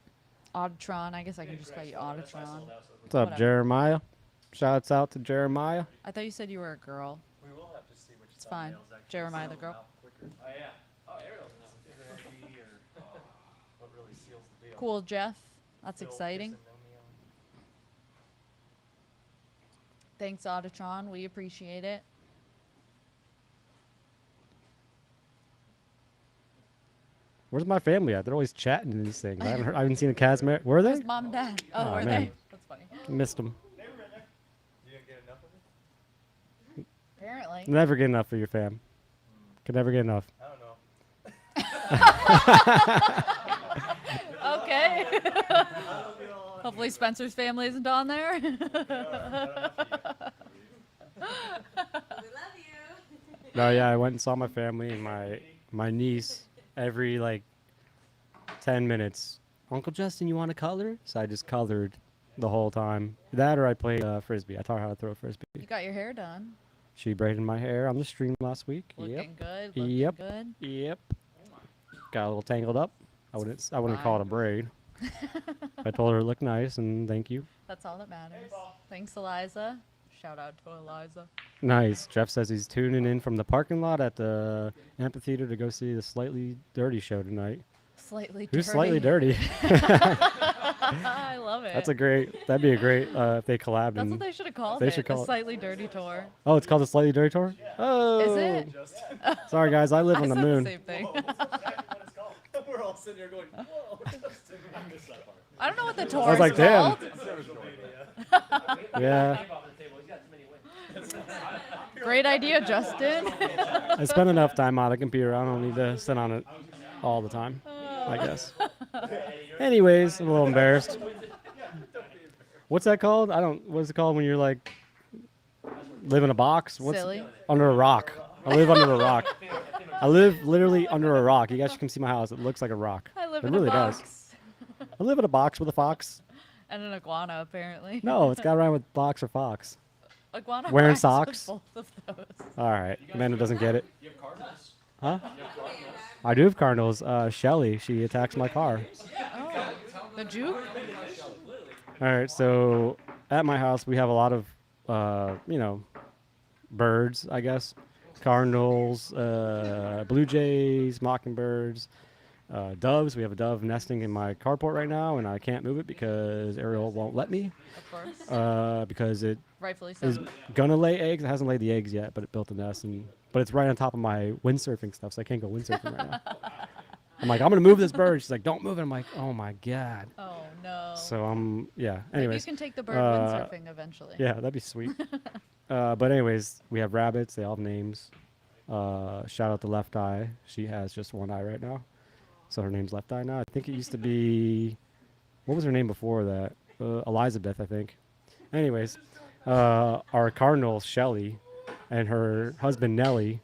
Auditron. I guess I can just call you Auditron. What's up, Whatever. Jeremiah? Shouts out to Jeremiah. I thought you said you were a girl. We will have to see which It's fine. thumbnails actually Jeremiah the sell girl. out quicker. Oh yeah. Oh, Ariel's now. Is there any ID or what really seals the deal? Cool, Jeff. That's Phil exciting. kissing Romeo. Thanks, Auditron. We appreciate it. Where's my family at? They're always chatting in these things. I haven't seen a Casimir. Were they? Where's mom and dad? Oh, Oh, were man. they? That's funny. Missed them. You didn't get enough of it? Apparently. family. Never get enough for your fam. Could never get enough. Okay. Hopefully Spencer's family isn't on there. No, yeah, I went and saw my family and my niece every like 10 minutes. Uncle Justin, you want to color? So I just colored the whole time. That or I played frisbee. I taught her how to throw frisbee. You got your hair done. She braided my hair on the stream last week. Looking good. Yep. Looking good. Yep. Got a little tangled up. I wouldn't call it a braid. I told her it looked nice and thank you. That's all that matters. Thanks, Eliza. Shout out to Eliza. Nice. Jeff says he's tuning in from the parking lot at the amphitheater to go see the Slightly Dirty show tonight. Slightly dirty. Who's Slightly Dirty? I love it. That'd be a great if they collabed. That's what they should have called they it. should call the it- Slightly Dirty Tour. Oh, it's called the Slightly Dirty Tour? Oh. Is it? Sorry, guys. I live I on the said moon. The same thing. We're all sitting there going, whoa. I don't know what the tour I was is like, damn. called. Yeah. Great idea, Justin. I spend enough time on the computer. I don't need to sit on it all the time, I guess. Anyways, I'm a little embarrassed. What's that called? What's it called when you're like live in a box? Silly. Under a rock. I live under a rock. I live literally under a rock. You guys can see my house. It looks like a rock. I live it in really a box. does. I live in a box with a fox. And an iguana, apparently. No, it's got to rhyme with box or fox. Iguana Wearing rhymes with socks? both of those. All right. Amanda doesn't get it. Huh? I do have cardinals. Shelly, she attacks my car. Oh, the juke? All right, so at my house we have a lot of, birds, I guess. Cardinals, blue jays, mockingbirds, doves. We have a dove nesting in my carport right now, and I can't move it because Ariel won't let me. Of course. Because it Rightfully so. is gonna lay eggs. It hasn't laid the eggs yet, but it built a nest, but it's right on top of my windsurfing stuff, so I can't go windsurfing right now. I'm like, I'm gonna move this bird. She's like, don't move it. I'm like, oh my god. Oh, no. So yeah. Maybe Anyways, you can take the bird windsurfing eventually. yeah, that'd be sweet. But anyways, we have rabbits. They all have names. Shout out to Left Eye. She has just one eye right now, so her name's Left Eye now. I think it used to be, what was her name before that? Elizabeth, I think. Anyways, our cardinal Shelly and her husband Nellie.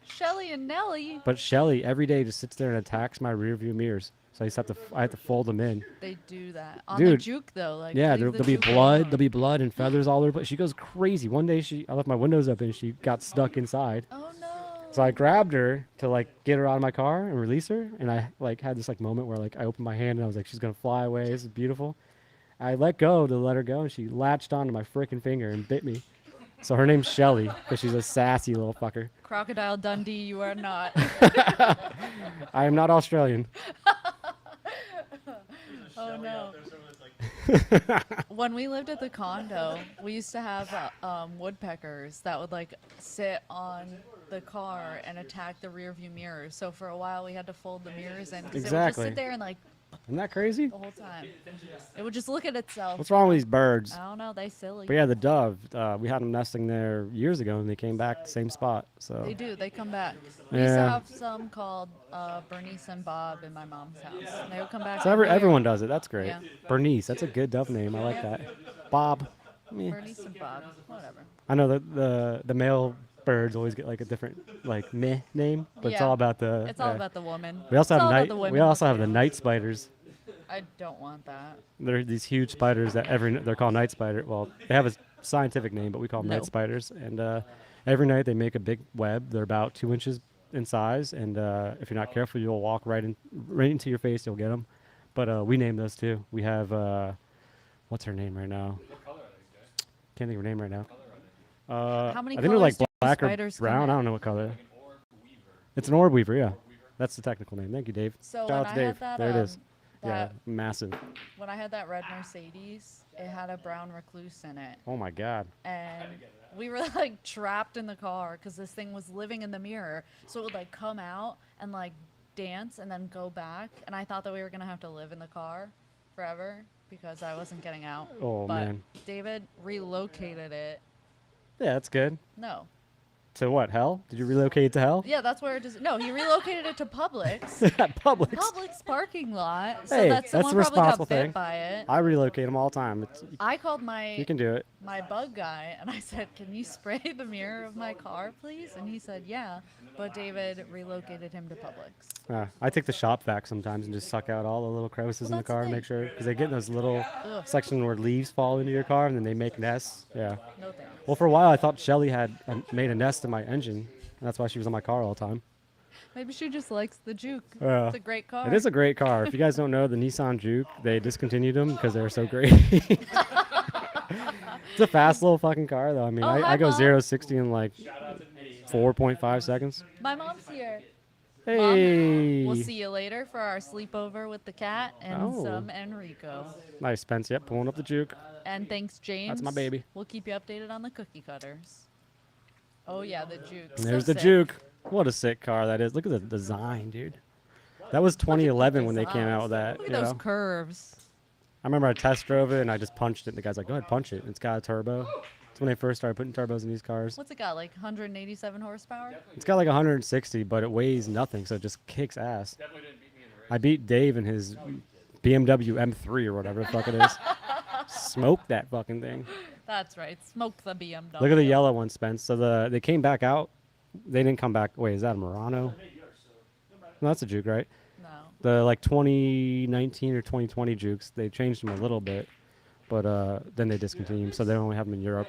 Shelly and Nelly, But Shelly every day just sits there and attacks my rear view mirrors. So I have to fold them in. they do that. On the Dude, juke, though. Like, Yeah, leave there'll the be juke blood. alone. There'll be blood and feathers all over. But she goes crazy. One day I left my windows open and she got stuck inside. Oh, no. So I grabbed her to like get her out of my car and release her. And I like had this like moment where like I opened my hand and I was like, she's gonna fly away. This is beautiful. I let go to let her go and she latched onto my freaking finger and bit me. So her name's Shelly because she's a sassy little fucker. Crocodile Dundee, you are not. I am not Australian. Oh, no. When we lived at the condo, we used to have woodpeckers that would like sit on the car and attack the rear view mirrors. So for a while we had to fold the mirrors in because it would just Exactly. sit there and like Isn't that crazy? the whole time. It would just look at itself. What's wrong with these birds? I don't know. They silly. But yeah, the dove. We had them nesting there years ago, and they came back the same spot. So They do. They come back. We used to Yeah. have some called Bernice and Bob in my mom's house. And they would come back. So every year. everyone does it. That's great. Yeah. Bernice. That's a good dove name. I like that. Bob. Meh. Bernice and Bob. Whatever. I know that the male birds always get like a different like meh name, but it's Yeah. all about the. It's all about the woman. We also It's have all about night. the We women. also have the night spiders. I don't want that. They're these huge spiders that they're called night spider. Well, they have a scientific name, but we call them night Nope. spiders. And every night they make a big web. They're about 2 inches in size, and if you're not careful, you'll walk right into your face. You'll get them. But we name those too. We have what's her name right now? Can't think of her name right now. How many I think they're like colors do black or spiders come brown. in? I don't know what color. It's an orb weaver. Yeah, that's the technical name. Thank you, Dave. So Shout when out to I Dave. had that, There it is. Yeah, that massive. when I had that red Mercedes, it had a brown recluse in it, Oh my God. and we were like trapped in the car because this thing was living in the mirror. So it would like come out and like dance and then go back, and I thought that we were gonna have to live in the car forever because I wasn't getting out. Oh, but man. David relocated it. Yeah, that's good. No, To what? Hell? Did you relocate to hell? Yeah, that's where it is. No, he relocated it to Publix. Publix. Publix parking lot. So Hey, that that's someone a probably got responsible bit thing. by it. I relocate them all the time. I called my You can do it. my bug guy and I said, "Can you spray the mirror of my car, please?" And he said, "Yeah." But David relocated him to Publix. I take the shop vac sometimes and just suck out all the little crevices in the Well, that's the car and thing. make sure, because they get in those little Ugh. sections where leaves fall into your car and then they make nests. Yeah. No thanks. Well, for a while I thought Shelly had made a nest in my engine. And that's why she was on my car all the time. Maybe she just likes the Juke. Yeah. It's a great car. It is a great car. If you guys don't know, the Nissan Juke, they discontinued them because they were so great. It's a fast little fucking car, though. I mean, Oh, hi, I go Mom. 0-60 in like 4.5 seconds. My mom's here. Hey. We'll see you later for our sleepover with the cat and Oh. some Enrico. Nice, Spence. Yep, pulling up the Juke. And thanks, James. my baby. We'll keep you updated on the cookie cutters. Oh yeah, the Juke. And there's the Juke. What a sick car that is. Look at the design, dude. That was 2011 when they came out with that. Look at you those know? curves. I remember I test drove it and I just punched it. And the guy's like, go ahead, punch it. It's got a turbo. It's when they first started putting turbos in these cars. What's it got? Like 187 horsepower? It's got like 160, but it weighs nothing, so it just kicks ass. I beat Dave in his BMW M3 or whatever the fuck it is. Smoked that fucking thing. That's right. Smoke the BMW. Look at the yellow one, Spence. So they came back out. They didn't come back. Wait, is that a Murano? No, that's a Juke, right? No. The like 2019 or 2020 Jukes, they changed them a little bit, but then they discontinued them, so they only have them in Europe.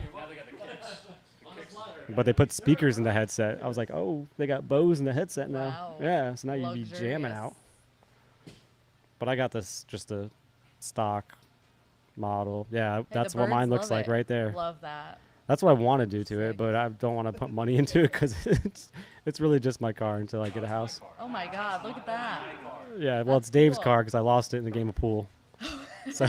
But they put speakers in the headset. I was like, oh, they got Bose in the headset now. Wow. Yeah, so now you'd be jamming Luxurious. out. But I got this just a stock model. Yeah, Hey, that's the what mine birds looks love like it. right there. Love that. That's what I want to do to it, but I don't want to put money into it because it's really just my car until I get a house. Oh my God, look at that. Yeah, well, That's it's Dave's cool. car because I lost it in the game of pool. So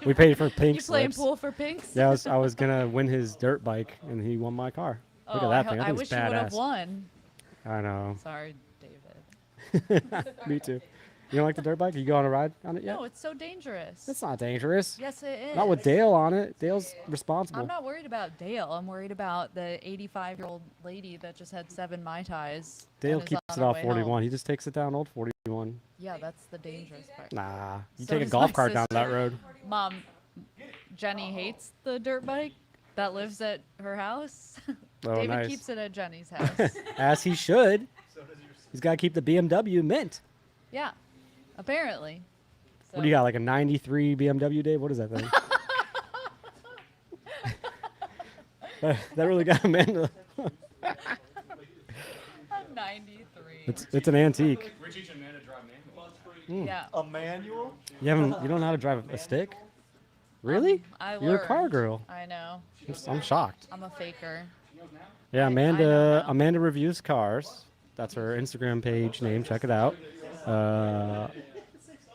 we paid for pink You playing slips. pool for pinks? Yeah, I was gonna win his dirt bike, and he won my car. Look Oh, at that thing. That I thing's wish you would have badass. won. I know. Sorry, David. Me too. You don't like the dirt bike? You go on a ride on it yet? No, it's so dangerous. It's not dangerous. Yes, it is. Not with Dale on it. Dale's responsible. I'm not worried about Dale. I'm worried about the 85-year-old lady that just had 7 Mai Tais. Dale and is keeps on it her off way 41. home. He just takes it down old 41. Yeah, that's the dangerous part. Nah, you So take a does golf my cart down that sister. road. Mom, Jenny hates the dirt bike that lives at her house. Oh, David nice. keeps it at Jenny's house. As he should. He's got to keep the BMW mint. Yeah, apparently. What do you got, like a 93 BMW, Dave? What is that thing? That really got him into. I'm 93. It's an antique. We're teaching man to drive manual. Yeah. A manual? You don't know how to drive a stick? Really? I You're a car learned. girl. I know. I'm shocked. I'm a faker. Yeah, I know Amanda. now. Amanda reviews cars. That's her Instagram page name. Check it out.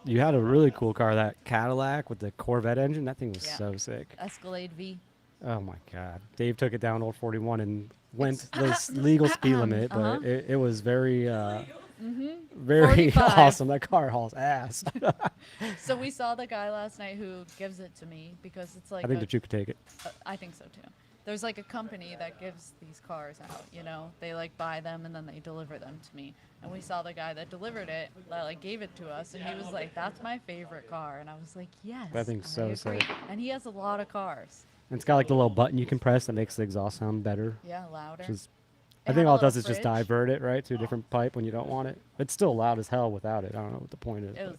You had a really cool car, that Cadillac with the Corvette engine. That thing was Yeah. so sick. Escalade V. Oh my God. Dave took it down old 41 and went the legal speed limit, but Uh-huh. it was very, Mm-hmm. very 45. awesome. That car hauls ass. So we saw the guy last night who gives it to me because it's like I think a- that you could take it. I think so too. There's like a company that gives these cars out, you know. They like buy them and then they deliver them to me. And we saw the guy that delivered it, that like gave it to us, and he was like, "That's my favorite car." And I was like, "Yes." That thing's so I agree." sick. And he has a lot of cars. And it's got like the little button you can press that makes the exhaust sound better. Yeah, louder. Which is, It I think had a all it does little is just fridge. divert it, right, to a different pipe when you don't want it. It's still loud as hell without it. I don't know what the point is. It was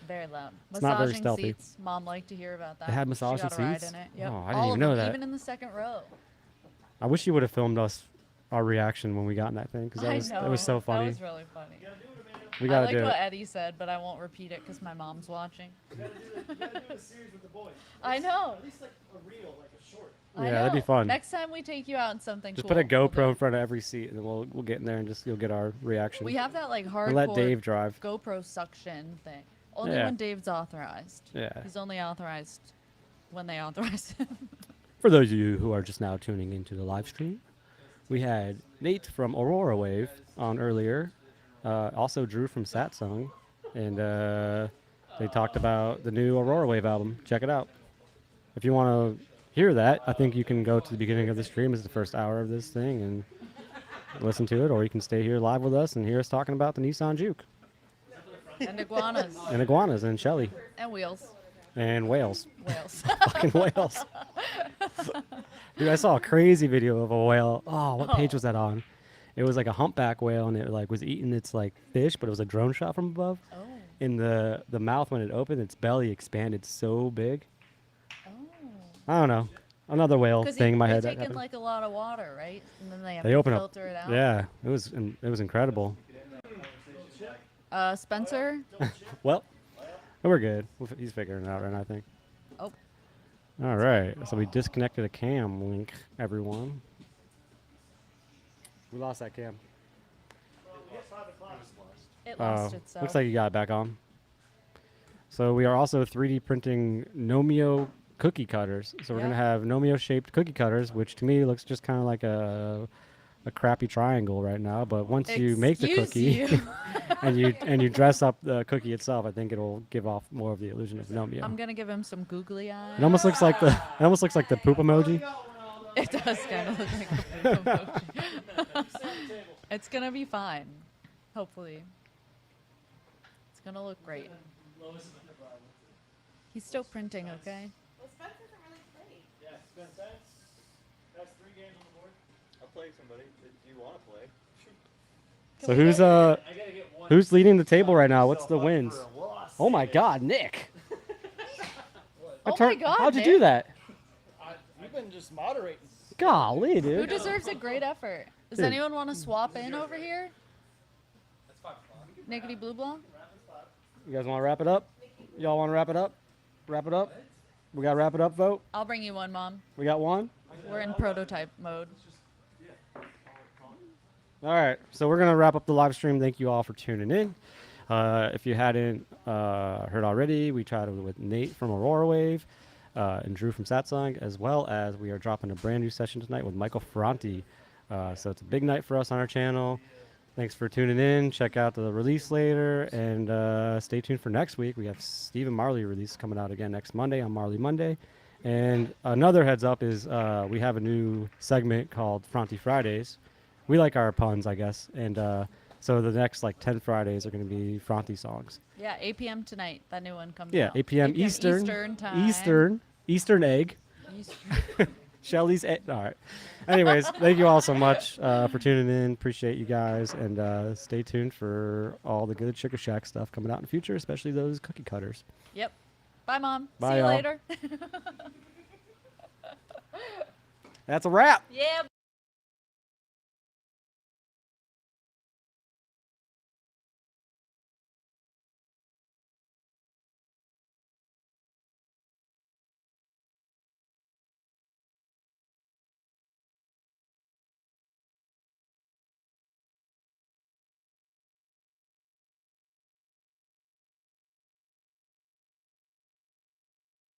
very loud. It's not very Massaging stealthy. seats. Mom liked to hear about that. It had She massaging got a ride seats? in it. Yep. Oh, I didn't All even of know them, that. Even in the second row. I wish you would have filmed us, our reaction when we got in that thing, because I it know. was so funny. That was really funny. We I gotta liked do what it. Eddie said, but I won't repeat it because my mom's watching. I know. I Yeah, that'd be know. fun. Next time we take you out in something Just cool. put a we'll GoPro do in it. front of every seat, and then we'll get in there and just you'll get our reaction. We have that like And hardcore let Dave drive. GoPro suction thing. Only Yeah. when Dave's authorized. Yeah. He's only authorized when they authorize him. For those of you who are just now tuning into the live stream, we had Nate from Aurorawave on earlier, also Drew from Satsung, and they talked about the new Aurorawave album. Check it out. If you want to hear that, I think you can go to the beginning of the stream. It's the first hour of this thing, and listen to it, or you can stay here live with us and hear us talking about the Nissan Juke And iguanas. and iguanas and Shelly And wheels. and whales. Whales. Fucking whales. Dude, I saw a crazy video of a whale. Oh, what page was that on? It was like a humpback whale, and it like was eating its like fish, but it was a drone shot from above. Oh. In the mouth, when it opened, its belly expanded so big. Oh. I don't know. Another whale Because thing in my head. they that take in happened. like a lot of water, right? And then they have They to open up. filter it out. Yeah, it was incredible. Spencer. Well, we're good. He's figuring it out right now, I think. Oh. All right. So we disconnected a cam link, everyone. We lost that cam. It lost itself. Looks like you got it back on. So we are also 3D printing Nomeo cookie cutters. So we're Yeah. gonna have Nomeo shaped cookie cutters, which to me looks just kind of like a crappy triangle right now. But once you make the Excuse cookie you. and you dress up the cookie itself, I think it'll give off more of the illusion of Nomeo. I'm gonna give him some googly eyes. It almost looks like the poop emoji. It does kind of look like a poop emoji. It's gonna be fine. Hopefully. It's gonna look great. He's still printing, okay? Well, Spence isn't really played. Yeah, Spence. That's 3 games on the board. I'll play somebody if you want to play. So who's leading the table right now? What's the wins? Oh my God, Nick! Oh my God, How'd you Nick. do that? You've been just moderating. Golly, Who dude. deserves a great effort? Does Dude. anyone want to swap in over here? Nickety Blue Blah? You guys want to wrap it up? Y'all want to wrap it up? Wrap it up? We got to wrap it up, vote? I'll bring you one, Mom. We got one? We're in prototype mode. All right, so we're going to wrap up the live stream. Thank you all for tuning in. If you hadn't heard already, we chatted with Nate from Aurorawave and Drew from Satsang, as well as we are dropping a brand new session tonight with Michael Ferranti. So it's a big night for us on our channel. Thanks for tuning in. Check out the release later, and stay tuned for next week. We have Stephen Marley release coming out again next Monday on Marley Monday. And another heads up is we have a new segment called Fronty Fridays. We like our puns, I guess. And so the next like 10 Fridays are going to be Fronty songs. Yeah, 8 p.m. tonight. That new one comes Yeah, out. 8 p.m. 8 p.m. Eastern. time. Eastern egg. Eastern. Shelly's egg. All right. Anyways, thank you all so much for tuning in. Appreciate you guys. And stay tuned for all the good Sugarshack stuff coming out in the future, especially those cookie cutters. Yep. Bye, Mom. Bye, See you y'all. later. That's a wrap. Yeah.